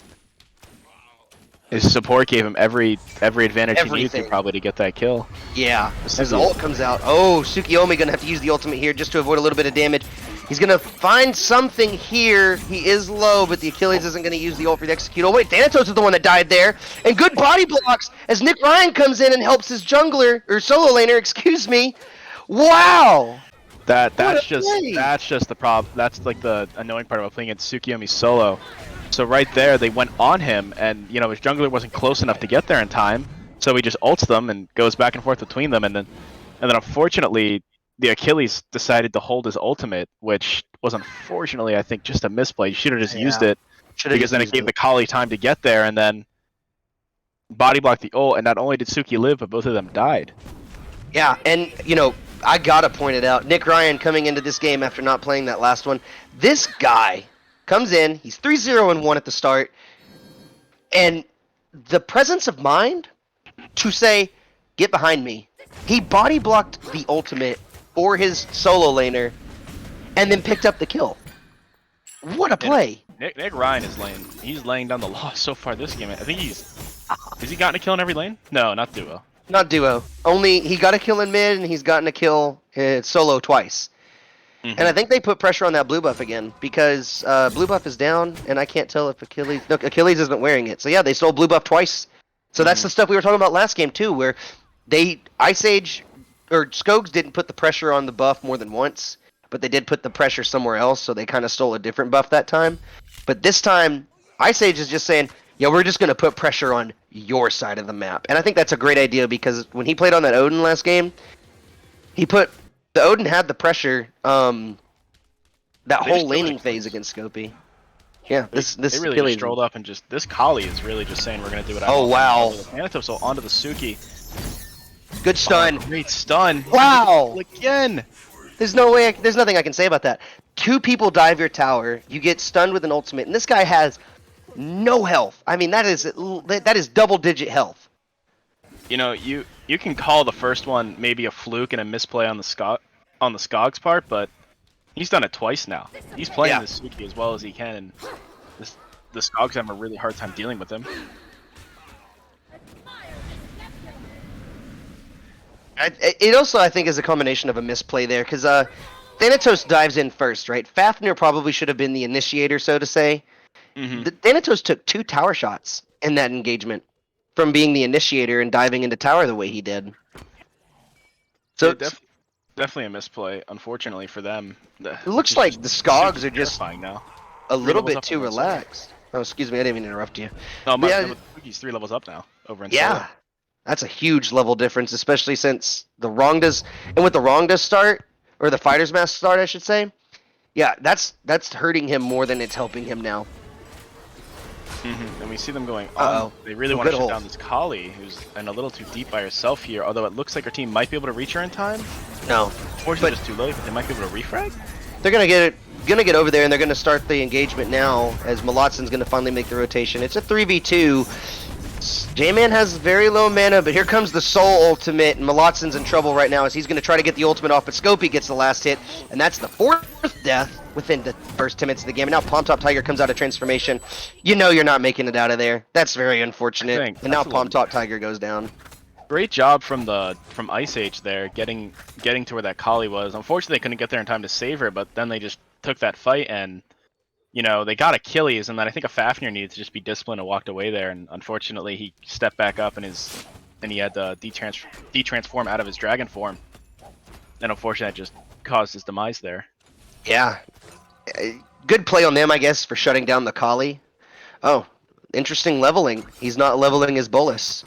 his support gave him every advantage he needed to probably to get that kill. Yeah, as the ult comes out. Oh, Tsukiyomi gonna have to use the ultimate here just to avoid a little bit of damage. He's gonna find something here. He is low, but the Achilles isn't gonna use the ult for the execute. Oh wait, Thanatos is the one that died there. And good body blocks as Nickryan comes in and helps his jungler, or solo laner, excuse me. Wow! That's just the problem. That's like the annoying part about playing against Tsukiyomi solo. So right there, they went on him, and you know his jungler wasn't close enough to get there in time. So he just ults them and goes back and forth between them, and then unfortunately, the Achilles decided to hold his ultimate, which was unfortunately I think just a misplay. You should have just used it because then it gave the Kali time to get there, and then body blocked the ult, and not only did Suki live, but both of them died. Yeah, and you know, I gotta point it out. Nickryan coming into this game after not playing that last one. This guy comes in, he's 3-0-1 at the start, and the presence of mind to say, get behind me. He body blocked the ultimate or his solo laner, and then picked up the kill. What a play! Nickryan is laying down the law so far this game. I think has he gotten a kill in every lane? No, not duo. Not duo. Only he got a kill in mid, and he's gotten a kill solo twice. And I think they put pressure on that blue buff again because blue buff is down, and I can't tell if Achilles isn't wearing it. So yeah, they stole blue buff twice. So that's the stuff we were talking about last game too, where Ice Age or Skogs didn't put the pressure on the buff more than once, but they did put the pressure somewhere else. So they kind of stole a different buff that time. But this time, Ice Age is just saying, yeah, we're just going to put pressure on your side of the map. And I think that's a great idea because when he played on that Odin last game, the Odin had the pressure that whole laning phase against Scopey. Yeah, this they really just strolled up and just this Kali is really just saying we're going to do what I want. Oh wow. Thanatos onto the Suki. Good stun. Oh, great stun. Wow. Again. There's nothing I can say about that. 2 people dive your tower, you get stunned with an ultimate, and this guy has no health. I mean, that is double-digit health. You know, you can call the first one maybe a fluke and a misplay on the Skogs part, but he's done it twice now. He's playing this Suki as well as he can, and the Skogs have a really hard time dealing with him. It also, I think, is a combination of a misplay there, because Thanatos dives in first, right? Fafnir probably should have been the initiator, so to say. Thanatos took 2 tower shots in that engagement from being the initiator and diving into tower the way he did. So definitely a misplay, unfortunately for them. It looks like the Skogs are just now. a little bit too relaxed. Oh, excuse me, I didn't mean to interrupt you. No, he's 3 levels up now over in solo. That's a huge level difference, especially since the Rongdas, and with the Rongdas start, or the Fighter's Mask start, I should say, yeah, that's hurting him more than it's helping him now. And we see them going, they really want to shut down this Kali, who's in a little too deep by herself here, although it looks like her team might be able to reach her in time. No. Unfortunately, just too late, but they might be able to refrag? They're going to get over there, and they're going to start the engagement now, as Mylantson's going to finally make the rotation. It's a 3v2. J-Man has very low mana, but here comes the Soul Ultimate, and Mylantson's in trouble right now as he's going to try to get the ultimate off, but Scopey gets the last hit, and that's the 4th death within the first 10 minutes of the game. And now Palm Top Tiger comes out of transformation. You know you're not making it out of there. That's very unfortunate. And now Palm Top Tiger goes down. Great job from Ice Age there, getting to where that Kali was. Unfortunately, they couldn't get there in time to save her, but then they just took that fight and, you know, they got Achilles, and then I think a Fafnir needed to just be disciplined and walked away there. And unfortunately, he stepped back up and he had to de-transform out of his dragon form. And unfortunately, that just caused his demise there. Yeah. Good play on them, I guess, for shutting down the Kali. Oh, interesting leveling. He's not leveling his bolus.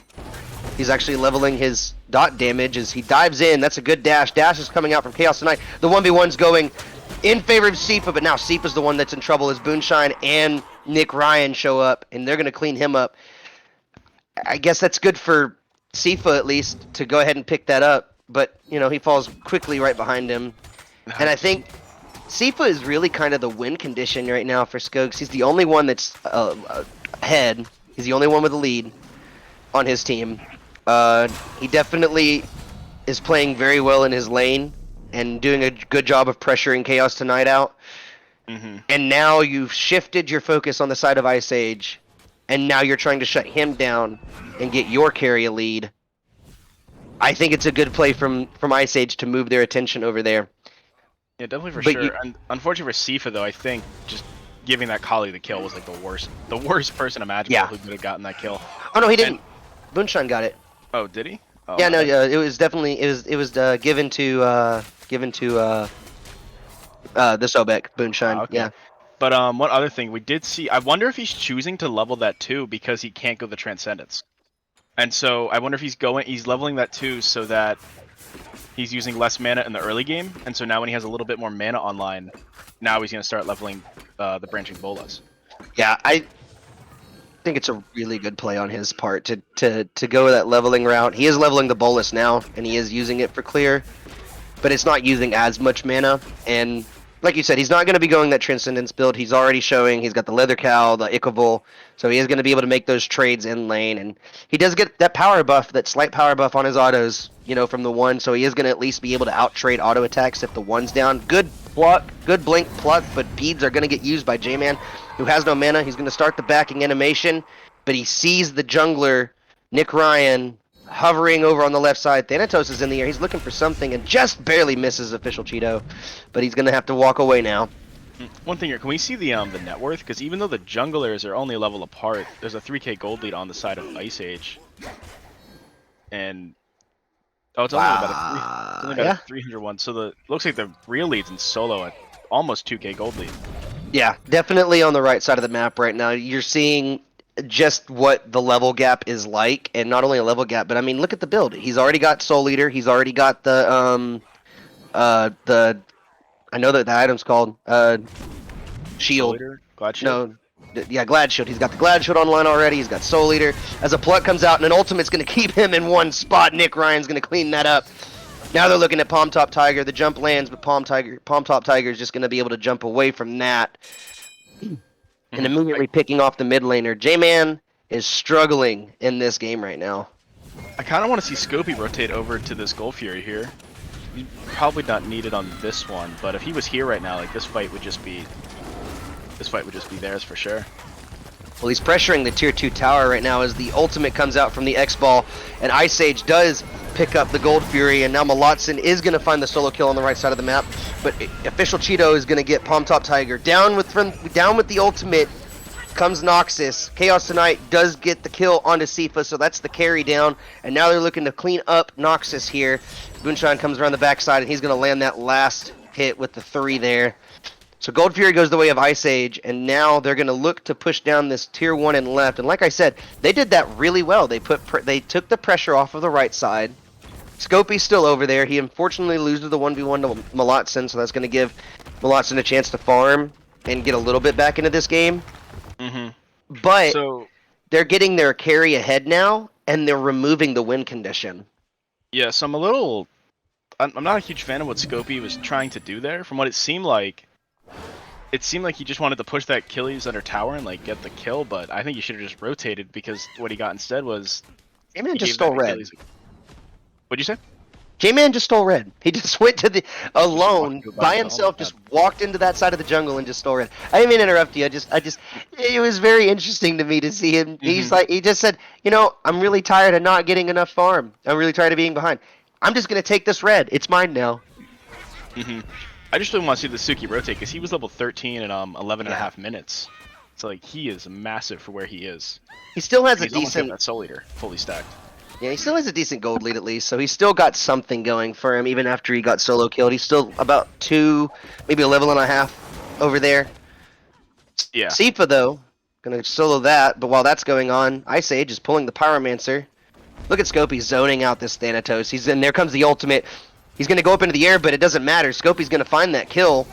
He's actually leveling his dot damage as he dives in. That's a good dash. Dash is coming out from Chaos tonight. The 1v1's going in favor of Sypha, but now Sypha's the one that's in trouble as Booneshine and Nickryan show up, and they're going to clean him up. I guess that's good for Sypha, at least, to go ahead and pick that up, but, you know, he falls quickly right behind him. And I think Sypha is really kind of the win condition right now for Skogs. He's the only one that's ahead. He's the only one with a lead on his team. He definitely is playing very well in his lane and doing a good job of pressuring Chaos tonight out. And now you've shifted your focus on the side of Ice Age, and now you're trying to shut him down and get your carry a lead. I think it's a good play from Ice Age to move their attention over there. Yeah, definitely for sure. And unfortunately for Sypha, though, I think just giving that Kali the kill was like the worst person imaginable who could have gotten that kill. Oh no, he didn't. Booneshine got it. Oh, did he? Oh, yeah, no, it was definitely given to the Sobek Booneshine. Okay. Yeah. But one other thing we did see, I wonder if he's choosing to level that 2 because he can't go the Transcendence. And so I wonder if he's leveling that 2 so that he's using less mana in the early game, and so now when he has a little bit more mana online, now he's going to start leveling the Branching Bolas. Yeah, I think it's a really good play on his part to go that leveling route. He is leveling the Bolas now, and he is using it for clear, but it's not using as much mana. And like you said, he's not going to be going that Transcendence build. He's already showing he's got the Leather Cow, the Ichaival, so he is going to be able to make those trades in lane. And he does get that power buff, that slight power buff on his autos, you know, from the 1, so he is going to at least be able to out-trade auto attacks if the 1's down. Good pluck, good blink pluck, but beads are going to get used by J-Man, who has no mana. He's going to start the backing animation, but he sees the jungler, Nickryan, hovering over on the left side. Thanatos is in the air. He's looking for something and just barely misses OfficialCheeto, but he's going to have to walk away now. One thing here, can we see the net worth? Because even though the junglers are only a level apart, there's a 3k gold lead on the side of Ice Age. And it's only about a 301. So looks like the real lead's in solo at almost 2k gold lead. Yeah, definitely on the right side of the map right now. You're seeing just what the level gap is like, and not only a level gap, but I mean, look at the build. He's already got Soul Eater. He's already got the I know that the item's called Shield. Glad Shield? No, yeah, Glad Shield. He's got the Glad Shield online already. He's got Soul Eater. As a pluck comes out, and an ultimate's going to keep him in one spot. Nickryan's going to clean that up. Now they're looking at Palm Top Tiger. The jump lands, but Palm Top Tiger is just going to be able to jump away from that. And immediately picking off the mid laner. J-Man is struggling in this game right now. I kind of want to see Scopy rotate over to this Gold Fury here. He's probably not needed on this one, but if he was here right now, like this fight would just be theirs for sure. Well, he's pressuring the tier 2 tower right now as the ultimate comes out from the X-Ball, and Ice Age does pick up the Gold Fury, and now Mylantson is going to find the solo kill on the right side of the map, but OfficialCheeto is going to get Palm Top Tiger. Down with the ultimate comes Noxus. Chaos Tonight does get the kill onto Sypha, so that's the carry down, and now they're looking to clean up Noxus here. Booneshine comes around the backside, and he's going to land that last hit with the 3 there. So Gold Fury goes the way of Ice Age, and now they're going to look to push down this tier 1 and left. And like I said, they did that really well. They took the pressure off of the right side. Scopy's still over there. He unfortunately loses the 1v1 to Mylantson, so that's going to give Mylantson a chance to farm and get a little bit back into this game. But they're getting their carry ahead now, and they're removing the win condition. Yeah, so I'm not a huge fan of what Scopy was trying to do there. From what it seemed like he just wanted to push that Achilles under tower and like get the kill, but I think he should have just rotated, because what he got instead was J-Man just stole red. What'd you say? J-Man just stole red. He just went to the alone by himself, just walked into that side of the jungle and just stole red. I didn't mean to interrupt you. It was very interesting to me to see him. He just said, you know, I'm really tired of not getting enough farm. I'm really tired of being behind. I'm just gonna take this red. It's mine now. I just really want to see the Suki rotate, because he was level 13 in 11 and a half minutes. So like he is massive for where he is. He still has a decent that Soul Eater fully stacked. Yeah, he still has a decent gold lead at least, so he's still got something going for him even after he got solo killed. He's still about 2, maybe a level and a half over there. Yeah. Sypha though, gonna solo that, but while that's going on, Ice Age is pulling the Pyromancer. Look at Scopy zoning out this Thanatos. There comes the ultimate. He's gonna go up into the air, but it doesn't matter. Scopy's gonna find that kill.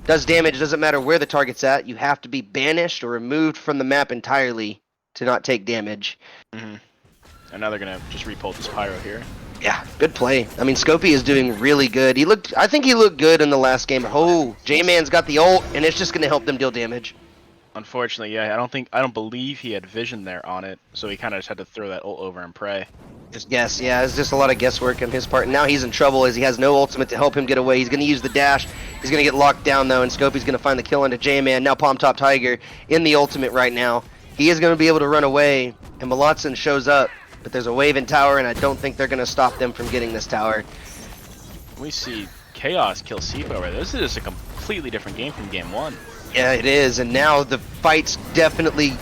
Does damage, doesn't matter where the target's at. You have to be banished or removed from the map entirely to not take damage. And now they're gonna just repull this Pyro here. Yeah, good play. I mean, Scopy is doing really good. I think he looked good in the last game. Oh, J-Man's got the ult, and it's just gonna help them deal damage. Unfortunately, yeah, I don't believe he had vision there on it, so he kind of just had to throw that ult over and pray. Just guess, yeah, it's just a lot of guesswork on his part. And now he's in trouble as he has no ultimate to help him get away. He's going to use the dash. He's going to get locked down, though, and Scopy's going to find the kill into J-Man. Now Palm Top Tiger in the ultimate right now. He is going to be able to run away, and Mylantson shows up. But there's a wave in tower, and I don't think they're going to stop them from getting this tower. We see Chaos kill Sypha over there. This is just a completely different game from game 1. Yeah, it is, and now the fight's definitely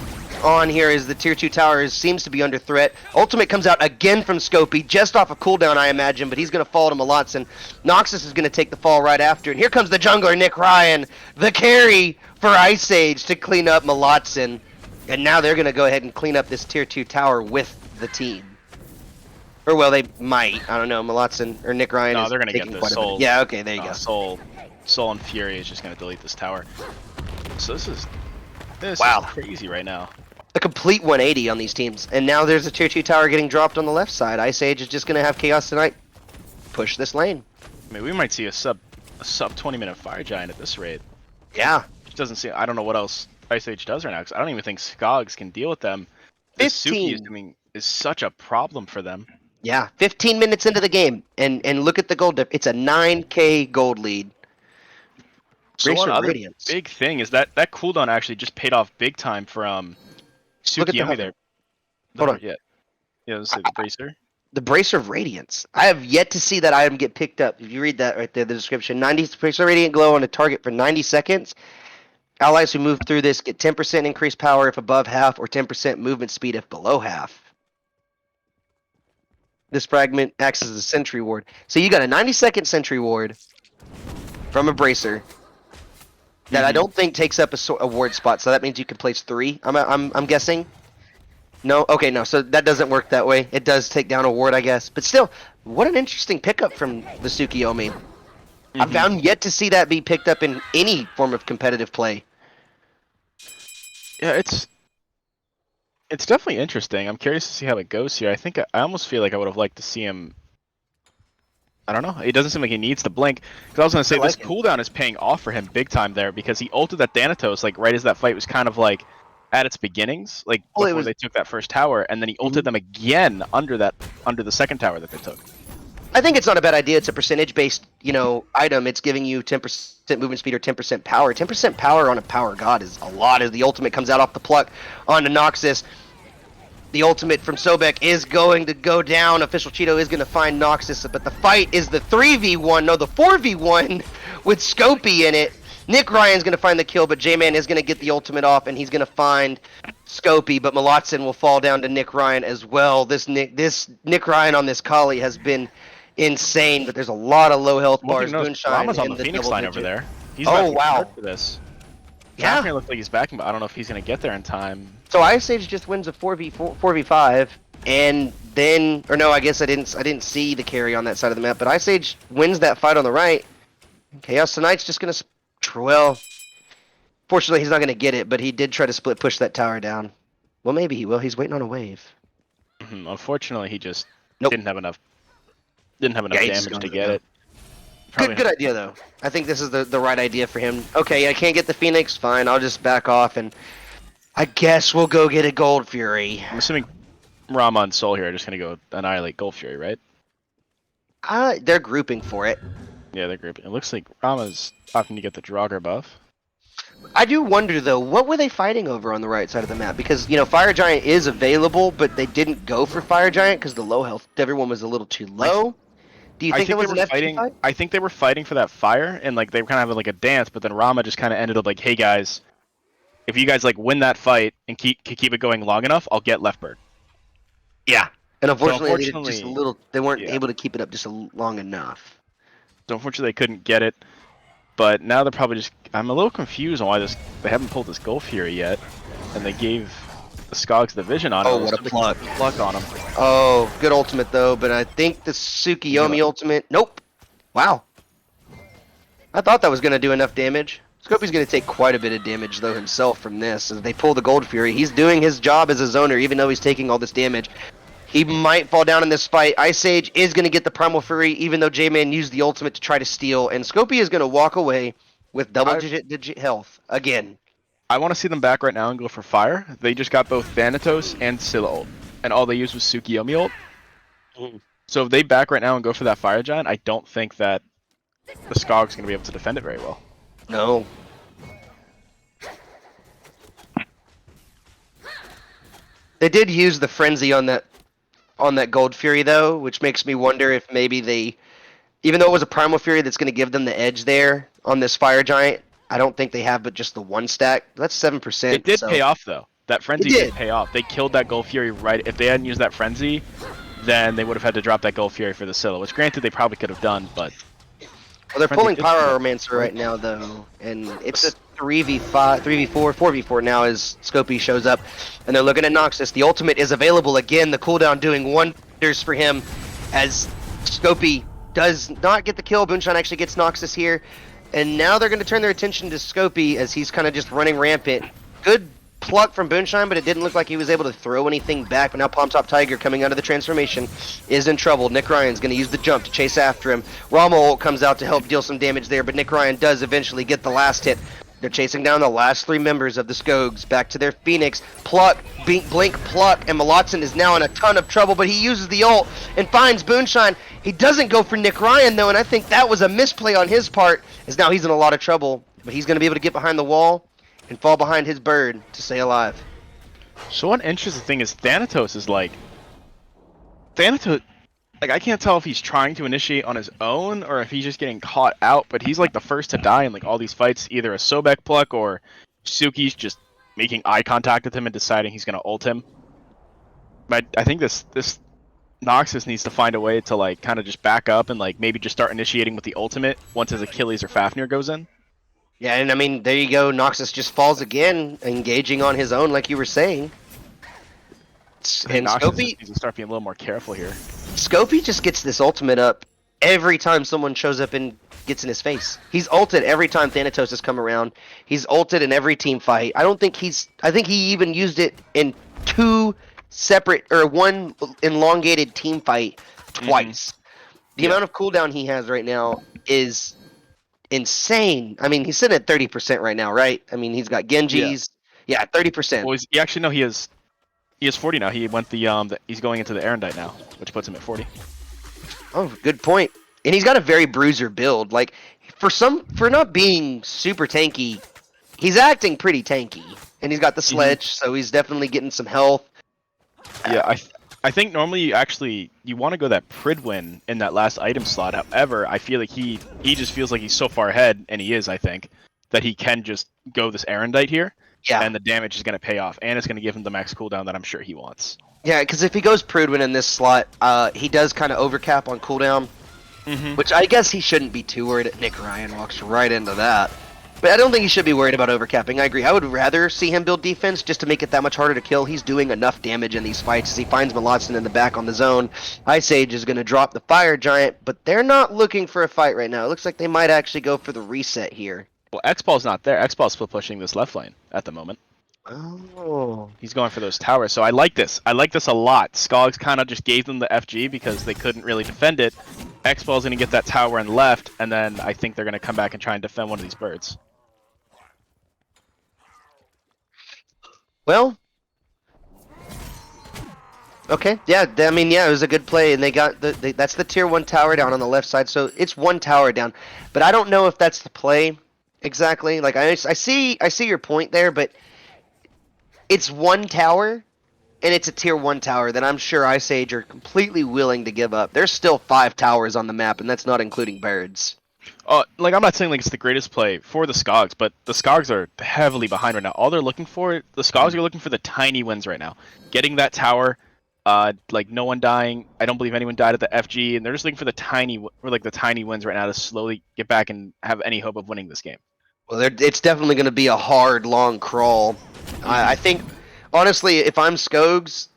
on here is the tier 2 tower seems to be under threat. Ultimate comes out again from Scopy, just off a cooldown, I imagine, but he's going to fall to Mylantson. Noxus is going to take the fall right after, and here comes the jungler, Nickryan, the carry for Ice Age to clean up Mylantson. And now they're going to go ahead and clean up this tier 2 tower with the team. Or, well, they might. I don't know. Mylantson or Nickryan. No, they're going to get this. Soul. Yeah, okay, there you go. Soul and Fury is just going to delete this tower. So this is crazy right now. A complete 180 on these teams. And now there's a tier 2 tower getting dropped on the left side. Ice Age is just going to have Chaos tonight push this lane. I mean, we might see a sub 20-minute Fire Giant at this rate. Yeah. Which doesn't seem... I don't know what else Ice Age does right now, because I don't even think Skogs can deal with them. This Suki is such a problem for them. Yeah, 15 minutes into the game, and look at the gold dip. It's a 9k gold lead. So one other big thing is that cooldown actually just paid off big time from Sukiyomi there. Hold on. Yeah, let's say the Bracer. The Bracer of Radiance. I have yet to see that item get picked up. If you read that right there, the description, 90 Bracer Radiant Glow on a target for 90 seconds. Allies who move through this get 10% increased power if above half, or 10% movement speed if below half. This fragment acts as a sentry ward. So you got a 90-second sentry ward from a Bracer that I don't think takes up a ward spot. So that means you can place 3. I'm guessing. No, okay, no. So that doesn't work that way. It does take down a ward, I guess. But still, what an interesting pickup from the Sukiyomi. I found yet to see that be picked up in any form of competitive play. Yeah, it's definitely interesting. I'm curious to see how it goes here. I almost feel like I would have liked to see him. I don't know. It doesn't seem like he needs to blink. Because I was going to say, this cooldown is paying off for him big time there, because he ulted that Thanatos, like, right as that fight was kind of, like, at its beginnings, like, before they took that first tower, and then he ulted them again under the second tower that they took. I think it's not a bad idea. It's a percentage-based, item. It's giving you 10% movement speed or 10% power. 10% power on a power god is a lot, as the ultimate comes out off the pluck onto Noxus. The ultimate from Sobek is going to go down. OfficialCheeto is going to find Noxus, but the fight is the 3v1, no, the 4v1 with Scopy in it. Nickryan's going to find the kill, but J-Man is going to get the ultimate off, and he's going to find Scopy, but Mylantson will fall down to Nickryan as well. This Nickryan on this Kali has been insane, but there's a lot of low health bars. Booneshine Rama's on the Phoenix line over there. He's wow. For this. Yeah. It looks like he's backing, but I don't know if he's going to get there in time. So Ice Age just wins a 4v5, and then, or no, I guess I didn't see the carry on that side of the map, but Ice Age wins that fight on the right. Chaos Tonight's just going to, well, fortunately he's not going to get it, but he did try to split push that tower down. Well, maybe he will. He's waiting on a wave. Unfortunately, he just didn't have enough damage to get it. Good idea, though. I think this is the right idea for him. Okay, I can't get the Phoenix. Fine, I'll just back off, and I guess we'll go get a Gold Fury. I'm assuming Rama and Soul here are just going to go annihilate Gold Fury, right? They're grouping for it. Yeah, they're grouping. It looks like Rama's opting to get the Draugr buff. I do wonder, though, what were they fighting over on the right side of the map? Because, Fire Giant is available, but they didn't go for Fire Giant because the low health, everyone was a little too low. Do you think it was an FP fight? I think they were fighting for that fire, and they were kind of having like a dance, but then Rama just kind of ended up like, hey guys, if you guys win that fight and keep it going long enough, I'll get Left Bird. Yeah. And unfortunately they weren't able to keep it up just long enough. So unfortunately they couldn't get it. But now they're probably just... I'm a little confused on why they haven't pulled this Gold Fury yet. And they gave the Skogs the vision on it. Oh, what a pluck. Pluck on him. Oh, good ultimate, though. But I think the Sukiyomi ultimate... Nope. Wow. I thought that was going to do enough damage. Scopy's going to take quite a bit of damage, though, himself from this. As they pull the Gold Fury, he's doing his job as a zoner, even though he's taking all this damage. He might fall down in this fight. Ice Age is going to get the Primal Fury, even though J-Man used the ultimate to try to steal. And Scopy is going to walk away with double-digit health again. I want to see them back right now and go for fire. They just got both Thanatos and Scylla ult. And all they used was Sukiyomi ult. So if they back right now and go for that Fire Giant, I don't think that the Skog's going to be able to defend it very well. No. They did use the Frenzy on that Gold Fury, though, which makes me wonder if maybe they, even though it was a Primal Fury that's going to give them the edge there on this Fire Giant, I don't think they have but just the one stack. That's 7%. It did pay off, though. That frenzy did pay off. They killed that Gold Fury right. If they hadn't used that frenzy, then they would have had to drop that Gold Fury for the Scylla, which granted they probably could have done, but... Well, they're pulling Pyromancer right now, though, and it's a 3v5, 3v4, 4v4 now as Scopy shows up, and they're looking at Noxus. The ultimate is available again, the cooldown doing wonders for him, as Scopy does not get the kill. Booneshine actually gets Noxus here, and now they're going to turn their attention to Scopy as he's kind of just running rampant. Good pluck from Booneshine, but it didn't look like he was able to throw anything back. But now Palm Top Tiger, coming out of the transformation, is in trouble. Nickryan's going to use the jump to chase after him. Rommel comes out to help deal some damage there, but Nickryan does eventually get the last hit. They're chasing down the last 3 members of the Skogs back to their Phoenix. Pluck, Blink, Pluck, and Mylantson is now in a ton of trouble, but he uses the ult and finds Booneshine. He doesn't go for Nickryan, though, and I think that was a misplay on his part, as now he's in a lot of trouble. But he's going to be able to get behind the wall and fall behind his bird to stay alive. So one interesting thing is Thanatos is like... Thanatos... Like, I can't tell if he's trying to initiate on his own or if he's just getting caught out, but he's like the first to die in like all these fights, either a Sobek pluck or Suki's just making eye contact with him and deciding he's going to ult him. But I think this Noxus needs to find a way to like kind of just back up and like maybe just start initiating with the ultimate once his Achilles or Fafnir goes in. Yeah, and I mean, there you go. Noxus just falls again, engaging on his own, like you were saying. And Scopy needs to start being a little more careful here. Scopy just gets this ultimate up every time someone shows up and gets in his face. He's ulted every time Thanatos has come around. He's ulted in every team fight. I think he even used it in 2 separate, or 1 elongated team fight twice. The amount of cooldown he has right now is insane. I mean, he's sitting at 30% right now, right? I mean, he's got Genjis. Yeah, 30%. Well, he actually, no, he has 40 now. He went he's going into the Erendite now, which puts him at 40. Oh, good point. And he's got a very bruiser build. Like, for not being super tanky, he's acting pretty tanky. And he's got the sledge, so he's definitely getting some health. Yeah, I think normally you want to go that Pridwin in that last item slot. However, I feel like he just feels like he's so far ahead, and he is, I think, that he can just go this Erendite here. Yeah. And the damage is going to pay off, and it's going to give him the max cooldown that I'm sure he wants. Yeah, because if he goes Prudwin in this slot, he does kind of overcap on cooldown, which I guess he shouldn't be too worried. Nickryan walks right into that. But I don't think he should be worried about overcapping. I agree. I would rather see him build defense just to make it that much harder to kill. He's doing enough damage in these fights as he finds Mylantson in the back on the zone. Ice Age is going to drop the Fire Giant, but they're not looking for a fight right now. It looks like they might actually go for the reset here. Well, X-Ball's not there. X-Ball's split pushing this left lane at the moment. Oh. He's going for those towers, so I like this. I like this a lot. Skogs kind of just gave them the FG because they couldn't really defend it. X-Ball's going to get that tower and left, and then I think they're going to come back and try and defend one of these birds. Well, okay, yeah, I mean, yeah, it was a good play, and they got that's the tier 1 tower down on the left side, so it's 1 tower down, but I don't know if that's the play exactly. Like, I see your point there, but it's 1 tower, and it's a tier 1 tower that I'm sure Ice Age are completely willing to give up. There's still 5 towers on the map, and that's not including birds. Like, I'm not saying like it's the greatest play for the Skogs, but the Skogs are heavily behind right now. All they're looking for, the Skogs are looking for the tiny wins right now. Getting that tower, like no one dying. I don't believe anyone died at the FG, and they're just looking for the tiny wins right now to slowly get back and have any hope of winning this game. Well, it's definitely going to be a hard, long crawl. I think, honestly, if I'm Skogs,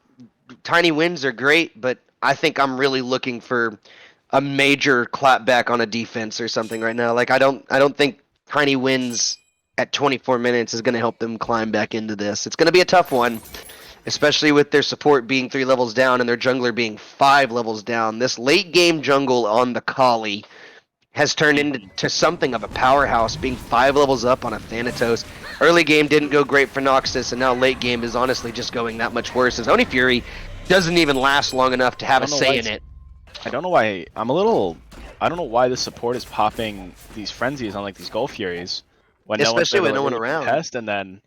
tiny wins are great, but I think I'm really looking for a major clapback on a defense or something right now. Like, I don't think tiny wins at 24 minutes is going to help them climb back into this. It's going to be a tough one, especially with their support being 3 levels down and their jungler being 5 levels down. This late game jungle on the Kali has turned into something of a powerhouse, being 5 levels up on a Thanatos. Early game didn't go great for Noxus, and now late game is honestly just going that much worse, as Oni Fury doesn't even last long enough to have a say in it. I don't know why I don't know why the support is popping these frenzies on like these Gold Furies when especially when no one around. Test, and then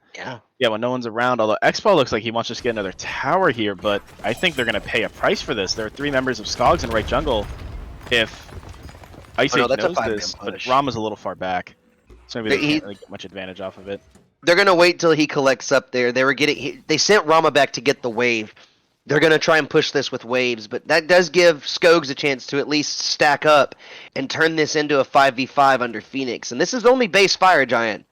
when no one's around. Although X-Ball looks like he wants to just get another tower here, but I think they're gonna pay a price for this. There are 3 members of Skogs in right jungle. If Ice Age knows this, but Rama's a little far back, so maybe they can't really get much advantage off of it. They're gonna wait till he collects up there. They sent Rama back to get the wave. They're gonna try and push this with waves, but that does give Skogs a chance to at least stack up and turn this into a 5v5 under Phoenix. And this is only base Fire Giant.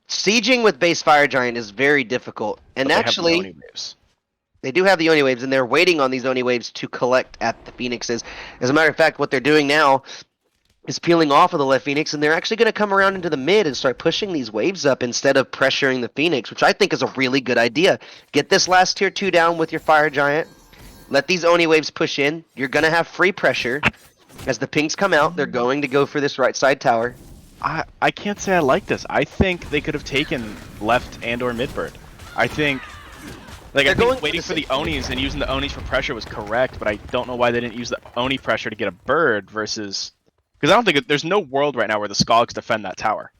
Sieging with base Fire Giant is very difficult. And But they have the actually, Oni waves. they do have the Oni waves, and they're waiting on these Oni waves to collect at the Phoenixes. As a matter of fact, what they're doing now is peeling off of the left Phoenix, and they're actually going to come around into the mid and start pushing these waves up instead of pressuring the Phoenix, which I think is a really good idea. Get this last tier 2 down with your Fire Giant. Let these Oni waves push in. You're going to have free pressure. As the pings come out, they're going to go for this right side tower. I can't say I like this. I think they could have taken left and or mid bird. I think I think waiting for the Onis and using the Onis for pressure was correct, but I don't know why they didn't use the Oni pressure to get a bird versus... Because I don't think... There's no world right now where the Skogs defend that tower.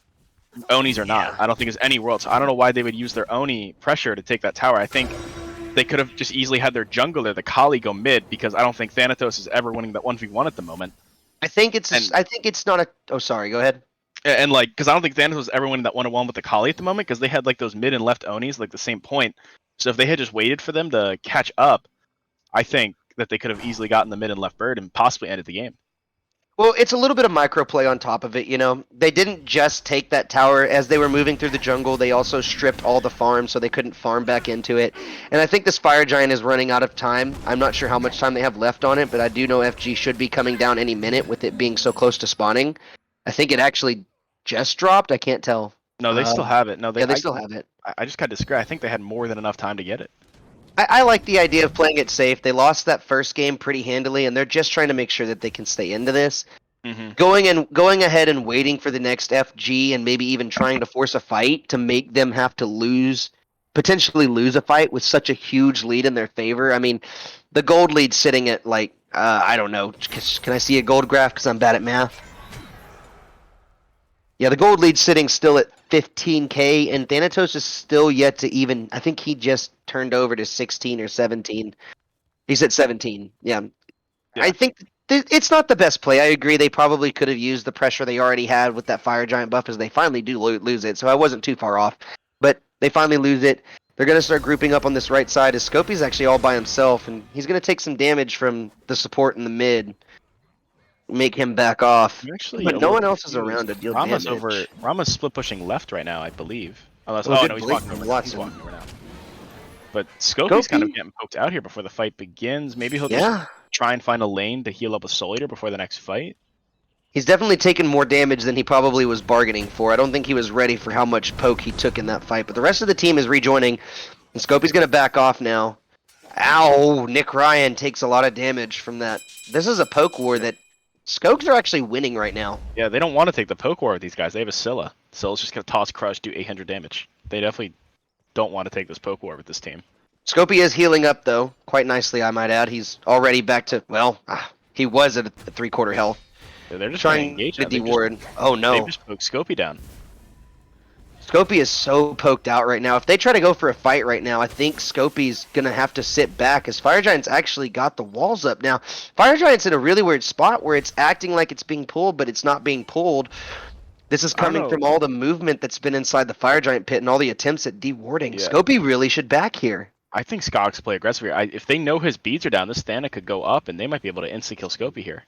Onis or not. I don't think there's any world, so I don't know why they would use their Oni pressure to take that tower. I think they could have just easily had their jungler, the Kali, go mid, because I don't think Thanatos is ever winning that 1v1 at the moment. I think it's not a... Oh, sorry, go ahead. And because I don't think Thanatos was ever winning that 1v1 with the Kali at the moment, because they had like those mid and left Onis, like the same point. So if they had just waited for them to catch up, I think that they could have easily gotten the mid and left bird and possibly ended the game. Well, it's a little bit of microplay on top of it, you know. They didn't just take that tower as they were moving through the jungle. They also stripped all the farms so they couldn't farm back into it. And I think this Fire Giant is running out of time. I'm not sure how much time they have left on it, but I do know FG should be coming down any minute with it being so close to spawning. I think it actually just dropped. I can't tell. No, they still have it. No, they still have it. I just got to disagree. I think they had more than enough time to get it. I like the idea of playing it safe. They lost that first game pretty handily, and they're just trying to make sure that they can stay into this. Mm-hmm. Going ahead and waiting for the next FG and maybe even trying to force a fight to make them have to potentially lose a fight with such a huge lead in their favor. I mean, the gold lead's sitting at like, I don't know. Can I see a gold graph because I'm bad at math? Yeah, the gold lead's sitting still at 15k, and Thanatos is still yet to even... I think he just turned over to 16 or 17. He's at 17, yeah. I think it's not the best play. I agree they probably could have used the pressure they already had with that Fire Giant buff as they finally do lose it, so I wasn't too far off. But they finally lose it. They're going to start grouping up on this right side as Scopey's actually all by himself, and he's going to take some damage from the support in the mid. Make him back off. But no one else is around to deal damage. Rama's split pushing left right now, I believe. Unless, no, he's walking over now. But Scopey's kind of getting poked out here before the fight begins. Maybe he'll just try and find a lane to heal up a Soul Eater before the next fight. He's definitely taken more damage than he probably was bargaining for. I don't think he was ready for how much poke he took in that fight. But the rest of the team is rejoining, and Scopey's going to back off now. Ow! Nickryan takes a lot of damage from that. This is a poke war that Skogs are actually winning right now. Yeah, they don't want to take the poke war with these guys. They have a Scylla. Scylla's just going to toss Crush, do 800 damage. They definitely don't want to take this poke war with this team. Scopey is healing up, though, quite nicely, I might add. He's already back to, well, he was at a 3/4 health. Yeah, they're just trying to de-ward. Oh, no. They just poked Scopey down. Scopey is so poked out right now. If they try to go for a fight right now, I think Scopey's going to have to sit back as Fire Giant's actually got the walls up. Now, Fire Giant's in a really weird spot where it's acting like it's being pulled, but it's not being pulled. This is coming from all the movement that's been inside the Fire Giant pit and all the attempts at de-warding. Yeah. Scopey really should back here. I think Skogs play aggressive here. If they know his beads are down, this Thana could go up, and they might be able to insta-kill Scopey here.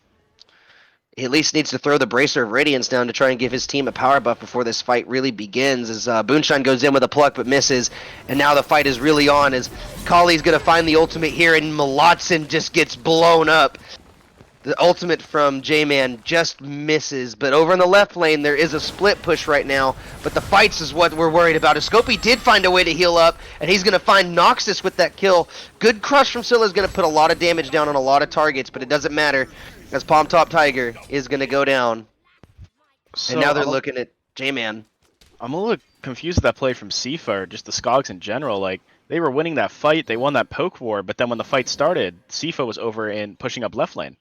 He at least needs to throw the Bracer of Radiance down to try and give his team a power buff before this fight really begins. As Booneshine goes in with a pluck but misses, and now the fight is really on as Kali's going to find the ultimate here, and Mylantson just gets blown up. The ultimate from J-Man just misses, but over in the left lane there is a split push right now, but the fights is what we're worried about. Scopey did find a way to heal up, and he's going to find Noxus with that kill. Good crush from Scylla is going to put a lot of damage down on a lot of targets, but it doesn't matter. As Palm Top Tiger is going to go down. So and now they're looking at J-Man. I'm a little confused with that play from Sypha, or just the Skogs in general. Like, they were winning that fight, they won that poke war, but then when the fight started, Sypha was over and pushing up left lane.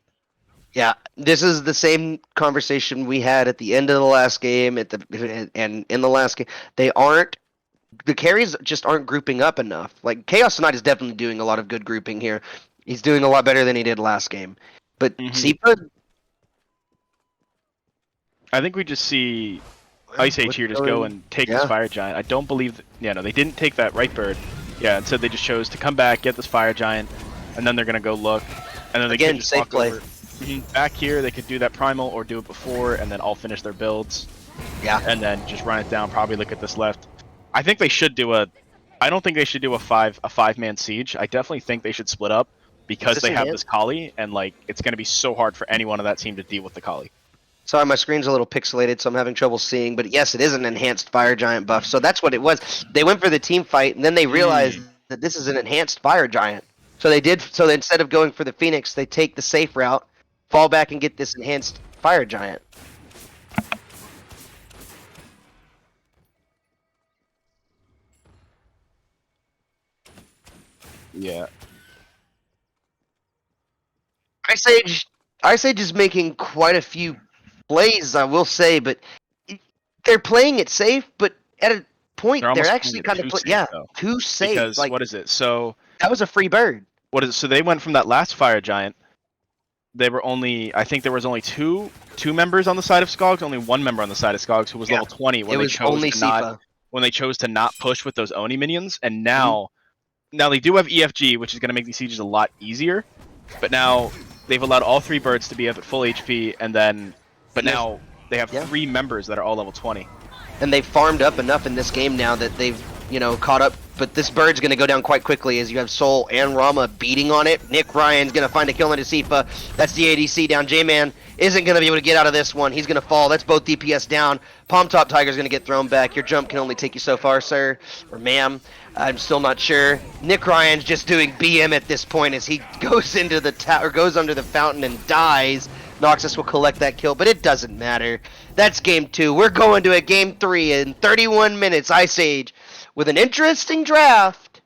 Yeah, this is the same conversation we had at the end of the last game, and in the last game. The carries just aren't grouping up enough. Like, Chaos Knight is definitely doing a lot of good grouping here. He's doing a lot better than he did last game. But Sypha, I think we just see Ice Age here just go and take this Fire Giant. I don't believe... no, they didn't take that right bird. Yeah, instead they just chose to come back, get this Fire Giant, and then they're going to go look. And then they could just walk over. Back here, they could do that Primal or do it before, and then all finish their builds. Yeah. And then just run it down, probably look at this left. I think they should do a... I don't think they should do a five-man siege. I definitely think they should split up because they have this Kali, and like it's going to be so hard for anyone on that team to deal with the Kali. Sorry, my screen's a little pixelated, so I'm having trouble seeing. But yes, it is an enhanced Fire Giant buff. So that's what it was. They went for the team fight, and then they realized that this is an enhanced Fire Giant. So they did. So instead of going for the Phoenix, they take the safe route, fall back, and get this enhanced Fire Giant. Yeah. Ice Age is making quite a few plays, I will say, but they're playing it safe. But at a point, they're actually kind of too safe. Because like, what is it? So that was a free bird. What is it? So they went from that last Fire Giant. They were only, I think there was only two members on the side of Skogs, only one member on the side of Skogs who was level 20 when they chose to not push with those Oni minions, and now they do have EFG, which is going to make these sieges a lot easier, but now they've allowed all 3 birds to be up at full HP, and then, now they have 3 members that are all level 20. And they've farmed up enough in this game now that they've, caught up. But this bird's going to go down quite quickly as you have Soul and Rama beating on it. Nickryan's going to find a kill into Sypha. That's the ADC down. J-Man isn't going to be able to get out of this one. He's going to fall. That's both DPS down. Palm Top Tiger's going to get thrown back. Your jump can only take you so far, sir. Or ma'am. I'm still not sure. Nickryan's just doing BM at this point as he goes into the tower, goes under the fountain and dies. Noxus will collect that kill, but it doesn't matter. That's game 2. We're going to a game 3 in 31 minutes. Ice Age, with an interesting draft,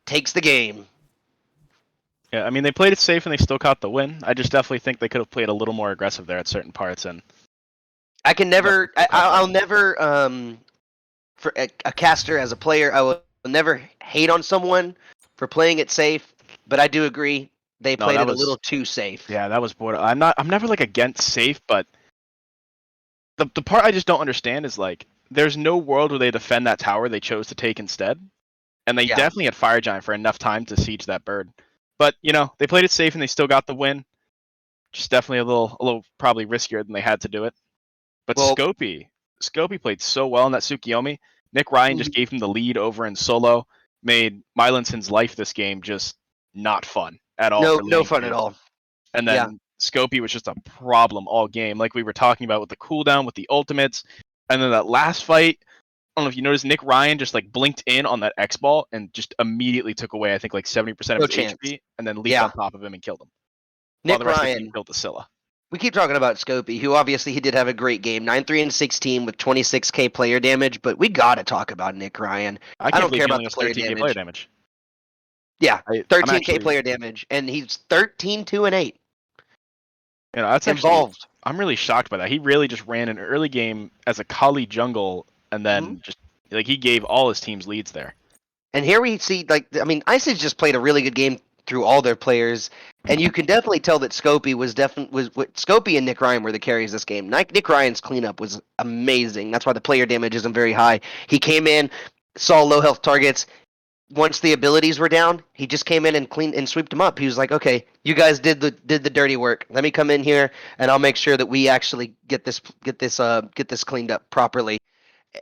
takes the game. Yeah, I mean, they played it safe and they still caught the win. I just definitely think they could have played a little more aggressive there at certain parts. And I'll never, for a caster as a player, I will never hate on someone for playing it safe, but I do agree. They played it a little too safe. Yeah, that was border. I'm never like against safe, but the part I just don't understand is like there's no world where they defend that tower they chose to take instead. And they definitely had Fire Giant for enough time to siege that bird. But, they played it safe and they still got the win. Just definitely a little probably riskier than they had to do it. But Scopy played so well in that Tsukiyomi. Nickryan just gave him the lead over in solo, made Mylantson's life this game just not fun at all. No fun at all. And then Scopy was just a problem all game, like we were talking about with the cooldown, with the ultimates. And then that last fight, I don't know if you noticed, Nickryan just like blinked in on that X ball and just immediately took away, I think, like 70% of his HP, and then leaped on top of him and killed him. Nickryan built the Scylla. We keep talking about Scopy, who obviously he did have a great game, 9-3-16 with 26k player damage, but we gotta talk about Nickryan. I don't care about the player damage. Yeah, 13k player damage, and he's 13-2-8. That's involved. I'm really shocked by that. He really just ran an early game as a Kali jungle, and then just like he gave all his teams leads there. And here we see, Ice Age just played a really good game through all their players, and you can definitely tell that Scopy was Scopy and Nickryan were the carries this game. Nickryan's cleanup was amazing. That's why the player damage isn't very high. He came in, saw low health targets. Once the abilities were down, he just came in and cleaned and sweeped them up. He was like, "Okay, you guys did the dirty work. Let me come in here and I'll make sure that we actually get this cleaned up properly."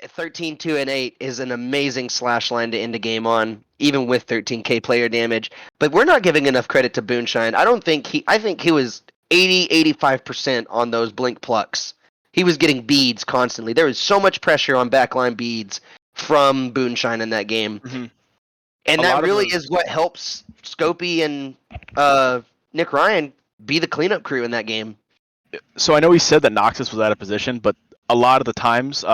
13-2-8 is an amazing slash line to end a game on, even with 13k player damage. But we're not giving enough credit to Booneshine. I think he was 80-85% on those blink plucks. He was getting beads constantly. There was so much pressure on backline beads from Booneshine in that game. Mm-hmm. And that really is what helps Scopy and Nickryan be the cleanup crew in that game. So I know he said that Noxus was out of position, but a lot of the times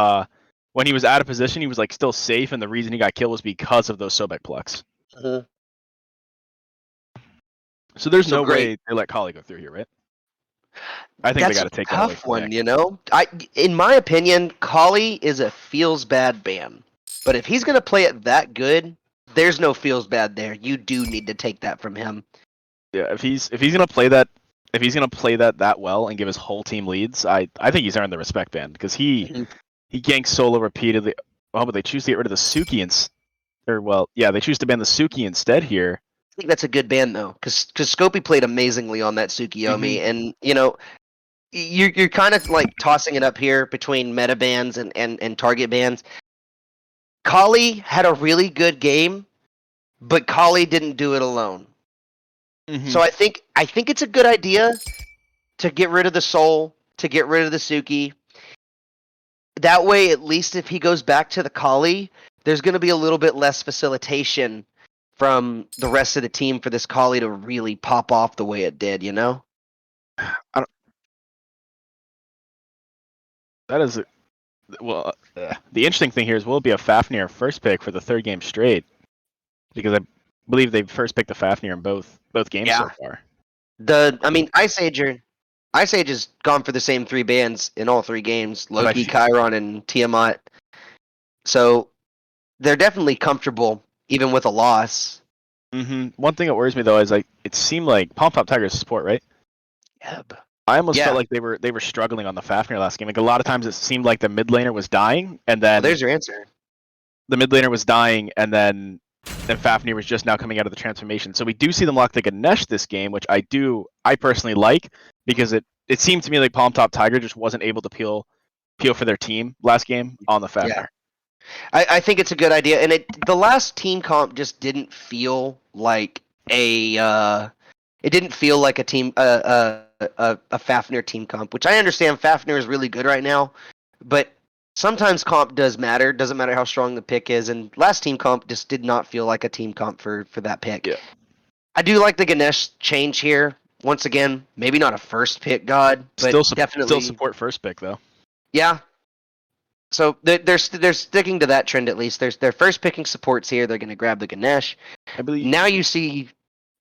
when he was out of position, he was like still safe, and the reason he got killed was because of those Sobek plucks. Mm-hmm. So there's no way they let Kali go through here, right? I think they got to take that away. That's a tough one, in my opinion, Kali is a feels bad ban. But if he's going to play it that good, there's no feels bad there. You do need to take that from him. Yeah, if he's gonna play that that well and give his whole team leads, I think he's earned the respect band because he he ganks solo repeatedly. Oh, but they choose to get rid of the Suki they choose to ban the Suki instead here. I think that's a good ban though, because Scopy played amazingly on that Tsukiyomi, and you're kind of like tossing it up here between meta bans and target bans. Kali had a really good game, but Kali didn't do it alone. So I think it's a good idea to get rid of the Soul, to get rid of the Suki. That way, at least if he goes back to the Kali, there's going to be a little bit less facilitation from the rest of the team for this Kali to really pop off the way it did, you know? That is the interesting thing here is will it be a Fafnir first pick for the third game straight? Because I believe they first picked the Fafnir in both games so far. Ice Age has gone for the same three bans in all three games: Loki, Chiron, and Tiamat. So they're definitely comfortable, even with a loss. One thing that worries me though is it seemed like Pom Pop Tiger's support, right? Yep. I almost felt like they were struggling on the Fafnir last game. Like a lot of times it seemed like the mid laner was dying, and then there's your answer. The mid laner was dying, and then Fafnir was just now coming out of the transformation. So we do see them lock the Ganesh this game, which I personally like, because it seemed to me like Palm Top Tiger just wasn't able to peel for their team last game on the Fafnir. Yeah. I think it's a good idea, and the last team comp just didn't feel like a team a Fafnir team comp, which I understand Fafnir is really good right now, but sometimes comp does matter. Doesn't matter how strong the pick is, and last team comp just did not feel like a team comp for that pick. Yeah. I do like the Ganesh change here. Once again, maybe not a first pick god, but definitely still support first pick though. Yeah. So they're sticking to that trend at least. They're first picking supports here. They're going to grab the Ganesh. I believe now you see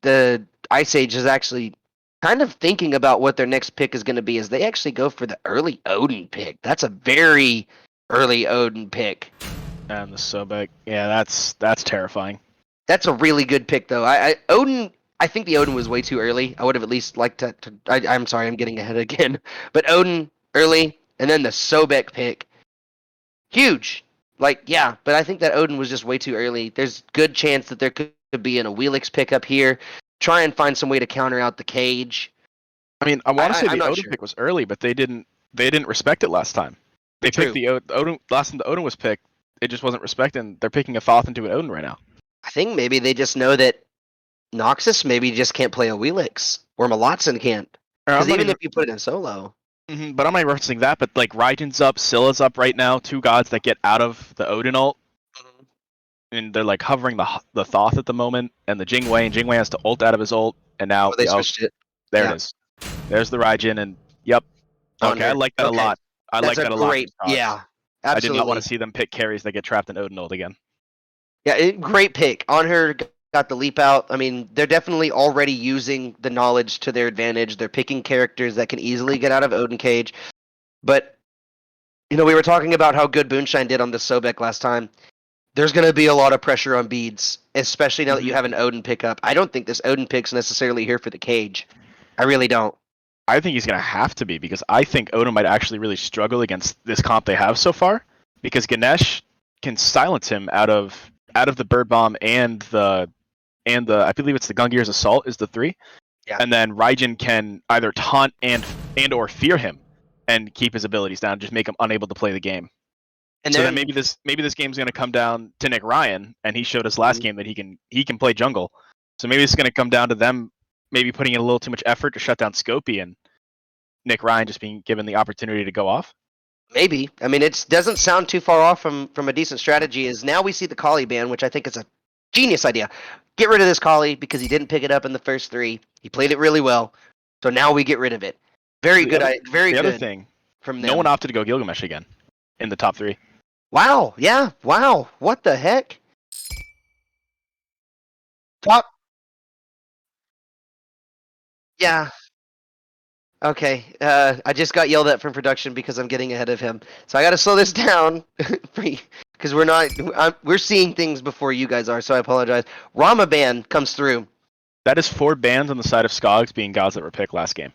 the Ice Age is actually kind of thinking about what their next pick is going to be. As they actually go for the early Odin pick. That's a very early Odin pick. And the Sobek, yeah, that's terrifying. That's a really good pick though. I think the Odin was way too early. I would have at least liked to. I'm sorry, I'm getting ahead again. But Odin early, and then the Sobek pick. Huge. But I think that Odin was just way too early. There's good chance that there could be an Awilix pickup here. Try and find some way to counter out the cage. I mean, I want to say the Odin pick was early, but they didn't respect it last time. They picked the Odin last time the Odin was picked. It just wasn't respected. They're picking a Thoth into an Odin right now. I think maybe they just know that Noxus maybe just can't play Awilix, or Mylantson can't. Because even if you put it in solo. But I'm not referencing that, but like Raijin's up, Scylla's up right now, two gods that get out of the Odin ult. And they're like hovering the Thoth at the moment, and the Jingwei, and Jingwei has to ult out of his ult, and now they switched it. There it is. There's the Raijin, and yep. Okay, I like that a lot. I like that a lot. Yeah, absolutely. I did not want to see them pick carries that get trapped in Odin ult again. Yeah, great pick. On her got the leap out. I mean, they're definitely already using the knowledge to their advantage. They're picking characters that can easily get out of Odin Cage. But, we were talking about how good Booneshine did on the Sobek last time. There's going to be a lot of pressure on Beads, especially now that you have an Odin pickup. I don't think this Odin pick's necessarily here for the cage. I really don't. I think he's going to have to be, because I think Odin might actually really struggle against this comp they have so far, because Ganesh can silence him out of the Bird Bomb and the I believe it's the Gungir's Assault is the 3. Yeah. And then Raijin can either taunt and or fear him and keep his abilities down, just make him unable to play the game. And so then maybe this game's going to come down to Nickryan, and he showed us last game that he can play jungle. So maybe it's going to come down to them maybe putting in a little too much effort to shut down Scopy, and Nickryan just being given the opportunity to go off. Maybe. I mean, it doesn't sound too far off from a decent strategy. Is now we see the Kali ban, which I think is a genius idea. Get rid of this Kali because he didn't pick it up in the first 3. He played it really well. So now we get rid of it. Very good. The other thing from them. No one opted to go Gilgamesh again in the top 3. Wow. Yeah. Wow. What the heck? Top. Yeah. Okay. I just got yelled at from production because I'm getting ahead of him. So I got to slow this down because we're seeing things before you guys are. So I apologize. Rama ban comes through. That is 4 bans on the side of Skogs being gods that were picked last game.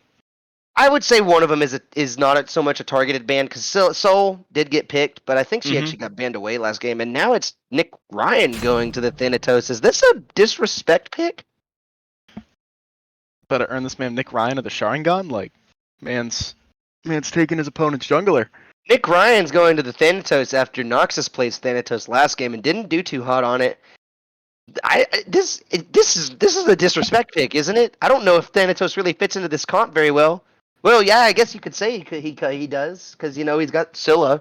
I would say one of them is not so much a targeted ban because Soul did get picked, but I think she actually got banned away last game, and now it's Nickryan going to the Thanatos. Is this a disrespect pick? Better earn this man Nickryan of the Sharingan. Like, man's taking his opponent's jungler. Nickryan's going to the Thanatos after Noxus played Thanatos last game and didn't do too hot on it. This is a disrespect pick, isn't it? I don't know if Thanatos really fits into this comp very well. Well, yeah, I guess you could say he does because he's got Scylla.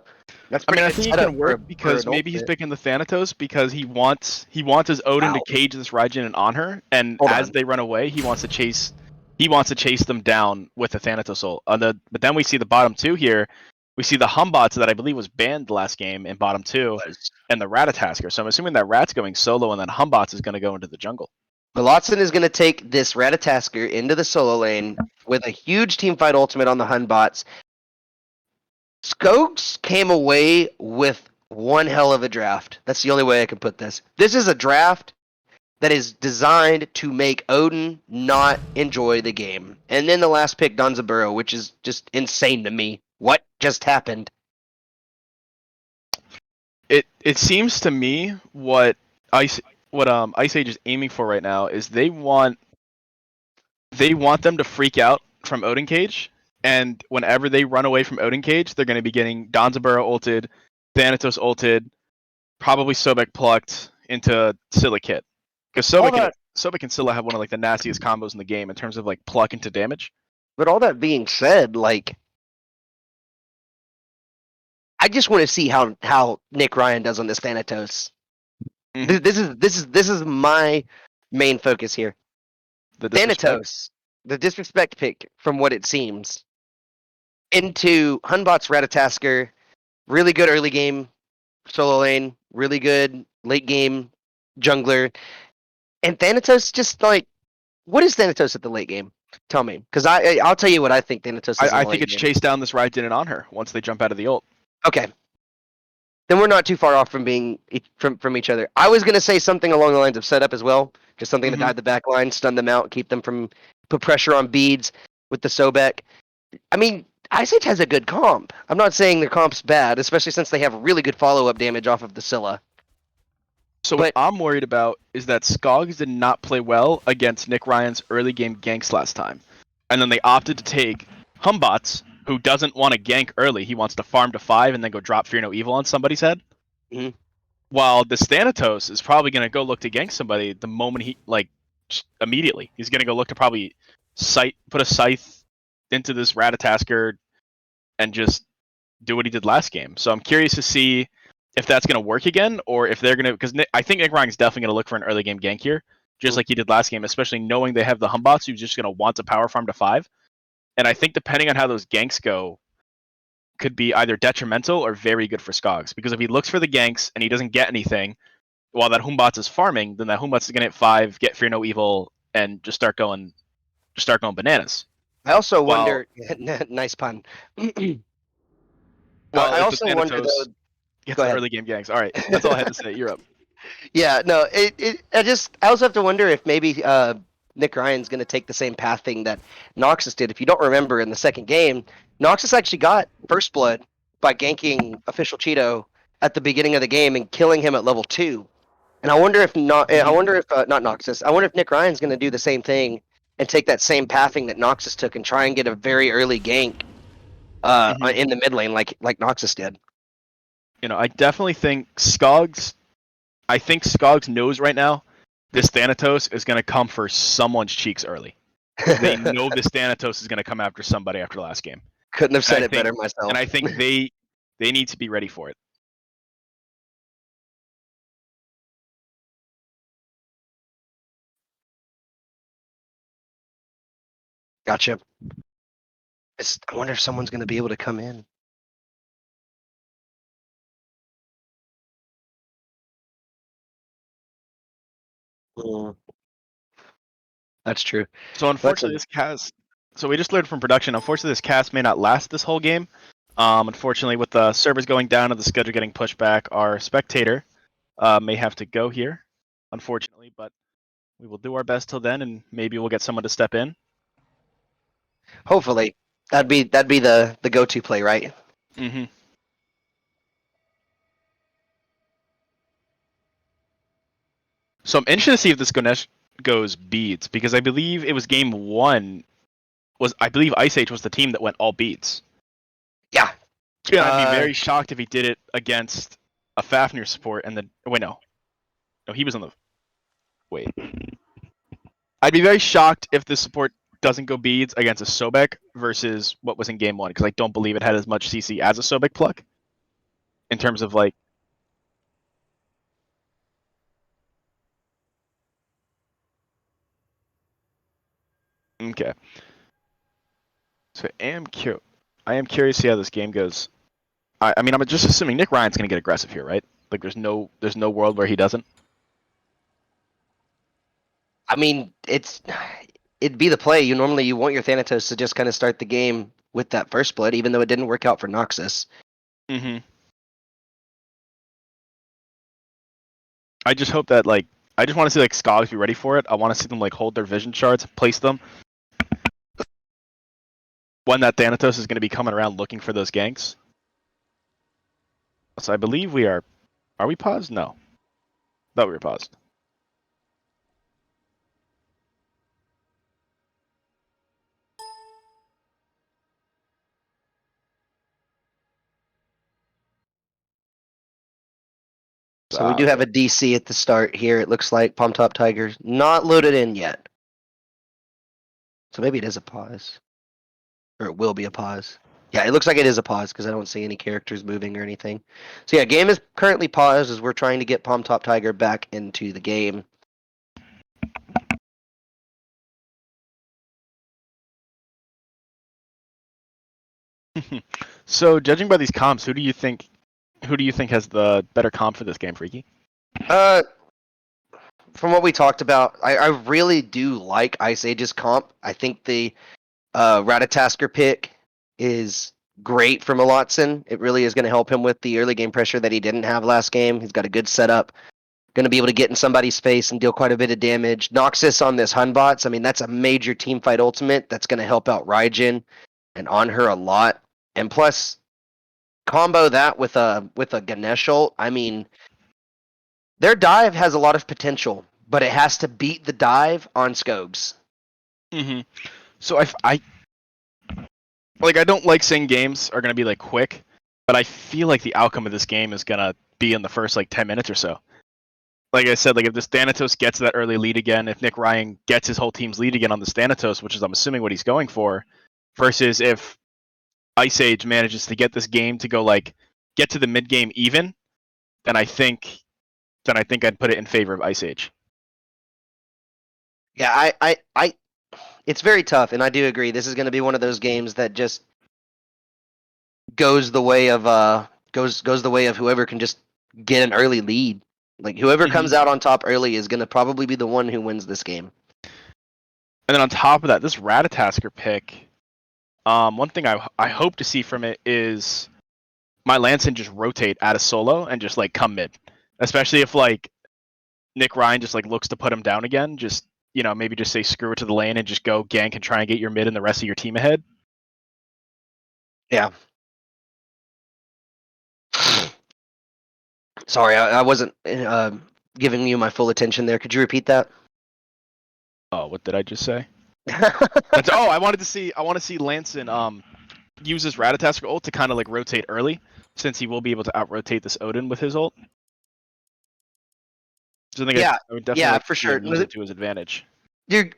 That's I pretty mean, I good think it setup can for work because an maybe he's ultimate. picking the Thanatos because he wants his Odin to cage this Raijin and on her, and Hold as on. they run away, he wants to chase them down with the Thanatos ult. But then we see the bottom two here. We see the Humbots that I believe was banned last game in bottom two, and the Ratatasker. So I'm assuming that Rat's going solo, and then Humbots is going to go into the jungle. Mylantson is going to take this Ratatasker into the solo lane with a huge teamfight ultimate on the Hunbots. Skogs came away with one hell of a draft. That's the only way I can put this. This is a draft that is designed to make Odin not enjoy the game. And then the last pick, Donzaburo, which is just insane to me. What just happened? It seems to me what Ice Age is aiming for right now is they want them to freak out from Odin Cage, and whenever they run away from Odin Cage, they're going to be getting Donzaburo ulted, Thanatos ulted, probably Sobek plucked into Scylla kit. Because Sobek and Scylla have one of like the nastiest combos in the game in terms of like pluck into damage. But all that being said, like, I just want to see how Nickryan does on this Thanatos. Mhm. This is my main focus here. The disrespect. Thanatos, the disrespect pick, from what it seems, into Hunbot's Ratatasker, really good early game solo lane, really good late game jungler, and Thanatos just like, what is Thanatos at the late game? Tell me, because I'll tell you what I think Thanatos is in I the think late it's game. chase down this Raijin and on her once they jump out of the ult. Okay, then we're not too far off from being from each other. I was gonna say something along the lines of setup as well, just something to Mhm. dive the back line, stun them out, keep them from put pressure on beads with the Sobek. I mean, Ice Age has a good comp. I'm not saying their comp's bad, especially since they have really good follow-up damage off of the Scylla. So what But I'm worried about is that Skogs did not play well against Nickryan's early game ganks last time. And then they opted to take Humbots, who doesn't want to gank early. He wants to farm to 5 and then go drop Fear No Evil on somebody's head. Mhm. While this Thanatos is probably going to go look to gank somebody the moment he, like, immediately. He's going to go look to probably put a scythe into this Ratatasker and just do what he did last game. So I'm curious to see if that's going to work again, or if they're going to, because I think Nickryan is definitely going to look for an early game gank here, just like he did last game, especially knowing they have the Humbots who's just going to want to power farm to 5. And I think depending on how those ganks go, could be either detrimental or very good for Skogs. Because if he looks for the ganks and he doesn't get anything while that Humbots is farming, then that Humbots is going to hit 5, get Fear No Evil, and just start going bananas. I also While wonder. Nice pun. I if the also wonder though. Thanatos gets Go the ahead. early game ganks. All right, that's all I had to say. You're up. Yeah, no. I also have to wonder if maybe Nickryan's going to take the same path thing that Noxus did. If you don't remember, in the second game, Noxus actually got first blood by ganking OfficialCheeto at the beginning of the game and killing him at level 2. And I wonder if not. I wonder if not Noxus. I wonder if Nickryan's going to do the same thing and take that same pathing that Noxus took and try and get a very early gank in the mid lane, like Noxus did. I definitely think Skogs. I think Skogs knows right now this Thanatos is going to come for someone's cheeks early. They know this Thanatos is going to come after somebody after last game. Couldn't have said And it better myself. I think they need to be ready for it. Gotcha. I wonder if someone's going to be able to come in. Mm. That's true. So unfortunately, this cast. So we just learned from production. Unfortunately, this cast may not last this whole game. Unfortunately, with the servers going down and the schedule getting pushed back, our spectator may have to go here. Unfortunately, but we will do our best till then, and maybe we'll get someone to step in. Hopefully. That'd be the go-to play, right? Mm-hmm. So I'm interested to see if this Ganesh goes beads, because I believe it was game one. I believe Ice Age was the team that went all beads. Yeah. And I'd be very shocked if he did it against a Fafnir support and then wait no. No, he was on the wait. I'd be very shocked if this support doesn't go beads against a Sobek versus what was in game one, because I don't believe it had as much CC as a Sobek pluck. In terms of like okay. So I am curious to see how this game goes. I mean I'm just assuming Nickryan's gonna get aggressive here, right? Like there's no world where he doesn't. I mean, it'd be the play. You want your Thanatos to just kind of start the game with that first blood, even though it didn't work out for Noxus. Mm-hmm. I just hope that like I just want to see like Skogs be ready for it. I want to see them like hold their vision shards, place them when that Thanatos is going to be coming around looking for those ganks. So I believe we are. Are we paused? No. Thought we were paused. So we do have a DC at the start here. It looks like Palm Top Tiger's not loaded in yet. So maybe it is a pause. Or it will be a pause. Yeah, it looks like it is a pause because I don't see any characters moving or anything. So yeah, game is currently paused as we're trying to get Palm Top Tiger back into the game. So judging by these comps, who do you think has the better comp for this game, Freaky? From what we talked about, I really do like Ice Age's comp. I think the Ratatasker pick is great for Mylantson. It really is going to help him with the early game pressure that he didn't have last game. He's got a good setup. Going to be able to get in somebody's face and deal quite a bit of damage. Noxus on this Hunbots, I mean, that's a major team fight ultimate that's going to help out Raijin and on her a lot. And plus, combo that with a Ganesh ult, I mean, their dive has a lot of potential, but it has to beat the dive on Skogs. Mm-hmm. So I like I don't like saying games are gonna be like quick, but I feel like the outcome of this game is gonna be in the first like 10 minutes or so. Like I said, like if this Thanatos gets that early lead again, if Nickryan gets his whole team's lead again on this Thanatos, which is I'm assuming what he's going for, versus if Ice Age manages to get this game to go like get to the mid game even, then I think I'd put it in favor of Ice Age. Yeah, it's very tough, and I do agree. This is going to be one of those games that just goes the way of goes the way of whoever can just get an early lead. Like whoever comes out on top early is going to probably be the one who wins this game. And then on top of that, this Ratatasker pick, one thing I hope to see from it is Mylantson just rotate out of solo and just like come mid, especially if like Nickryan just like looks to put him down again. Just maybe just say screw it to the lane and just go gank and try and get your mid and the rest of your team ahead. Yeah. Sorry, I wasn't giving you my full attention there. Could you repeat that? Oh, what did I just say? I want to see Lanson use his Ratatasker ult to kind of like rotate early, since he will be able to out rotate this Odin with his ult. So I think I would definitely like for sure. use it to his advantage.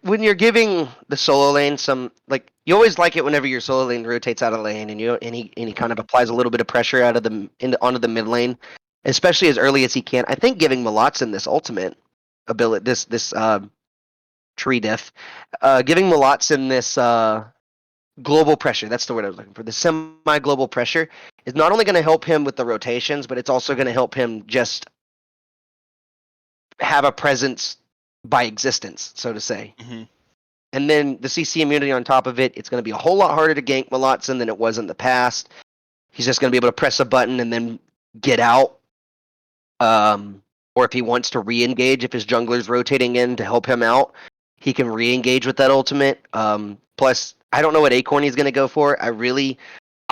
When you're giving the solo lane some like you always like it whenever your solo lane rotates out of lane and he kind of applies a little bit of pressure out of onto the mid lane, especially as early as he can. I think giving Mylantson this ultimate ability, this tree diff, giving Mylantson this global pressure. That's the word I was looking for. The semi-global pressure is not only going to help him with the rotations, but it's also going to help him just have a presence by existence, so to say. Mm-hmm. And then the CC immunity on top of it, it's going to be a whole lot harder to gank Mylantson than it was in the past. He's just going to be able to press a button and then get out. Or if he wants to re-engage, if his jungler's rotating in to help him out, he can re-engage with that ultimate. Plus, I don't know what Acorn he's going to go for.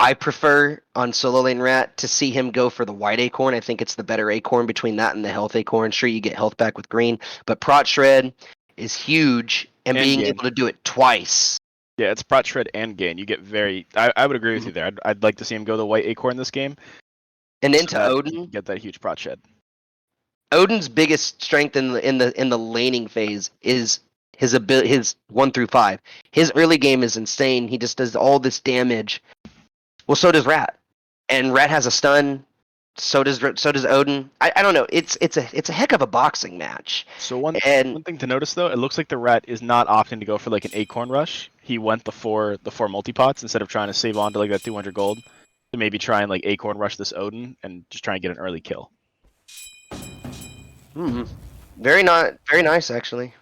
I prefer on solo lane rat to see him go for the white acorn. I think it's the better acorn between that and the health acorn. Sure, you get health back with green, but Prot Shred is huge, and being Gain. able to do it twice. Yeah, it's Prot Shred and Gain. You get I would agree with you there. I'd like to see him go the white acorn this game. And So into that Odin, get that huge Prot Shed. Odin's biggest strength in the laning phase is his 1 through 5. His early game is insane. He just does all this damage. Well, so does Rat, and Rat has a stun. So does Odin. I don't know. It's a heck of a boxing match. So one And thing to notice though, it looks like the Rat is not opting to go for like an acorn rush. He went the four multi-pots instead of trying to save on to like that 200 gold to maybe try and like acorn rush this Odin and just try and get an early kill. very nice actually.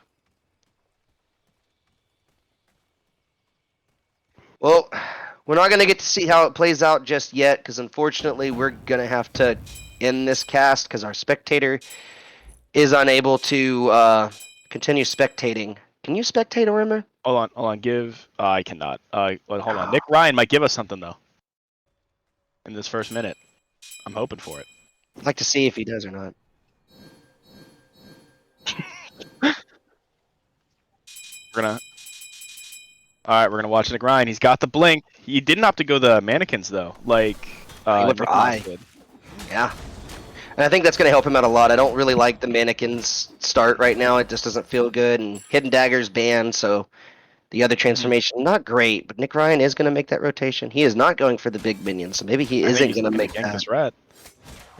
Well, we're not going to get to see how it plays out just yet because unfortunately we're going to have to end this cast because our spectator is unable to continue spectating. Can you spectate, Orima? Hold on. Give. I cannot. Hold on. Nickryan might give us something though. In this first minute, I'm hoping for it. I'd like to see if he does or not. We're gonna watch Nickryan. He's got the blink. He didn't have to go the mannequins though, like He went for Nickryan eye. did. Yeah. And I think that's going to help him out a lot. I don't really like the mannequins start right now. It just doesn't feel good. And Hidden Dagger's banned, so the other transformation, not great. But Nickryan is going to make that rotation. He is not going for the big minions, so maybe he isn't going to make gank that. this Rat.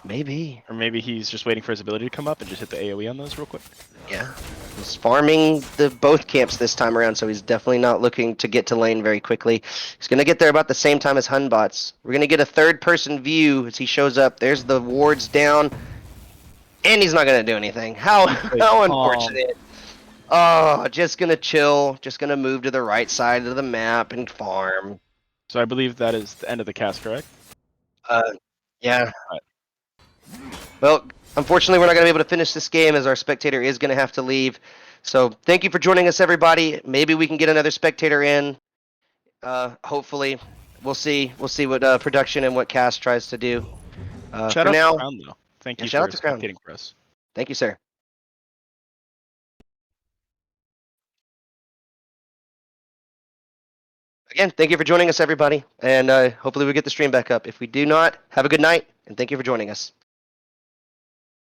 Maybe. Or maybe he's just waiting for his ability to come up and just hit the AoE on those real quick. Yeah. He's farming both camps this time around, so he's definitely not looking to get to lane very quickly. He's going to get there about the same time as Hunbots. We're going to get a third-person view as he shows up. There's the wards down, and he's not going to do anything. How unfortunate. Oh, just going to chill, just going to move to the right side of the map and farm. So I believe that is the end of the cast, correct? Yeah. Right. Well, unfortunately, we're not going to be able to finish this game as our spectator is going to have to leave. So thank you for joining us, everybody. Maybe we can get another spectator in. Hopefully, we'll see. We'll see what production and what cast tries to do. Shout For out now, to Crown, though. Thank you shout for out to Crown. spectating for us. Thank you, sir. Again, thank you for joining us, everybody. And hopefully we get the stream back up. If we do not, have a good night, and thank you for joining us.